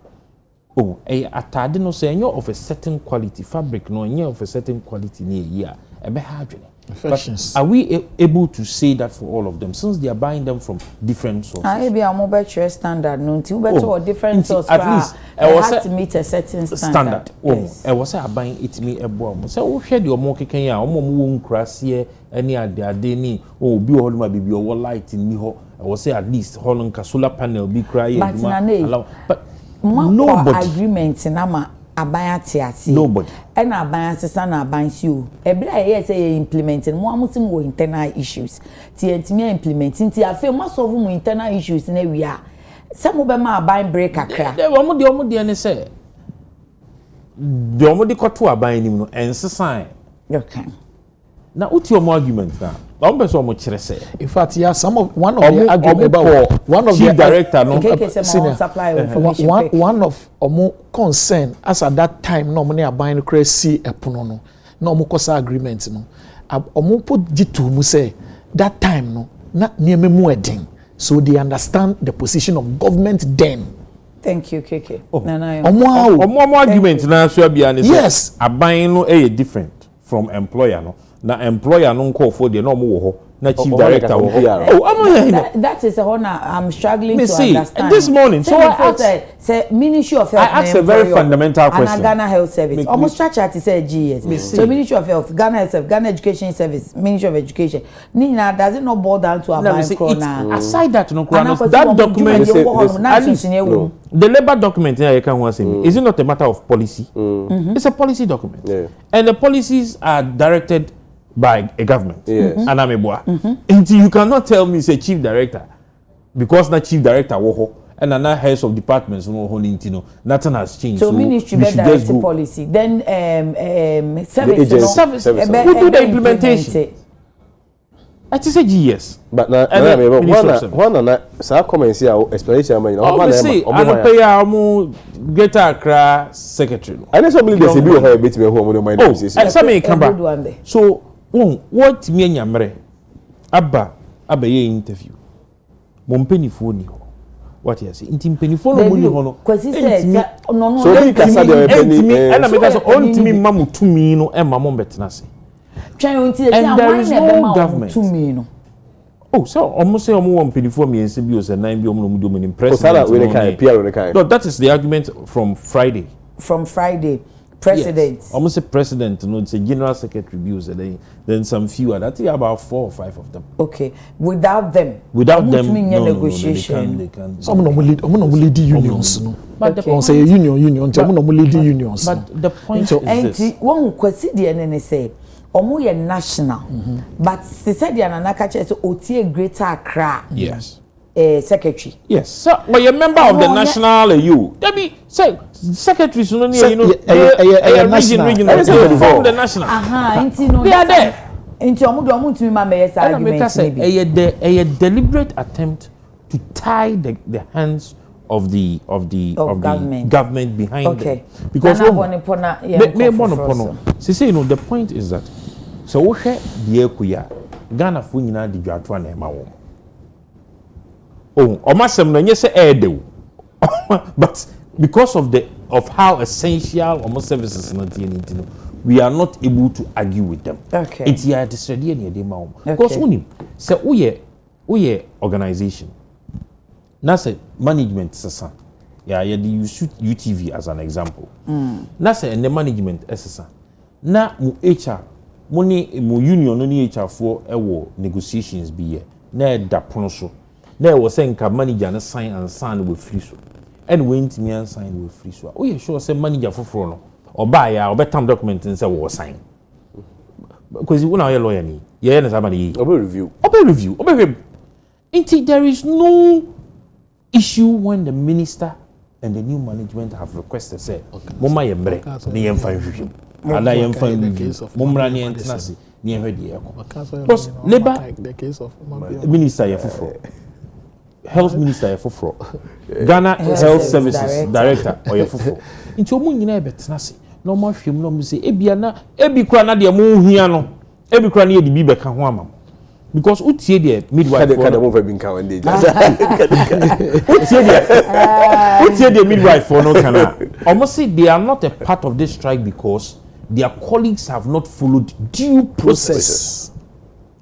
atade no say enyo of a certain quality fabric no enyo of a certain quality ni eyi a ebe ha adwene. But are we able to say that for all of them since they are buying them from different sources? Maybe a mobile standard, no, or different sources. At least it has to meet a certain standard. Yes. I was buying it me a bomb. So we share your more kicking ya, omo crassier, any idea, ni be all my baby or light in me. I was say at least Holland solar panel be crying. But nobody agreement in Ama. Abayatiati. Nobody. And abayatisa na abansio. Ebra ye say implementing mo amutim wo internal issues. Ti entimi implementing ti afi mo solve mo internal issues na wi a. Se mo be ma aban break akra. Omo de ne say. De omo de koto aban nim no ensesan. Okay. Na uti omo argument na. Omo be so omo kire say. In fact, yeah, one of the argument about one of chief the director no one of omo concern as at that time no money aban no see epono no na omo kosa agreement no omo put G2 mu say that time no na nieme mu edin so they understand the position of government then. Thank you, KK. Omo argument na so bia ne say yes aban no different from employer no na employer no call for the no mo wo ho na chief director wo that is the one I'm struggling to understand this morning. So I say Ministry of Health, I asked a very fundamental question. And Ghana Health Service almost structure to say GS. So Ministry of Health, Ghana Health Service, Ghana Education Service, Ministry of Education. Nina does it not boil down to a aside that no that document the labor document here you can say is it not a matter of policy? It's a policy document. And the policies are directed by a government. Yes. And until you cannot tell me say chief director because na chief director wo and another heads of departments no nothing has changed. So ministry better direct policy. Then service who do the implementation? I just say yes. But now, one sa comments here explanation man. Oh, say I pay am Greater Accra secretary. I know somebody dey say be o bit me who am mind say. Some me come back. So, what me nyamre aba ye interview. Mo mpenifo ni ho. What you say? Inti mpenifo no mo ni ho no. Kwesi say no. So we kasa dey penny. And me kasa ontimi mamu tumi no e mamo betena se. And there is no government to me, no. Oh, so almost say almost penifo me and CBOs and 9 billion impressed. No, that is the argument from Friday. From Friday, president. Yes. Almost a president, no, it's a general secretary views, then some few, and I think about 4 or 5 of them. Okay, without them, no, negotiation. They can. Some normally lead unions, no. But the say union, some normally lead unions. But the point is this. One question the NNSA. Omo ye national, but they said the Ananaka Church Otie Greater Accra. Yes. Secretary. Yes. So, but you're a member of the national EU. That be say secretaries, you know, region from the national. They are there. Into Omo to me, my argument. A deliberate attempt to tie the hands of the government behind them. Because say, you know, the point is that so we share the Ekuya Ghana fu nyina di dwatwa na ema wo. Oh, omasem no nyese edew. But because of how essential almost services we are not able to argue with them. Okay. It's ya disready na dey ma wo. Because unim say we organization. Na say management sesa. Yeah, you use UTV as an example. Na say the management sesa. Na mu HR money mu union no ni HR for ewo negotiations be here. Na da pono so. Na we say nka manager na sign we free so. And we ntimi an sign we free so. We sure say manager foforo no. Oba ya obetam document and say we sign. Because you na lawyer ni. Ye na somebody. Obe review. There is no issue when the minister and the new management have requested say mama yembre ni yemfa review ala yemfa review mumra ni entinasi ni ehwede ekọ because labor minister yefoforo health minister yefoforo Ghana health services director oyefoforo nti omu nyina ebetinasi na omo hwem na omo say ebi kura na de mo hia no ebi kura na ye de bi beka ho amam. Because utie the midwife for no utie the midwife for no kana almost say they are not a part of this strike because their colleagues have not followed due process.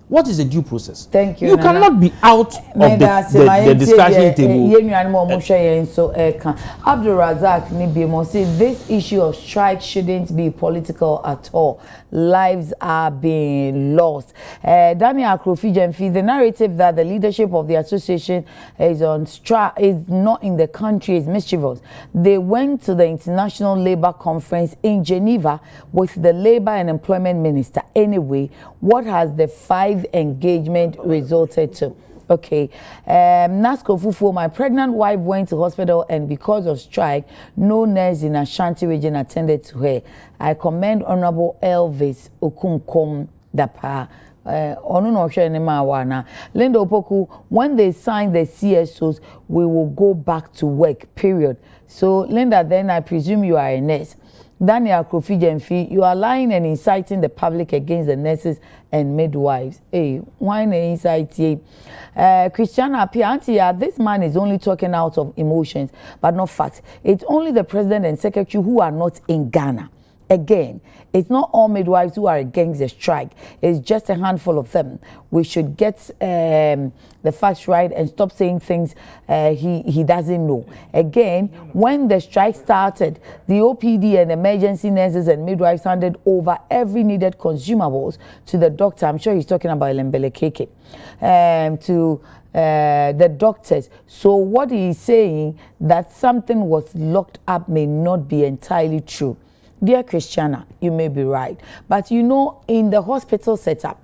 What is the due process? Thank you. You cannot be out of the discussion table. So, Abdul Razak Nibimo said this issue of strike shouldn't be political at all. Lives are being lost. Daniel Akrofi-Jemfi, the narrative that the leadership of the association is on strike is not in the country is mischievous. They went to the International Labour Conference in Geneva with the Labour and Employment Minister. Anyway, what has the 5 engagement resulted to? Okay, Nasco Fufu, my pregnant wife went to hospital and because of strike, no nurse in Ashanti region attended to her. I commend Honorable Elvis Okunkom Dapa. Linda Opoku, when they sign the CSOs, we will go back to work, period. So, Linda, then I presume you are a nurse. Daniel Akrofi-Jemfi, you are lying and inciting the public against the nurses and midwives. Hey, why incite ye? Christiana Piantia, this man is only talking out of emotions, but not facts. It's only the president and secretary who are not in Ghana. Again, it's not all midwives who are against the strike. It's just a handful of them. We should get the facts right and stop saying things he doesn't know. Again, when the strike started, the OPD and emergency nurses and midwives handed over every needed consumables to the doctor. I'm sure he's talking about Lembele Keke. To the doctors. So what he's saying that something was locked up may not be entirely true. Dear Christiana, you may be right. But you know, in the hospital setup,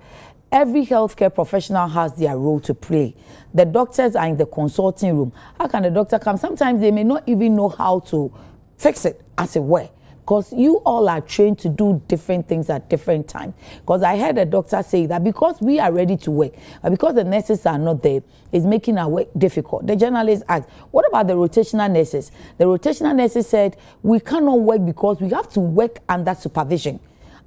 every healthcare professional has their role to play. The doctors are in the consulting room. How can the doctor come? Sometimes they may not even know how to fix it, as it were. because you all are trained to do different things at different times. Because I heard a doctor say that because we are ready to work, but because the nurses are not there, it's making our work difficult. The journalist asked, what about the rotational nurses? The rotational nurses said, we cannot work because we have to work under supervision.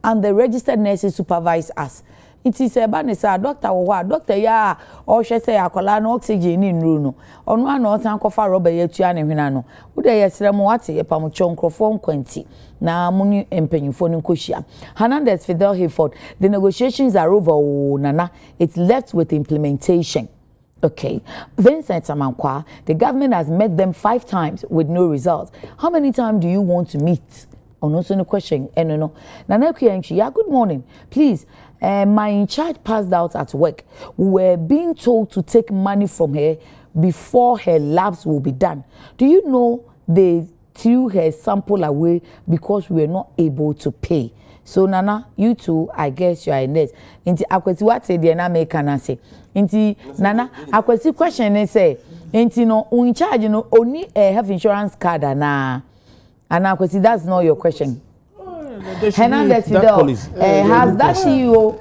And the registered nurses supervise us. It is a bad doctor or doctor ya or she say akola no oxygen in room. On one or tan kofa rubber yetuan and hinano. Would I sremoati a pamuchon crofon quenty. Na muni empenyufon kushia. Hernandez Fidel Hayford. The negotiations are over, oh, Nana. It's left with implementation. Okay, Vincent Amankwa, the government has met them 5 times with no results. How many times do you want to meet? On also no question. No. Adekye Nsroma, yeah, good morning. Please, my in charge passed out at work. We were being told to take money from her before her labs will be done. Do you know they threw her sample away because we were not able to pay? So Nana, you too, I guess you are in this. Inti akwesi what say the na make can say. Inti Nana, akwesi question is say, inti no in charge no only health insurance card na. And akwesi that's not your question. Hernandez Fidel, has that CEO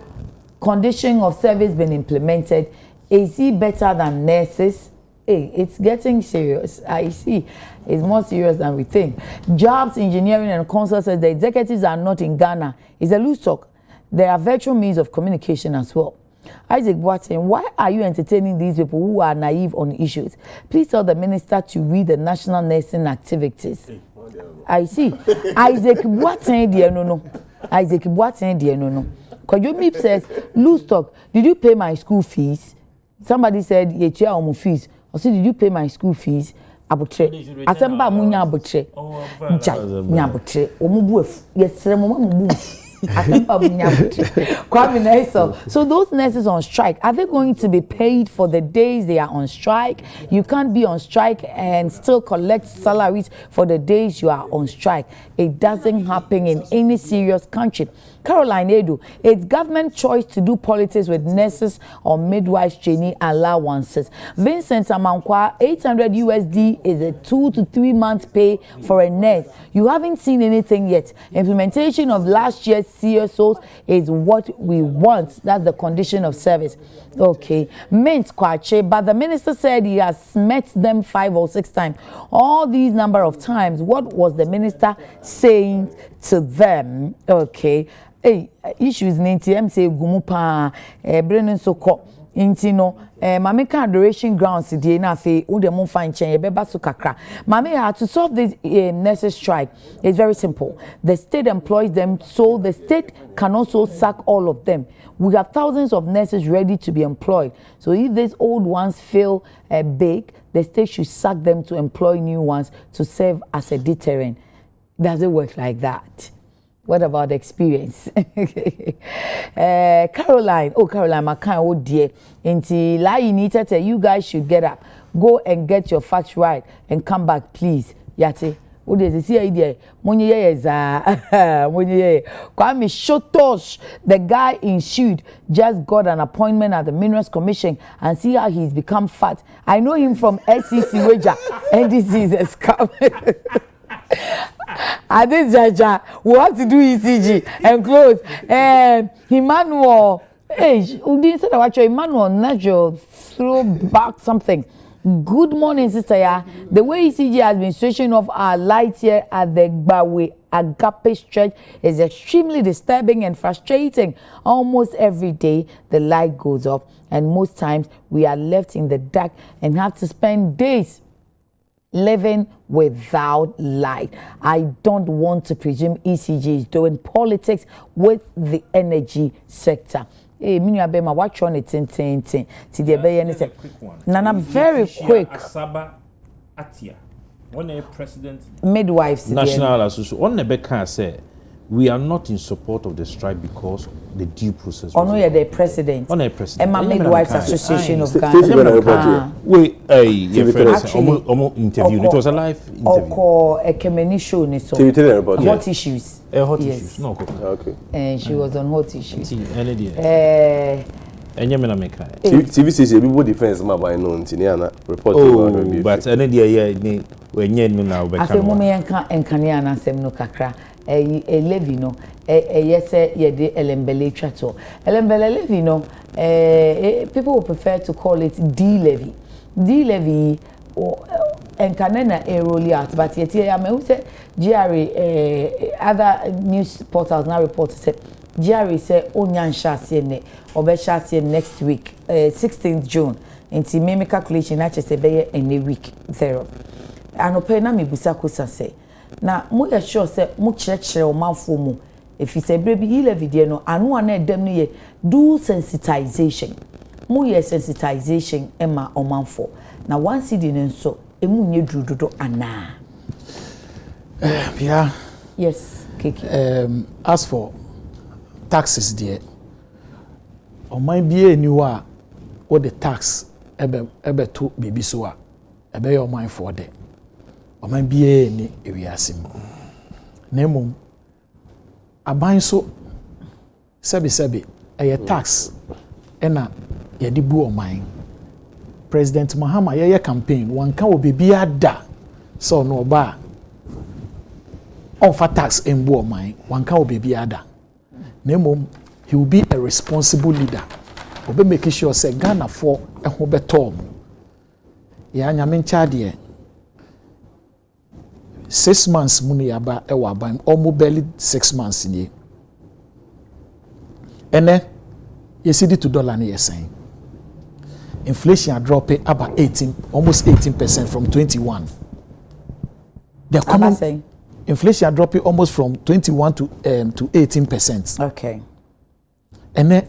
condition of service been implemented? Is he better than nurses? Hey, it's getting serious. I see. It's more serious than we think. Jobs, engineering, and council says the executives are not in Ghana. It's a loose talk. There are virtual means of communication as well. Isaac Boateng, why are you entertaining these people who are naive on issues? Please tell the minister to read the national nursing activities. I see. Isaac Boateng, dear no. Isaac Boateng, dear no. Kojomi says, loose talk. Did you pay my school fees? Somebody said, yeah, omu fees. I said, did you pay my school fees? Abutre. Asemba munya abutre. Jai, nya abutre. Omu buef. Yes, omu buef. So those nurses on strike, are they going to be paid for the days they are on strike? You can't be on strike and still collect salaries for the days you are on strike. It doesn't happen in any serious country. Caroline Edu, it's government choice to do politics with nurses or midwives training allowances. Vincent Amankwa, 800 USD is a 2 to 3 months pay for a nurse. You haven't seen anything yet. Implementation of last year's CSOs is what we want. That's the condition of service. Okay. Mint Kwache, but the minister said he has met them 5 or 6 times. All these number of times, what was the minister saying to them? Okay. Hey, issues NTM say gumupa Brennan Soko Intino Mameka adoration grounds the na fe wo dem fine chen beba so kakra. Mame had to solve this nurses strike. It's very simple. The state employs them, so the state can also sack all of them. We have thousands of nurses ready to be employed. So if these old ones feel big, the state should sack them to employ new ones to serve as a deterrent. Does it work like that? What about the experience? Caroline, my kind, oh dear. Until you guys should get up. Go and get your facts right and come back, please. Yate. What is this idea? Kwame Shotosh, the guy in suit, just got an appointment at the Minerals Commission and see how he's become fat. I know him from SEC Wager, and this is a scam. I did Jaja. We have to do ECG and close. Emmanuel, instead of watching Emmanuel, Nigel, throw back something. Good morning, sister. Yeah. The way ECG has been switching off our lights here at the Bawe Agape Church is extremely disturbing and frustrating. Almost every day, the light goes off, and most times we are left in the dark and have to spend days living without light. I don't want to presume ECG is doing politics with the energy sector. Hey, Minyabema, watch on it. Nana, very quick. Asaba Atia, one a president, midwives, national association. One Nebeka said, we are not in support of the strike because the due process. Oh no, you're the president. On a president. Emma Midwives Association of Ghana. Wait, interview. It was a live interview. Or a community show. Hot issues. Hot issues. No, okay. And she was on hot issues. TV says people defense ma by no ntiniana report. But any day when you now I say mo me enka enkane anasem no kakra a levy no yes ye de elembele twato elembele levy no people would prefer to call it D levy or enkanena a roll out but yet I may say GRA other news portals now report say GRA say onyan shasiene obe shasiene next week 16th June nti me calculation na chese be any week thereof anope na me busa kosa say na mo ya sure say mo kyerɛkyerɛ o manfo mu if you say baby he levy there no anu ana edem no ye do sensitization mo ye sensitization ema o manfo na one city nso emu nye durudodo ana yeah yes Kiki as for taxes there o man bie ni wa what the tax ebe to bibi so a ebe your mind for there o man bie ni ewiase mu na mum aban so sebi eye tax ena ye di bu o man President Mahama ye campaign wanka wo bibi ada so no oba offer tax embu o man wanka wo bibi ada na mum he will be a responsible leader obe make sure say Ghana for ehun betom ya nyame nchade 6 months muni yaba e wa ban almost barely 6 months ni ene yesidi to dollar na yesen inflation dropping about 18 almost 18% from 21 the common inflation dropping almost from 21 to 18%. Okay. And then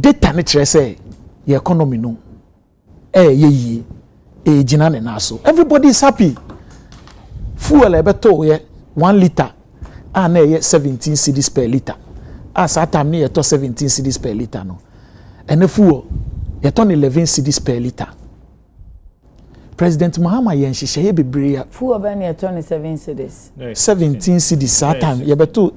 data nature say the economy no jina ne naso everybody is happy fuel ebeto ye 1 liter na ye 17 cedis per liter as at time ne to 17 cedis per liter no and the fuel ye ton 11 cedis per liter. President Mahama yen hihye bebre fuel ben ye 27 cedis 17 cedis at time ye beto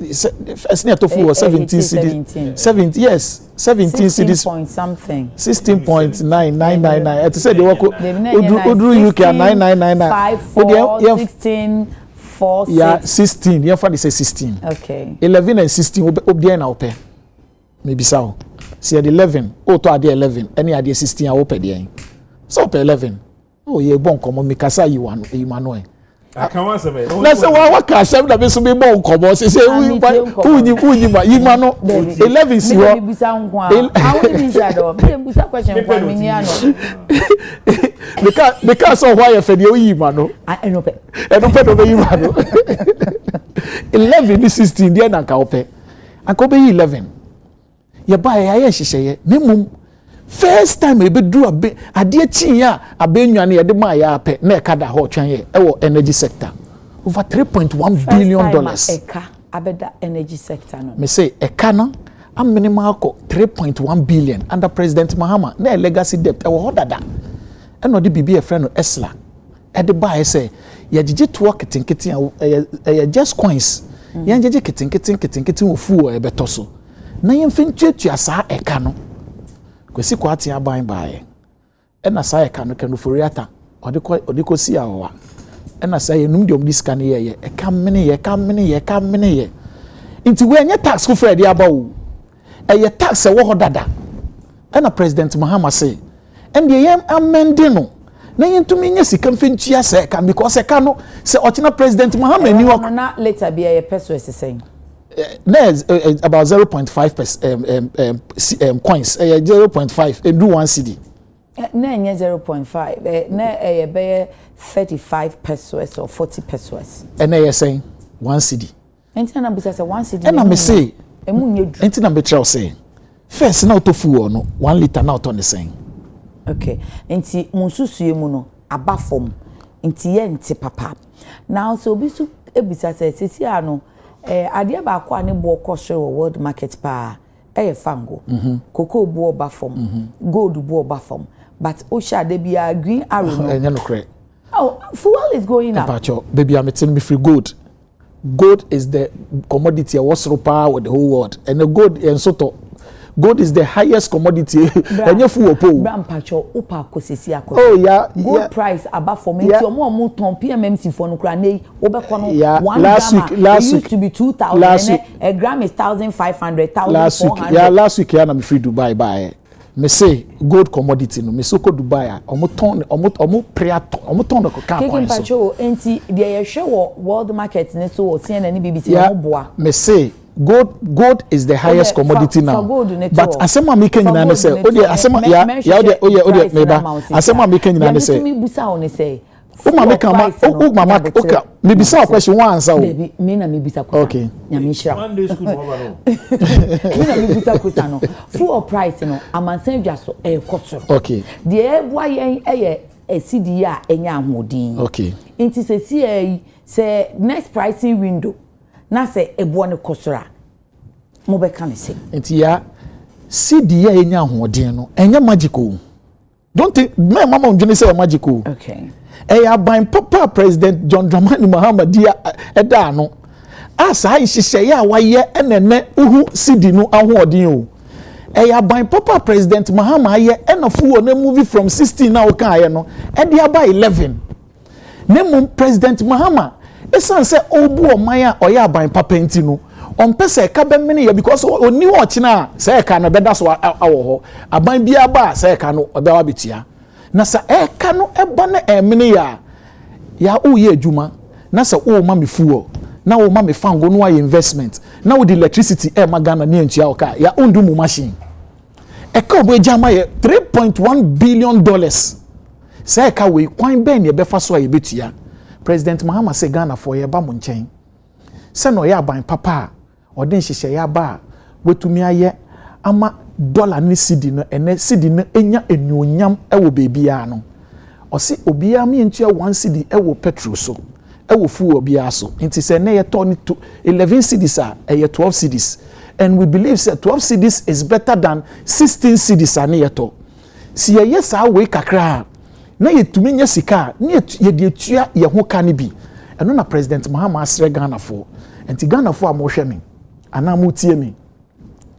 first ne to fuel 17 cedis 70 yes 17 cedis point something 16.9999 it said they work odru UK 9999 16 4 yeah 16 yeah for say 16 okay 11 and 16 obdia na ope maybe so see the 11 o to ade 11 any ade 16 a ope dey so ope 11 oh ye bon komo mi kasa yi wano e mano e aka wan se be na se wa ka asem na be so be bon komo se unyi ma yi mano 11 si ho bi bisa nko a awon bi shado bi bisa question kwa mi ni ano because of why you fed you yi mano eno pe do be yi mano 11 ni 16 dia na ka ope anko be 11 ye ba ya ye hihye memum first time e be do ade chin ya abenwane ye de ma ya pe na e ka da ho twan ye e wo energy sector over 3.1 billion dollars eka abeda energy sector no me say eka no am minimal ko 3.1 billion under President Mahama na legacy debt e wo hodada e no de bibi e friend no esla e de ba e say ye gigi to kitinkiti e just coins ye gigi kitinkiti wo fu e beto so na ye mfintwetwa saa eka no kwesi kwati aban baaye ena saa eka no kanu foriata odiko si awa ena saa ye num de omdiska ne ye eka mene ye nti we anya tax ko Fred abawo eye tax e wo hodada ena President Mahama say en de ye amende no na ye ntumi nya sika mfintua saa eka because eka no se ochina President Mahama ni wo na later be ye peso esesen there's about 0.5 coins 0.5 and do 1 cedi na 0.5 na be 35 pesos or 40 pesos and they are saying 1 cedi enti na bisa say 1 cedi and I say emu nyedu enti na be tell say first na to fuel no 1 liter na to the saying okay enti munsusue mu no abafom enti ye enti papa now so obi su ebisa say sisi ano ade ba kwa ne bo kosho world market pa fango cocoa bo ba form gold bo ba form but osha de bia green arrow no no correct oh fuel is going up baby I'm telling me free gold is the commodity was pa with the whole world and the gold and so to gold is the highest commodity enye fu opo bra mpacho upa akosisi akos oh yeah gold price above for me omo ton PMMC for no kra nei obekọ no 1 last it used to be 2000 a gram is 1500 1400 last week na me free Dubai buy me say gold commodity no me so ko Dubai omo ton no ka keke mpacho enti dey ye hwe wo world market ne so o CNN ne BBC omo boa me say gold is the highest commodity now but asema me kan nyina ne say o dey asema ya o dey meba asema me kan nyina ne say me busa o ne say o mama okay me bisa question one answer o baby me na me bisa question okay nyame shira Monday school no me na me bisa question no full price no amansan dwa so e kosoro okay de wa yen eye esidi a enya ahodin okay nti se next pricing window na se ebo ne kosora mo be kan se nti ya CD ya enya ahodin no enya magical don't think me mama unjuni say magical okay ban papa President John Dramani Mahama dia eda no asa hihye ya waye enene uhu CD no ahodin o ban papa President Mahama aye enafu na movie from 16 na oka aye no ede aba 11 nemu President Mahama esan se obu oman a oya ban papa enti no on pese ka be mene ya because oni wo china se ka no beda so awo ho aban bia ba se ka no obewa betia na sa ka no eba na emene ya uye adwuma na sa o ma me fuo na o ma me fango no aye investment na o the electricity magana ne entua oka ya ondu mu machine ka obo jama ye 3.1 billion dollars se ka we kwan ben ye befa so aye betia President Mahama say Ghana for ye ba mo nchen se no ya ban papa odin hihye ya ba wetumi aye ama dollar ni CD no ene CD no enya enuonyam ewo bebia no osi obia me ntua 1 CD ewo petrol so ewo fuel obia so nti se ne ye turn to 11 CDs ye 12 CDs and we believe say 12 CDs is better than 16 CDs ane ye to si ye yes we kakra na yetumi nya sika na ye de tua ye ho ka ne bi eno na President Mahama asre Ghana for enti Ghana for amohwe me ana mo tie me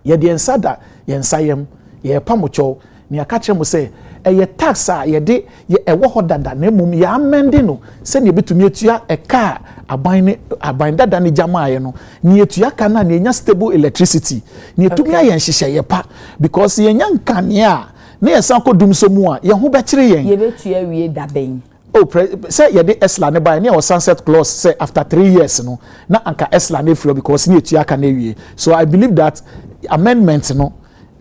ye de ensada ye nsayem ye pamocho ni aka mo say ye tax ye de ye ewo hodada na mum ya amende no se ne betumi atua eka aban dada ne jamaaye no ni atua ka na nya stable electricity ni etumi aye nhihye ye pa because ye nya nkane a na ye san kodum so mu a ye ho be kire yen ye betua wie da ben say ye de esla ne buy ne o sunset clause say after 3 years no na anka esla ne free because ni etua ka na wie so I believe that amendment no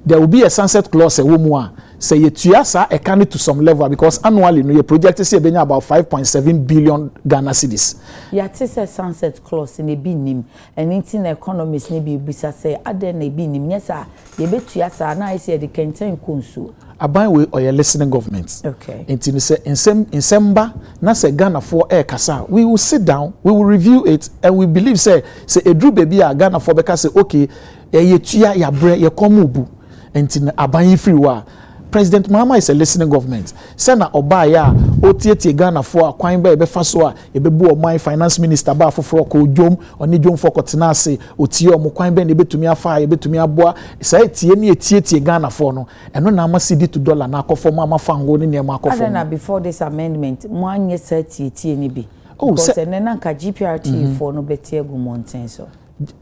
there will be a sunset clause wo mu a say ye tua sa e can to some level because annually no ye project say be about 5.7 billion Ghana cedis ya say sunset clause ne bi nim anything economists ne bi bisa say ade na bi nim nyesa ye betua sa na I say the kenten konsu aban we or your listening government okay until you say in December na say Ghana for air kasa we will sit down we will review it and we believe say edru baby a Ghana for beka say okay ye tua ya bre ye komubu until aban free wa President Mahama is a listening government. Sena Obaya, Otieti Ghana for a Quine Bay Befasoa, a Bebu of my finance minister Ba for Froko, Jom, or Nijom for Cotinase, Otio, Moquine Ben, a bit to me a fire, a bit to me a boa, say Tieti Ghana for no, and no Nama CD to dollar Nako for Mama Fango near Marco. Before this amendment, 1 year said TNB. Oh, and then Nanka GPRT for no better Gumonten so.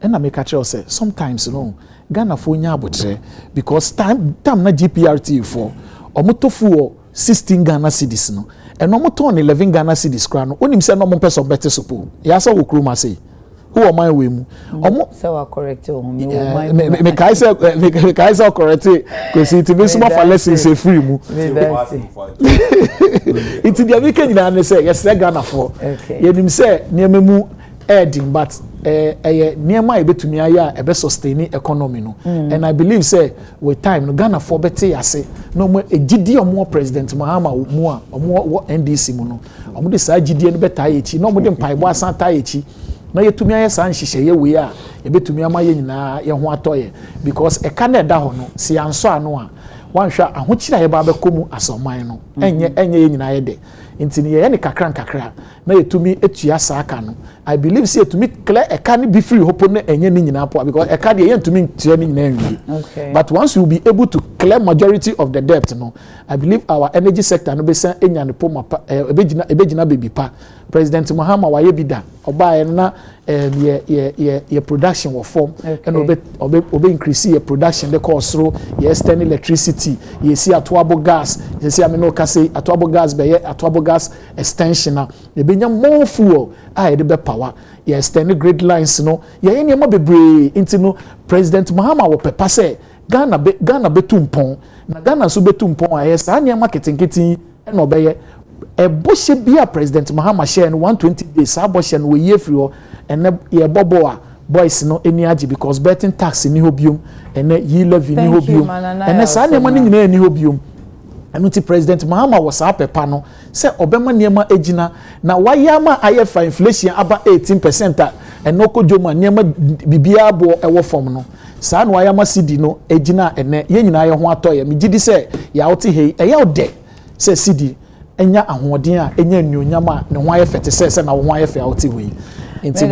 And I make a choice say sometimes Ghana for nyabotre because time na GPRT for omotofu 16 Ghana cedis no and omoton 11 Ghana cedis kra no onim say no mo person better support ya say wo kroma say who am I we mu omo say wa correct o me kai say correct because it be small for lessons say free mu it dey make nyina say yes Ghana for yenim say niamemu adding but niema ebetumi aya ebe sustain economy no and I believe say with time no Ghana for better yase no mo egidi omo President Mahama mu a omo NDC mu no omo de sa gidi no beta yechi no mo de mpaibo asan ta yechi na yetumi aya san hihye ye we a ebetumi ama ye nyina ye ho atoye because e ka na eda ho no si anso ano a wanhwa ahokyira ye ba bekomu asoman no enye ye nyina ye de ntini ye ne kakra na yetumi etua saaka no I believe say yetumi clear eka ne be free hope na enye ni nyina po because eka de yentumi tua ni nyina nwi but once we be able to clear majority of the debt no I believe our energy sector no be say enya ne po mapa ebegina baby pa President Mahama waye bi da oba na ye production wo form and obe increase your production the cost through ye extend electricity ye see atoabo gas ye see ameno ka say atoabo gas be ye atoabo gas extension na ye benya more fuel ye be power ye extend grid lines no ye nyema bebre into no President Mahama wo pepa say Ghana betumpon na Ghana so betumpon aye sa nyema ketenketi na obeye boshe bia President Mahama share no 120 days aboshe no we free o and ye bobo a boys no eni agi because betting tax ni hobium and ye levy ni hobium and sa nyema ni nyina ni hobium anu ti President Mahama was apepa no say obema niema egina na wayama ayefa inflation aba 18% and no kojoma niema bibia bo ewo form no sa no wayama cedi no egina ene ye nyina ye ho atoye me gidi say ya oti hei eya ode say cedi enya ahoden a enya nyonyam a ne ho ayefete se na ho ayefe outi we enti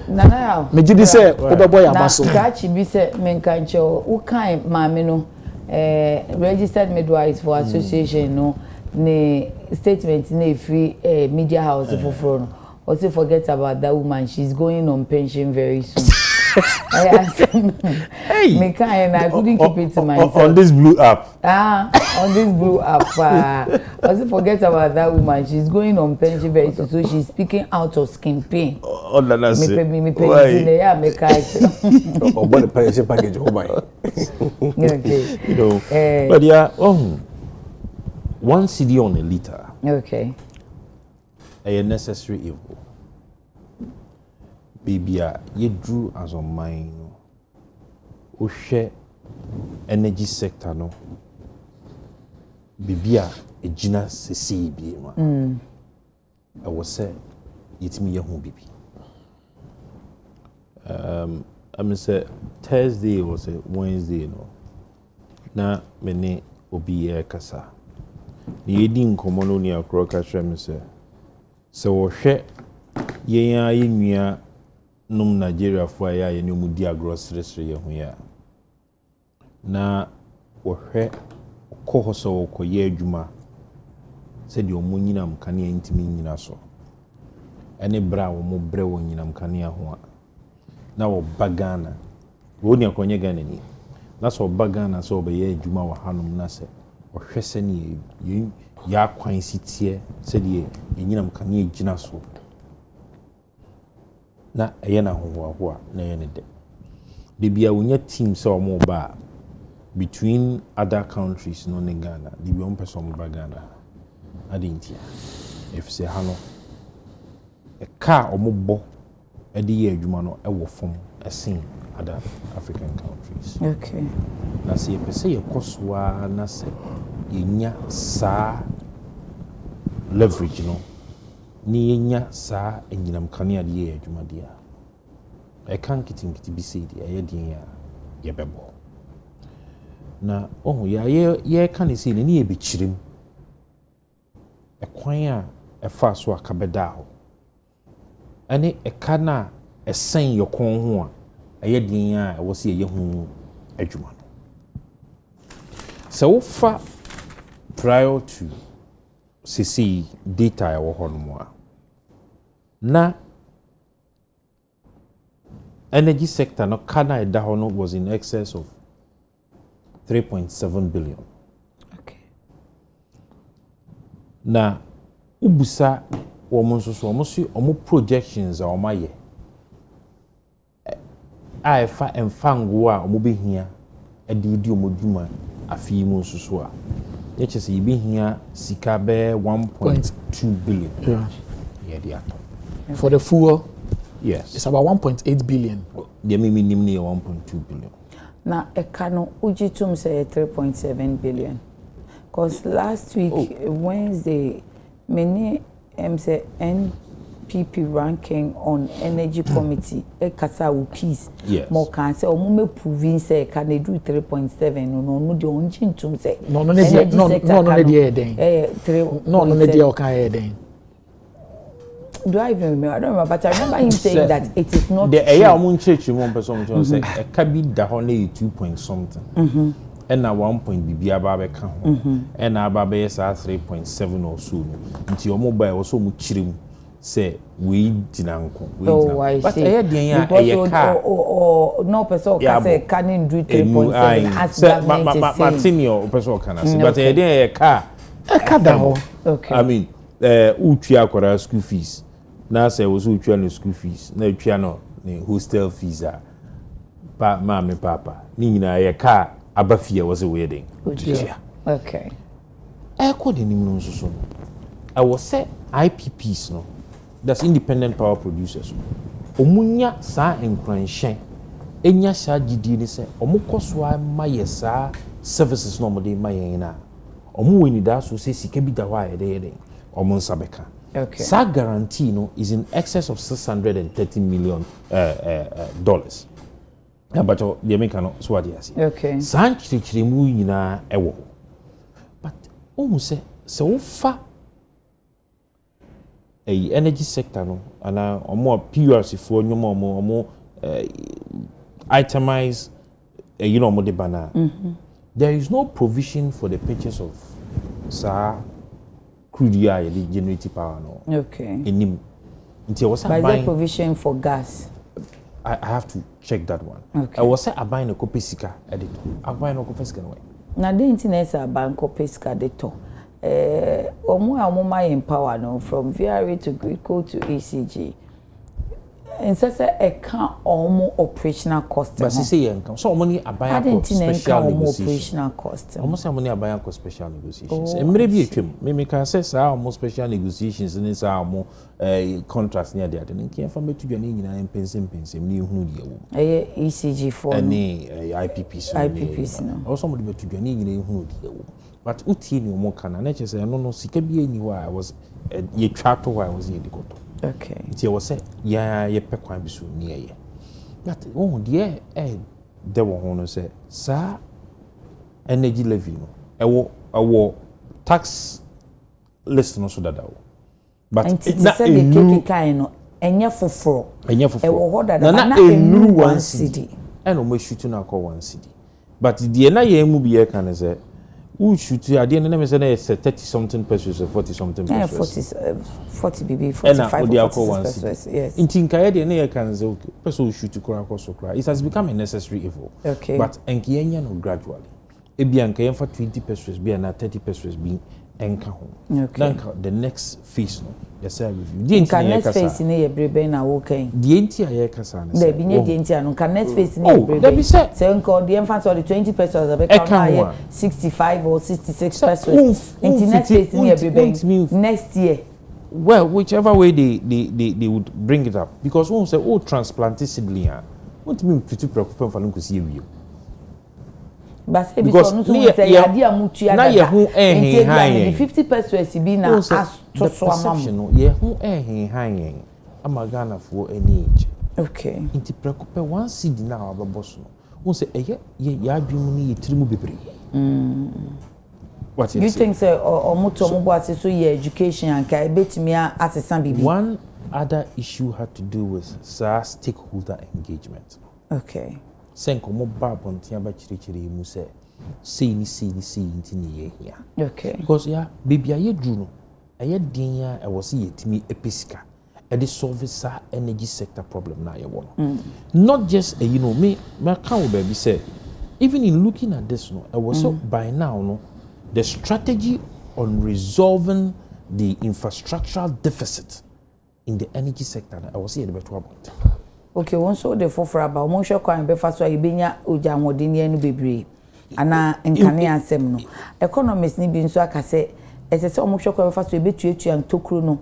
nana ya me gidi se obebo ya baso na gachi bi se menkancho ukan maame no registered midwives for association no ne statement na free media house for no also forget about that woman, she's going on pension very soon. Hey, I couldn't keep it to myself. On this blue app. On this blue app. Also forget about that woman, she's going on pension very soon, so she's speaking out of skin pain. Oh, that's it. What the pension package? Oh my. Okay. You know, but yeah, 1 cedi on a liter. Okay. A necessary evil. Baby, you drew as on mine. O share energy sector no. Baby, a gina se see be man. I was say, it's me your home baby. I mean say Thursday or say Wednesday no. Na mene obi e kasa. Ni edi nkomo no ni akro ka hwe me say. Se wo hwe yen a yenua num Nigeria fo ya ye ne mu di agrosresre ye ho ya. Na wo hwe ko hoso wo koye adwuma se de omo nyinam kane antimi nyina so. Ene bra wo mo bre wo nyinam kane ho a. Na wo bagana wo ni akonye Ghana ni na so bagana so be ye adwuma wa hanom na se wo hwese ni ya kwan sitie se de nyinam kane agina so na eye na ho na ye ne de bia wonya team se o mo ba between other countries no ne Ghana de bia on person mo ba Ghana adintia if se hano e ka o mo bo e de ye adwuma no e wo fom esin other African countries. Okay. Na se ye pese ye koswa na se yenya sa leverage no ni yenya sa enyinam kane ade ye adwuma dia e kan kitingiti bi se dia ye din ya ye bebo na ya ye kan se ni ye bechirim e kwan a e fa so akabeda ho ane e kana e sen ye kon ho a ye din a e wo se ye hu adwuma no so fa prior to CC data ya wo hono na energy sector no kana da hono was in excess of 3.7 billion. Okay. Na ubusa wo monso so omo projections a omaye fa emfango a omo behia di omo dwuma afi mu nso a yechese yibehia sika be 1.2 billion. Yeah, the atom. For the fuel, yes, it's about 1.8 billion. The minimum near 1.2 billion. Now, a cano ujitum say 3.7 billion. Because last week, Wednesday, many say NPP ranking on energy committee, a kasa peace. Yes. More can say, or mume proving say, can they do 3.7? No, the only to say. No, the Do I even remember? I don't remember, but I remember him saying that it is not the air among church one person say a cabby da honey 2 point something. And now 1 point bibia babe ka ho. And now babe is 3.7 or so. Until your mobile was so much say we dinanko. Oh, I but see. Because no person can say can do 3.7 as government is Martinio person can say. But a car. A car. Okay. I mean, utia kora school fees. Now say was utia no school fees. Na utia no hostel fees are. Mama papa. Ni na a car abafia was a wedding. Okay. I called in him so. I was say IPPs no. That's independent power producers. Omunya sa enkranhyen. Enya sha gidi ni se omukɔso amaye sa services no mode maye na. Omu weni da so se sika bi da wa yede omu nsabeka. Okay. Sa guarantee no is in excess of $630 million dollars. But the American no so what yes. Okay. Sa nkyirikyirimu nyina ewo. But omu se ufa energy sector no ana omo PRC for nyoma omo itemize you know de bana. There is no provision for the purchase of crude oil generating power no. Okay. Enim nti was by the provision for gas. I have to check that one. Okay. I was say buying a copesika editor. I buy no copesika no way. Na the internet say buying copesika editor. Omo my empower no from VRA to Greco to ECG. And so say a can omo operational cost. But say yenka. So money abaya ko special negotiation. Operational cost. Almost say money abaya ko special negotiations. E mre bi etwem. Me can say say almost special negotiations ni say almo contracts near there. Then can fa metu dwane nyina empensem ni ehunu de ewo. ECG for any IPPs. IPPs no. Also somebody metu dwane nyina ehunu de ewo. But uti ni omo kana na chese no sika bi eni wa I was ye twato wa I was ye dikoto. Okay. It was say ye pe kwan bi so ni eye. But oh de there won say sa energy levy no ewo tax list no so dada wo. But na enu kind no enye foforo ewo ho dada na enu 1 cedi and o ma shoot na call 1 cedi. But the na ye mu bi ye kan say who shoot at the end of the 30 something pesos or 40 something pesos. 40 BB, 45 pesos. Yes. In Tinka, the near can say, person shoot to cry or so cry. It has become a necessary evil. Okay. But Enkianya no gradually. A Bianca for 20 pesos, be an 30 pesos being enka home. Okay. Then the next phase, no, the same review. The next phase in a brebe na okay. The entire Casan. There be near the entire no can next phase in a brebe. There be said. So called the infant or the 20 pesos of a 65 or 66 pesos. In the next phase in a brebe next year. Well, whichever way they would bring it up, because one say, oh, transplanted sibling, what mean to preoccupy for them to see you. But because idea mutu ya na ye hu the 50 pesos be na as to so amam ye hu han amagana for any age. Okay. Inti preoccupy one seed na ababos no. Won say ye adwemu ni ye tirimu bebre. What you think say omuto mo bo aseso ye education and kai betimi asesa bibi. One other issue had to do with stakeholder engagement. Okay. Senko mo ba bontia ba chirichiri mu se sei ni nti ni ye hia. Okay. Because baby aye dru no aye din ya e wo se yetimi epesika e dey solve sa energy sector problem na ye wo no. Not just me can we baby say even in looking at this no e was so by now no the strategy on resolving the infrastructural deficit in the energy sector I was here the better about. Okay, once so the for about mo hwe kwan be fa so ibenya oja nwodeni anu bebre ana nkane asem no economists ni bi nso aka se esese mo hwe kwan be fa so ebetuatua ntokuro no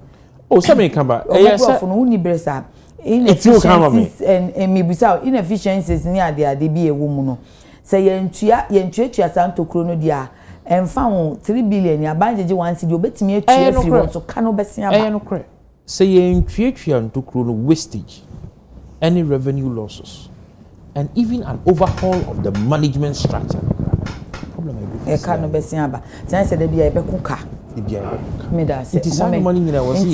o se me kan ba yes no uni bresa inefficiencies and mebisa inefficiencies ni ade bi ewo mu no se yentua sa ntokuro no dia emfa ho 3 billion ya banjeje 1 cedi obetimi atua fi won so kano besia ba no kre se yentua ntokuro no wastage, any revenue losses, and even an overhaul of the management structure. Problem e ka no besia ba say say da bia e be kuka me da say it is some money nyina was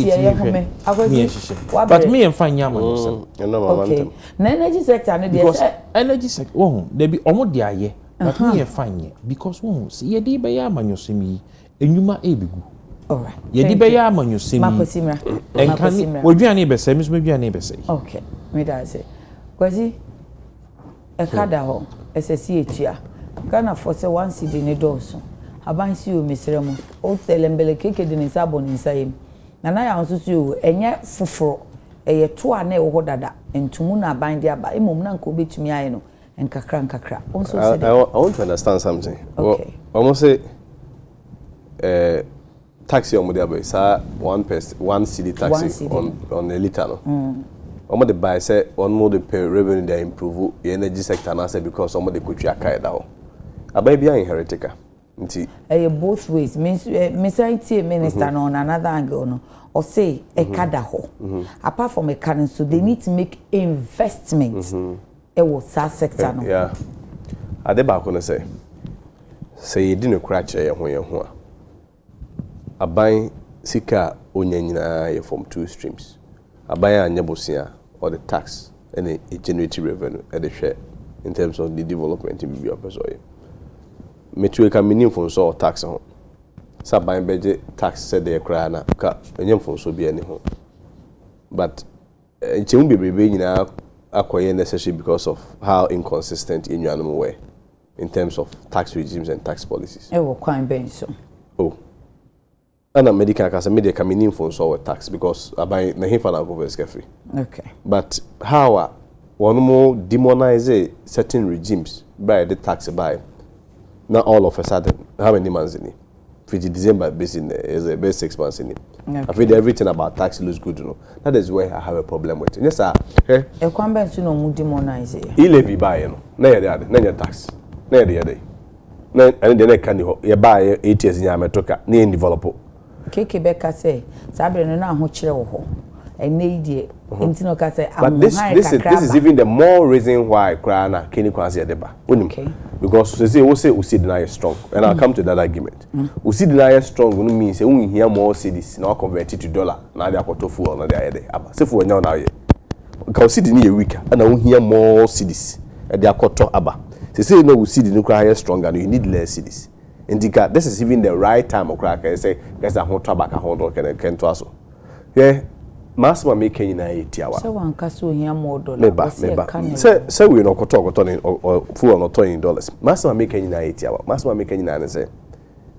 but me and fine yam okay na energy sector no dey energy sector oh there be omo dey aye but me and fine because oh see ye dey be amanyosem yi enwuma ebigu alright ye dey be amanyosem makosimra wodwane be say me so medwane be say okay me da say kwazi e kada ho SSC etua Ghana for say one city ne doso aban si o mesremu o telembele keke de nsa bo nsa yim na ya nso si o enye foforo eye to a na e wo dada entumu na aban de aba emom na nka obetumi aye no nkakra also say I want to understand something. Okay. Almost say taxi on the aba say one city taxi on a liter no. Almost the buy say one more the pay revenue they improve the energy sector na say because some of the country akai da ho. Aba bia inheritica. Nti both ways means minister no on another angle no or say e kada ho apart from a current so they need to make investments e wo sa sector no yeah ade ba ko no say you didn't crack ye ho aban sika onyanyina ye from two streams aban anyebosia or the tax and it generate revenue at the share in terms of the development in bibia peso metu ka minim fon so tax ho saban beje tax said the cry na ka enyem fon so bia ni ho but nchemu bebrebe nyina akoye necessary because of how inconsistent inuanum were in terms of tax regimes and tax policies e wo kwan ben so oh ana medical kasa media ka minim fon so tax because aban na hifa na go verse free okay but how one more demonize certain regimes by the tax by not all of a sudden. How many months in it? 50 December is a best 6 months in it. Okay. I feel everything about tax looks good, you know. That is where I have a problem with it. Yes, sir. A convent to no demonize it. He levy buy, you know. No, your tax. No, the other. No, and then I can you buy 8 years in Yamatoka, near developer. Kekebeka say, Sabrina na ho chire wo ho. Enedi intino ka say but this is even the more reason why cry na Kenny Kwanzi Adeba. Okay. Because we say deny strong and I'll come to that argument. We see deny strong no mean say we hear more cities now convert it to dollar na dey akoto fuel na dey there aba. Say for now na ye. Because city ni weaker and we hear more cities e dey akoto aba. Say no we see the new cry stronger and you need less cities. Indicate this is even the right time of crack say guys that hold back hold can to aso. Yeah. Masma make na etiawa so wan kaso hia more dollar say we no koto or full no $20 masma make na etiawa masma make na say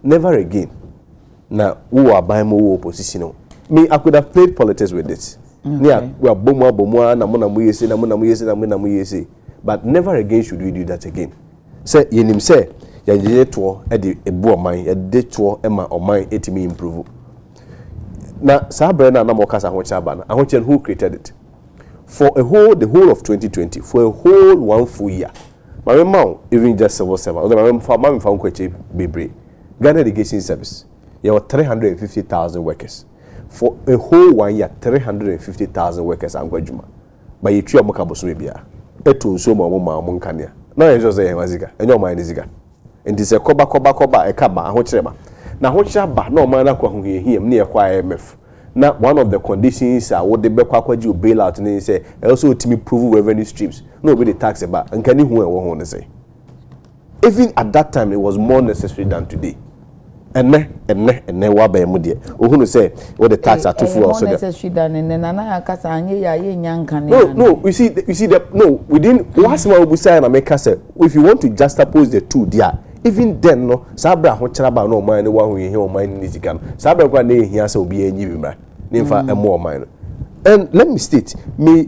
never again na who aban mo opposition me I could have played politics with this we are bomo na mo na mo yesi but never again should we do that again say yenim say ya je to e de ebu oman ya de to e ma oman etimi improve na Sabrina na mokasa hochaba na ahochen who created it for the whole of 2020 for a whole one full year my mom even just civil servant my mom found kwache bebre Ghana Irrigation Service there were 350,000 workers for a whole 1 year 350,000 workers angwajuma but you try moka boso bia etu nso ma nkania na yeso say mazika enyo ma ndizika enti se koba ekaba ahochirema na hochaba na o man na kwa hohiem na ekwa IMF na one of the conditions would the be kwa you bail out and say also to me prove revenue streams no be the tax about and can who e want to say even at that time it was more necessary than today and wa ba mu de ohunu say what the tax are too full also necessary than na akasa anye ya ye nyanka no you see that no within what's my obusa na make say if you want to juxtapose the two there even then no sabra ho kyeraba no man ne wa ho ye o man ni sika no sabra kwa na ehia say obi anyi bi mra ne fa emo man no and let me state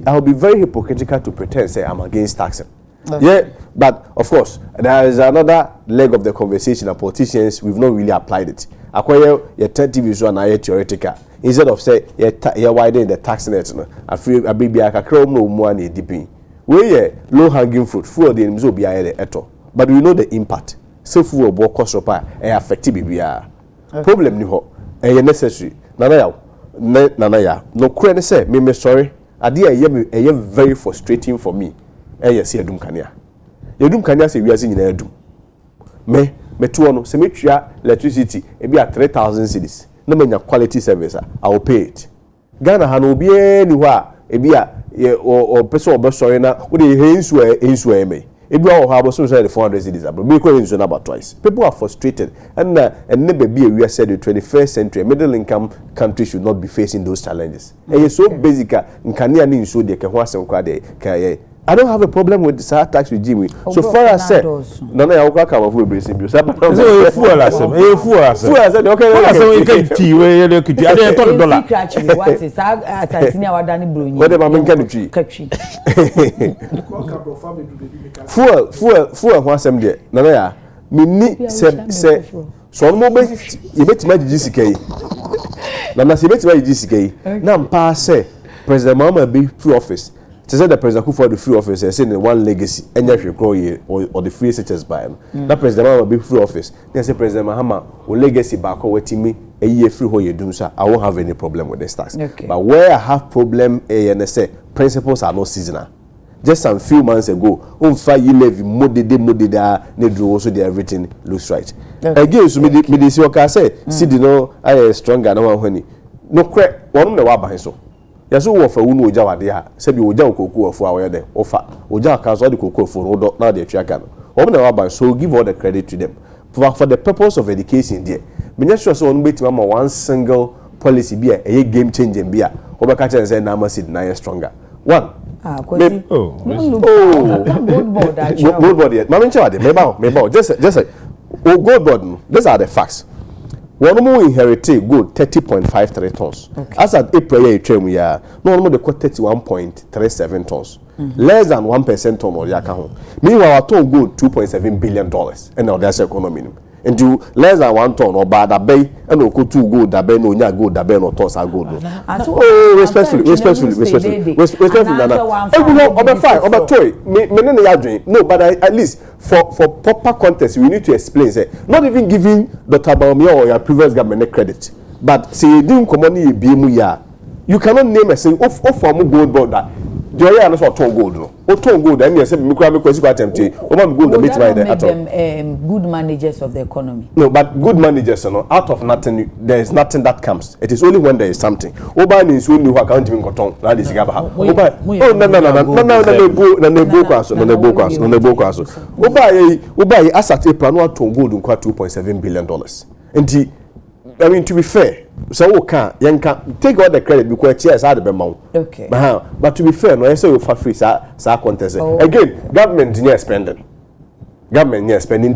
I'll be very hypocritical to pretend say I'm against taxing. Okay. Yeah, but of course there is another leg of the conversation that politicians we've not really applied it. Acquire your TV so na theoretical instead of say you widen the tax net no afri abibia kakra no mu an edipin we low hanging fruit full the nzo bia eto but we know the impact so full of cost of affect bibia problem ni ho necessary nana ya no kure say me sorry ade eye very frustrating for me say edum kania say we ase nyina edum me metu ono se metwa electricity e be 3000 cedis na manya quality service I will pay it. Ghana ha no obi ni ho a e be a o person obesori na wo de hensu eme e be o ha bo so say 400 cedis abro be ko hensu na about twice. People are frustrated and never be we said the 21st century middle income countries should not be facing those challenges. And so basic nkania ni nso de ke ho asem kwa de ka I don't have a problem with the tax regime. So far as said, no, I will come over with you. So, fool as said, okay, you can tea where you could $100. What is that? Whatever man can do. Fool, one some day. No, yeah, me say, so no moment you bet my GCK. Now, I say, bet my GCK. Now, pass say, President Mama be free office. To say the president who for the free office and saying one legacy and you grow or the free SHS by that president will be free office. Then say President Mahama will legacy back or waiting me a year free how you do so I won't have any problem with this tax. Okay. But where I have problem and say principles are not seasonal. Just some few months ago, on 5 year levy modida need to also the everything looks right. Okay. Again, so me see what I say. See the no I stronger no one no crack one the waba so. Yaso wo fa wunu oja wade ha se bi oja okoku ofu awe de ofa oja ka so de koku ofu no na de atwaka no omo na waba so give all the credit to them for the purpose of education there menya sure so on betima ma one single policy be a game changing be a obeka chen say na masid na stronger one good board mama nche wade meba just good board these are the facts. One more inherited gold 30.53 tons. Okay. As at April year term we are no more the 31.37 tons. Less than 1% ton or yaka. Meanwhile our ton gold $2.7 billion and now that's economy. And you less than 1 ton or bad that bay and no go 2 gold that bay no nya gold that bay no tons are gold. Oh respectfully. Over fine, over toy. No, but at least for proper context we need to explain say not even giving Dr. Baumia or your previous government credit. But say you didn't come on you cannot name a say form gold board that the area no so ton gold no. O ton gold and you say me kwesi kwa tempted. O man gold bit by the at all. Good managers of the economy. No, but good managers no out of nothing there is nothing that comes. It is only when there is something. Oba ni so ni who can't even koton na dey siga ba. Oba Oba asset April no ton gold nkwa $2.7 billion. And I mean, to be fair, so we can take all the credit because cheers are the amount. Okay. But to be fair, no, I say you for free, sa contest. Again, government near spending. Government near spending.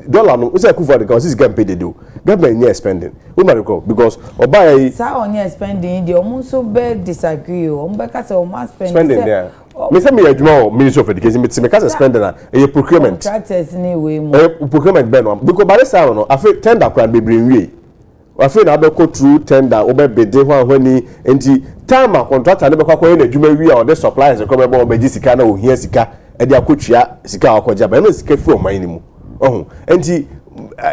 Dollar no, we say for the because this government pay they do. Government near spending. We might recall because Oba. Sa on near spending, the almost so bad disagree. Oba say o spending. Spending there. Me say me adwuma Ministry of Education. Me say me case spending na e procurement. Contractors anyway. Procurement ben one because by the time no, afi tender kwan be bring we. Afi na be go through tender obe bede ho ahwani enti time a contractor na be kwakwa na adwuma wi a o de suppliers ko be bo be sika na o hia sika e de akotua sika akwaja ba na sika fi o man ni mu enti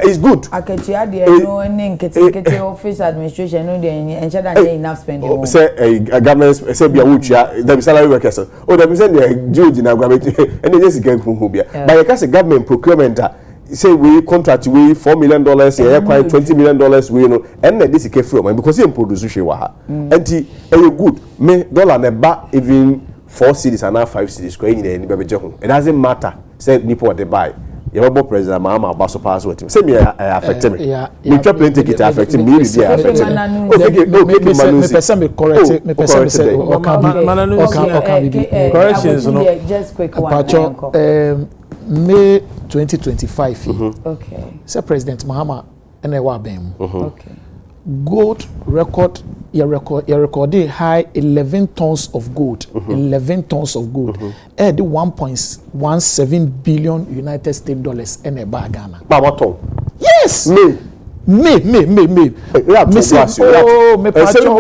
it's good akatua de no any nkete office administration no de ensure that they enough spending say government say bia wutua the salary workers the be say the George na government and they sika hu bia but you can say government procurement say we contract we $4 million here quite $20 million we know and this is careful man because you produce she wa ha enti e good me dollar na ba even 4 cedis and 5 cedis ko yin ni be je ho it doesn't matter say nipo dey buy your president Mahama Basso pass with him say me affect me me try plenty it affect me really dey affect me person me correct me person say corrections no just quick one May 2025. Okay. Say President Mahama ene wa bem. Okay. Gold record recorded high 11 tons of gold. 11 tons of gold. The 1.17 billion United States dollars ene ba Ghana. Ba what ton? Yes. Me people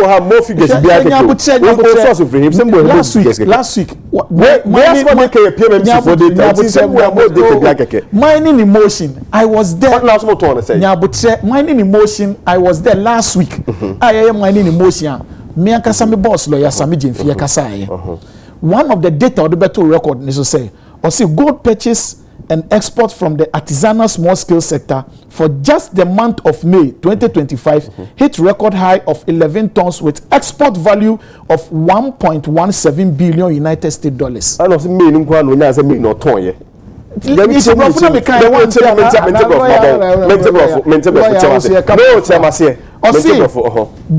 have more figures last week mining emotion I was there mining emotion I was there last week I mining emotion me akasa me boss lawyer Sami Jemfie kasa one of the data or the better record needs to say or see gold purchase and export from the artisanal small scale sector for just the month of May 2025 hit record high of 11 tons with export value of 1.17 billion United States dollars. I know say me nkwa no nya say me no ton ye. It's a professional mechanic.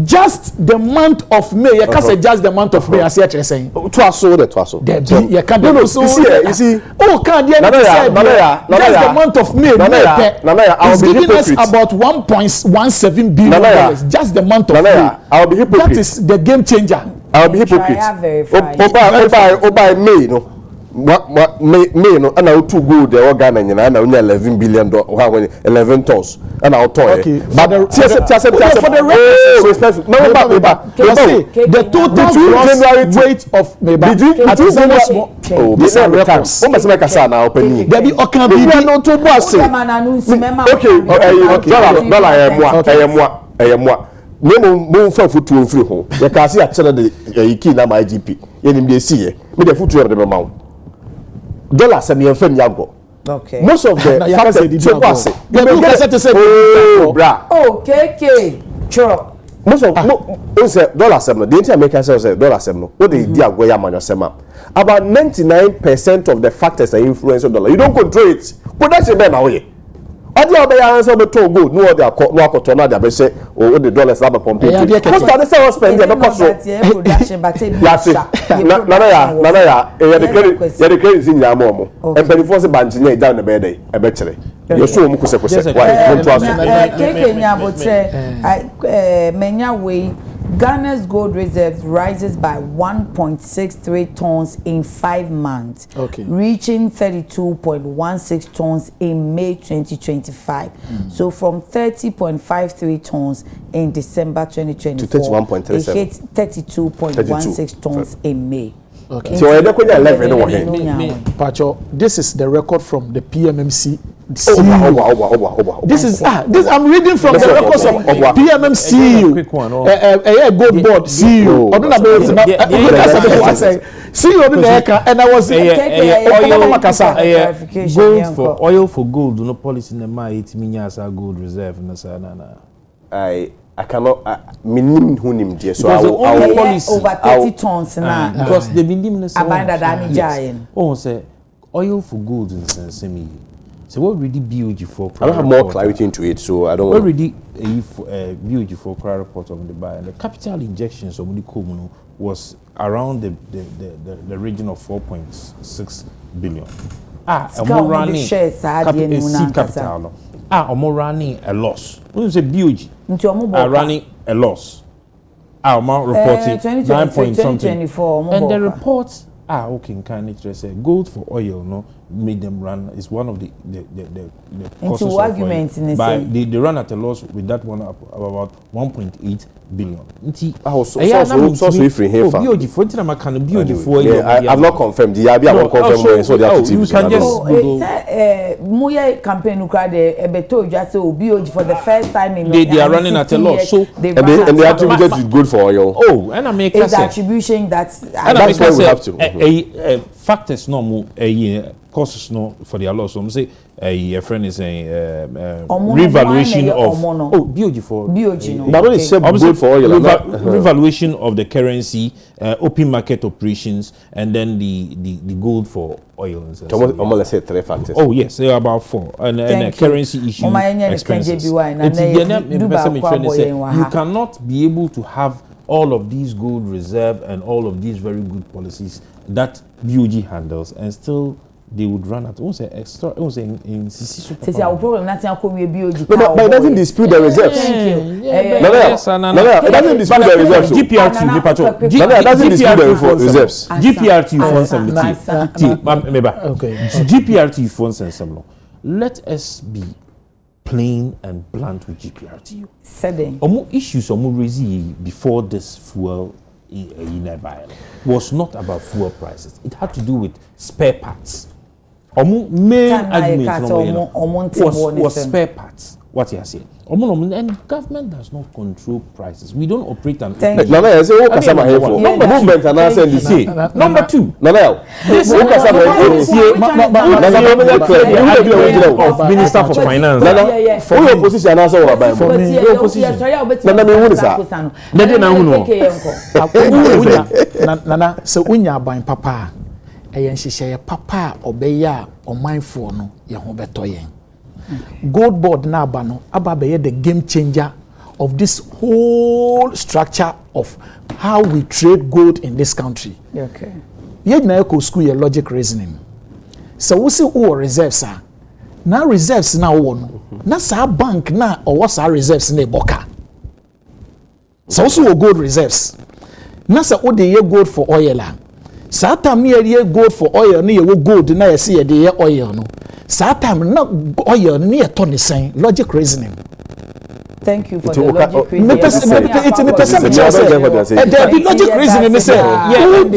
Just the month of May, you can't say just the month of May. I see what you're saying. Twice. You see. Oh, can't just the month of May. It's giving us about 1.17 billion dollars. Just the month of May. I'll be hypocrite. That is the game changer. I'll be hypocrite. Oba May, no. Me no and I too good the organ and na only 11 billion dollars 11 tons and I'll toy but the respect the total weight of these are records o must make a sana open there be okan bi no to boss okay dollar mo fa futu mfiri ho ye ka se a kire de key na my GP ye nim de see me de futu de be mawo dollar se me fam yago okay most of the factors to pass you get to say bra okay sure most of no say dollar se no the entire American say dollar se no what they dey agoya manyo sema about 99% of the factors that influence dollar you don't control it production be na wo ye odi obey answer be to go no dey no akoto na dey be say o the dollars na be pump it most of the say spend dey be cost production but e nana ya the credit sin ya mo and before say bank nya down na be dey e be kire you so mo kuse why want to ask Kenya but say menya way Ghana's gold reserves rises by 1.63 tons in 5 months, reaching 32.16 tons in May 2025. So from 30.53 tons in December 2024, it hit 32.16 tons in May. Okay. So this is the record from the PMMC. This is this I'm reading from the records of PMMC. Gold board CEO. And I was gold for oil for gold. No policy in the mind. Gold reserve. I cannot minim hunim dear so I will policy over 30 tons now because they been dim say oil for gold in semi. So what really BOG4 I don't have more clarity into it so I don't already BOG4 cry report on the buy and the capital injections of Munikomuno was around the region of 4.6 billion. Omorani capital Omorani a loss. When you say BOG running a loss. Reporting 9 point something. And the reports okay, kind of say gold for oil no made them run is one of the causes of arguments in they run at a loss with that one up about 1.8 billion. So free here for I've not confirmed the I won't confirm so they have to you can just Muya campaign Ebeto just BOG for the first time in they are running at a loss so they attributed to good for oil. And I make it's attribution that's why we have to factors no costs no for their loss. So say a friend is saying revaluation of BOG for BOG no. But only say good for oil. Revaluation of the currency, open market operations, and then the gold for oil. Let's say 3 factors. Oh yes, there are about 4 and currency issue expenses. You cannot be able to have all of these gold reserve and all of these very good policies that BOG handles and still they would run at almost extra almost in CC our problem nothing BOG but it doesn't dispute the reserves. Thank you. It doesn't dispute the reserves. GPRT it doesn't dispute the reserves. GPRT GPRT funds and some. Let us be plain and blunt with GPRT. Issues raising before this fuel was not about fuel prices. It had to do with spare parts. Main argument was spare parts. what you say. And government does not control prices. We don't operate on. Nana, I say, what customer here for? Movement and answer this. Number 2. Nana, this what customer of Minister for Finance. Nana, for your position answer what about for me. Your position. Nana, me who is that? Nana, so unya buying papa. And she say papa obeya or mindful no ya ho beto yen. Gold board na bano ababeye the game changer of this whole structure of how we trade gold in this country. Okay. Ye na ko school your logic reasoning. So we see who reserves are. Na reserves na wo no. Na sa bank na or sa reserves na boka. So also gold reserves. Na sa o dey gold for oil la. Sa time near ye gold for oil near wo gold na ye see ye oil no. Sa time na oil near Tony saying logic reasoning. Thank you for the logic reasoning. It's in the logic reasoning is say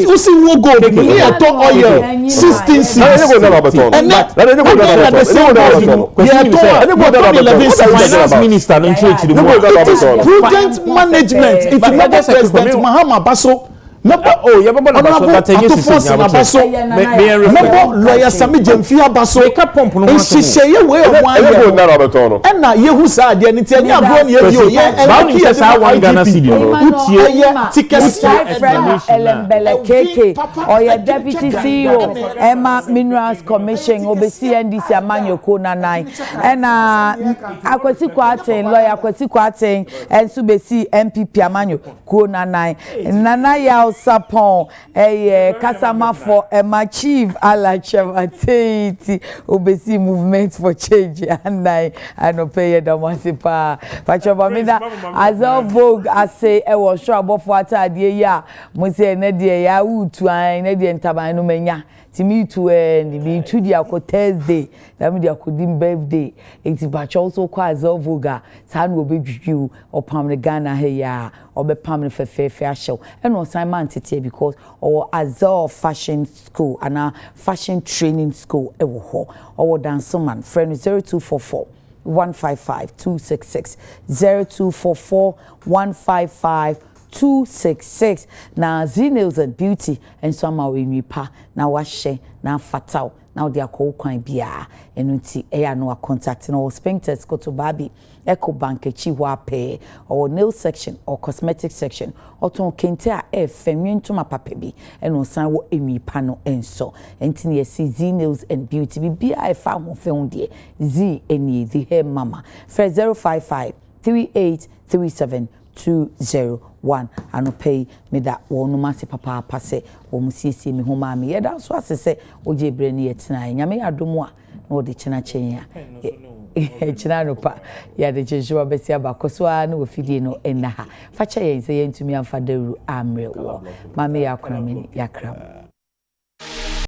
you see wo gold near to oil 16 cents. And that finance minister in church the prudent management. It's not President Mahama Basso. Remember, lawyer Sami Jemfia Basso. And she say way of 1 year. And now you who said the Nitania Brown you and here's our 1 Ghana cedi. Elembele KK or your deputy CEO Emma Minerals Commission obesi NDC amanyo kona 9 and akwesi kwaten lawyer akwesi kwaten and subesi MPP amanyo kona 9 nana ya Sapon Kasama for Emma Chief Ala Chevateti obesi movement for change and I no pay the Masipa Pachabamina as a vogue I say I was sure about what I did ya Muse Nedia ya utwa Nedian Tabano Menya Timi to be to the Thursday that media could birthday it's but also quite as a voga San will be you or Pamela Ghana here or be Pamela for fair show and no Simon Tete because or Azor fashion school and a fashion training school or dance man friend 0244 155 266 0244 155 266 na Nails and Beauty and somehow we pa na washe na fatal now they are called kwan bia enuti eya no contact no sphincters go to Barbie Eco Bank chiwa pay or nail section or cosmetic section or ton kente a feminine to my papebi and on san wo emi pa no enso entini ye Nails and Beauty bia e fa mo fe die z eni the hair mama for 055 3837 201 and pay me that one masi papa passe o musisi mi homa mi yeda so asese oje brani yetina nyame adomu a no de china chenya china no pa ya de jejuwa besi abakoso a no ofidie no enna ha fa cha yen se yentumi amfa daru amre wo mame yakona mini yakram